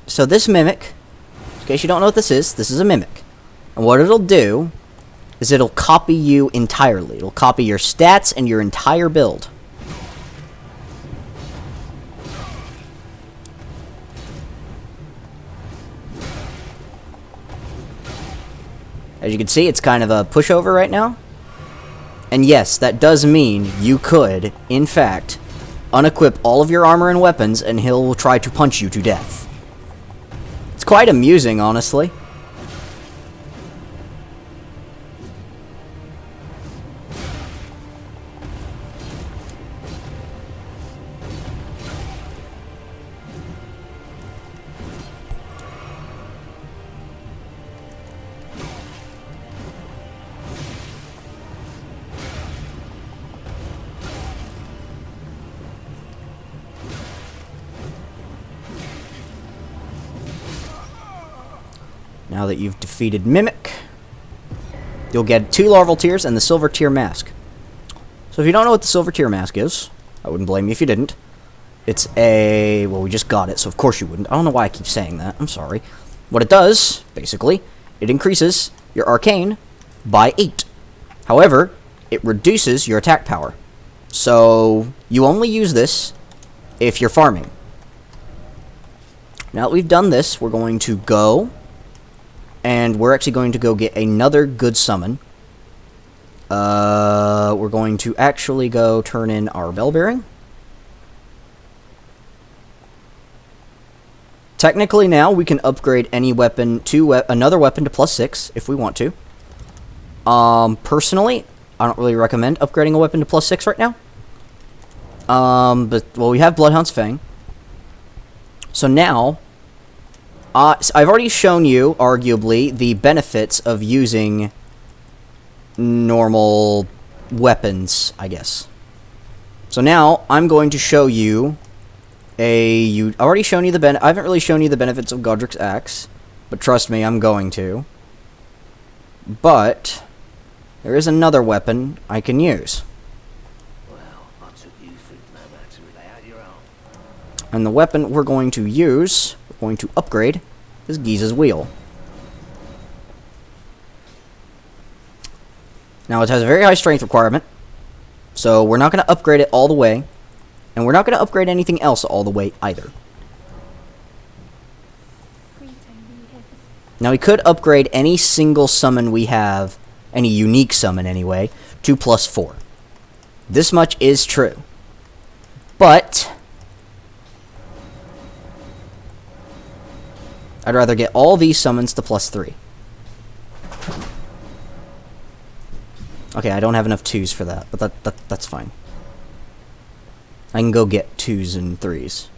So this mimic, in case you don't know what this is a mimic. And what it'll do is it'll copy you entirely. It'll copy your stats and your entire build. As you can see, it's kind of a pushover right now. And yes, that does mean you could, in fact, unequip all of your armor and weapons, and he'll try to punch you to death. It's quite amusing, honestly. Now that you've defeated Mimic, you'll get 2 larval tears and the silver tear mask. So if you don't know what the silver tear mask is, I wouldn't blame you if you didn't. It's a... well, we just got it, so of course you wouldn't. I don't know why I keep saying that. I'm sorry. What it does, basically, it increases your arcane by 8. However, it reduces your attack power. So you only use this if you're farming. Now that we've done this, we're going to go... and we're actually going to go get another good summon. We're going to actually go turn in our bell bearing. Technically now we can upgrade any weapon to another weapon to +6 if we want to. Personally, I don't really recommend upgrading a weapon to +6 right now. But well, we have Bloodhound's Fang. So now, I've already shown you, arguably, the benefits of using normal weapons, I guess. So now, I'm going to show you I've already shown you I haven't really shown you the benefits of Godric's Axe, but trust me, I'm going to. But, there is another weapon I can use. Well, I took you through no matter lay out your own. And the weapon we're going to use, we're going to upgrade, is Giza's Wheel. Now it has a very high strength requirement, so we're not going to upgrade it all the way, and we're not going to upgrade anything else all the way either. Now we could upgrade any single summon we have, any unique summon anyway, to +4. This much is true. But I'd rather get all these summons to +3. Okay, I don't have enough 2s for that, but that's fine. I can go get 2s and 3s.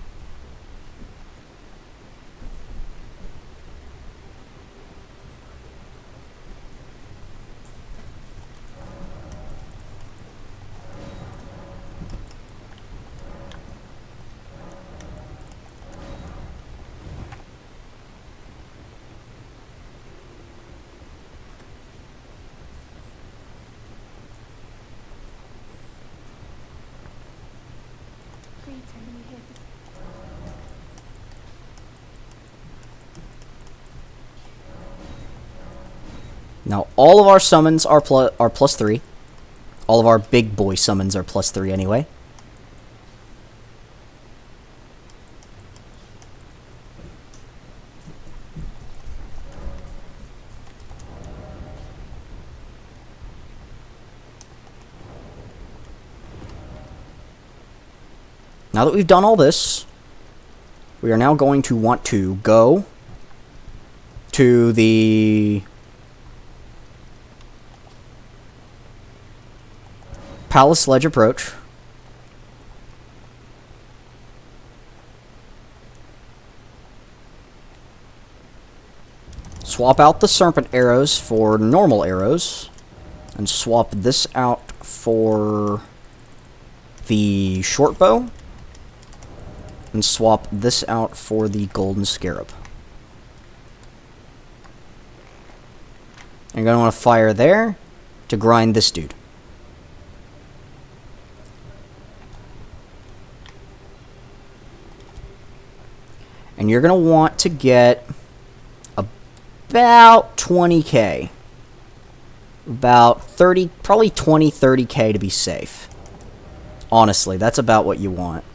Now, all of our summons are +3. All of our big boy summons are +3 anyway. Now that we've done all this, we are now going to want to go to the Palace Ledge Approach. Swap out the serpent arrows for normal arrows, and swap this out for the short bow, and swap this out for the golden scarab. And you're going to want to fire there to grind this dude. And you're going to want to get about 20k. About 30, probably 20, 30k to be safe. Honestly, that's about what you want.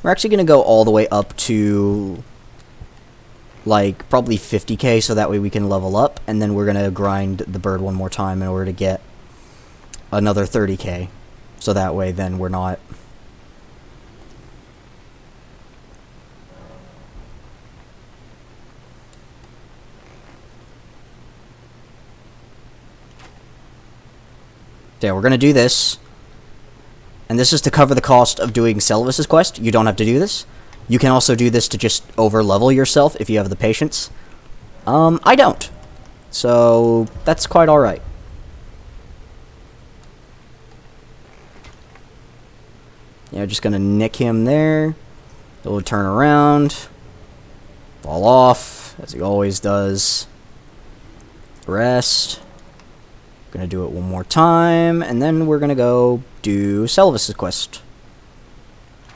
We're actually going to go all the way up to, like, probably 50k, so that way we can level up, and then we're going to grind the bird one more time in order to get another 30k, so that way then we're not... Yeah, we're going to do this. And this is to cover the cost of doing Selvis's quest. You don't have to do this. You can also do this to just over-level yourself if you have the patience. I don't. So, that's quite alright. Yeah, just going to nick him there. He'll turn around. Fall off, as he always does. Rest. Gonna do it one more time, and then we're gonna go do Selvis's quest.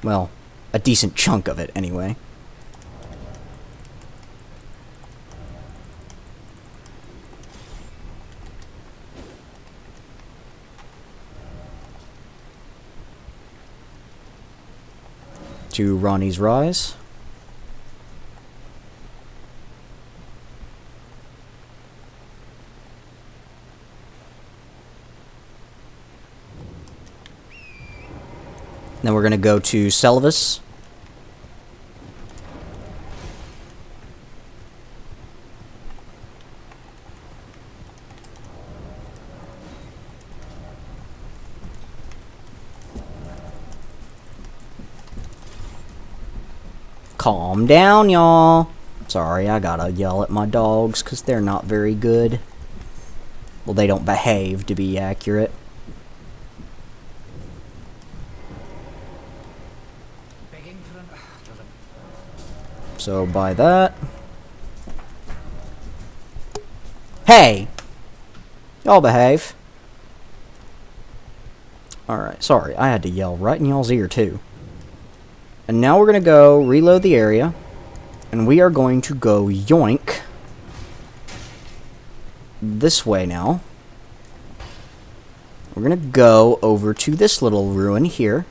Well, a decent chunk of it, anyway. To Ronnie's Rise. Then we're going to go to Selvis. Calm down, y'all. Sorry, I gotta yell at my dogs because they're not very good. Well, they don't behave, to be accurate. So, by that... Hey! Y'all behave. Alright, sorry. I had to yell right in y'all's ear, too. And now we're going to go reload the area. And we are going to go yoink. This way now. We're going to go over to this little ruin here.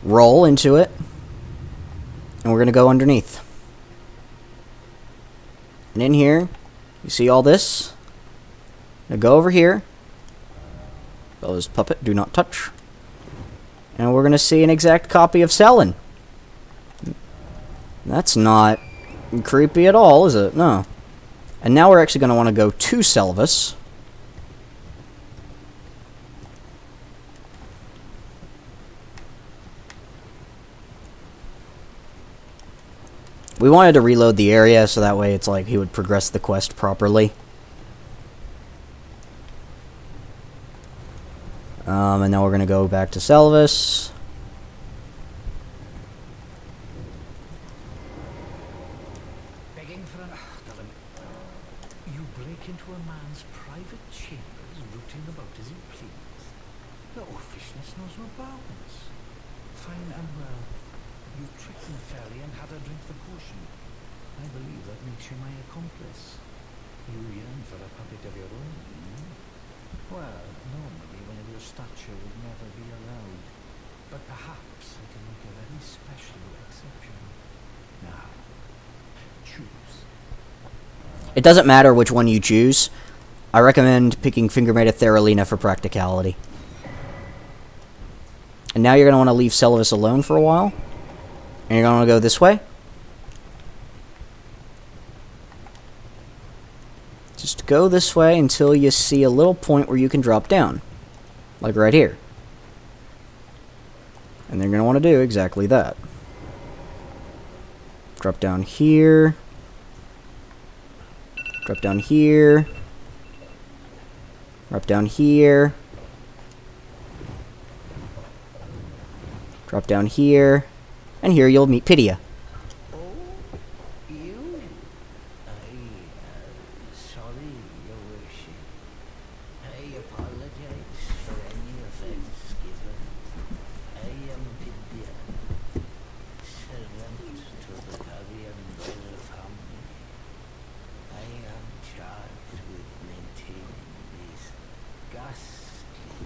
Roll into it, and we're going to go underneath. And in here, you see all this? Now go over here. Bella's puppet, do not touch. And we're going to see an exact copy of Selin. That's not creepy at all, is it? No. And now we're actually going to want to go to Selvis. We wanted to reload the area so that way it's like he would progress the quest properly. And now we're going to go back to Selvis. Begging for an You break into a man's private chambers, rooting about as you please. The offishness knows no bounds. Fine and well. You tricked him fairly and had her drink the potion. I believe that makes you my accomplice. You yearn for a puppet of your own, Well, normally one of your stature would never be allowed. But perhaps I can make a very special exception. Now, choose. It doesn't matter which one you choose. I recommend picking Fingermaid of Theralina for practicality. And now you're going to want to leave Selvis alone for a while. And you're going to go this way. Just go this way until you see a little point where you can drop down. Like right here. And they're going to want to do exactly that. Drop down here. Drop down here. Drop down here. Drop down here. And here you'll meet Pitia. Oh, you? Sorry, your worship. I apologize for any offense given. I am Pitia, servant to the Caria Manor family. I am charged with maintaining these ghastly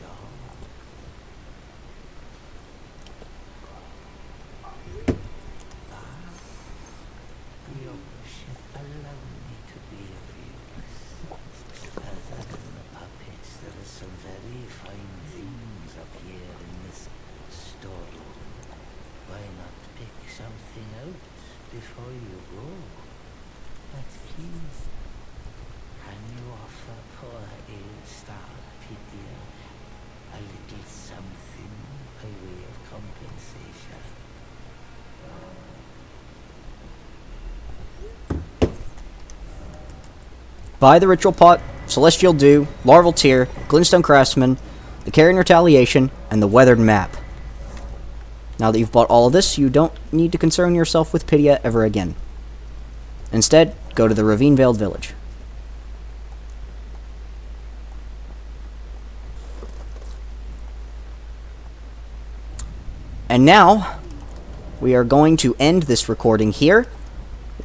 anything out before you go. But please, can you offer poor Ailstar Pythia a little something by way of compensation? Buy the Ritual Pot, Celestial Dew, Larval Tear, Glintstone Craftsman, the Carrion Retaliation, and the Weathered Map. Now that you've bought all of this, you don't need to concern yourself with Pythia ever again. Instead, go to the Ravine Veiled Village. And now, we are going to end this recording here.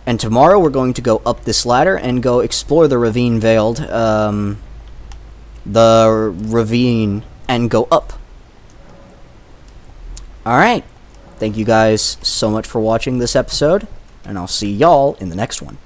And tomorrow we're going to go up this ladder and go explore the Ravine Veiled, the ravine, and go up. Alright. Thank you guys so much for watching this episode, and I'll see y'all in the next one.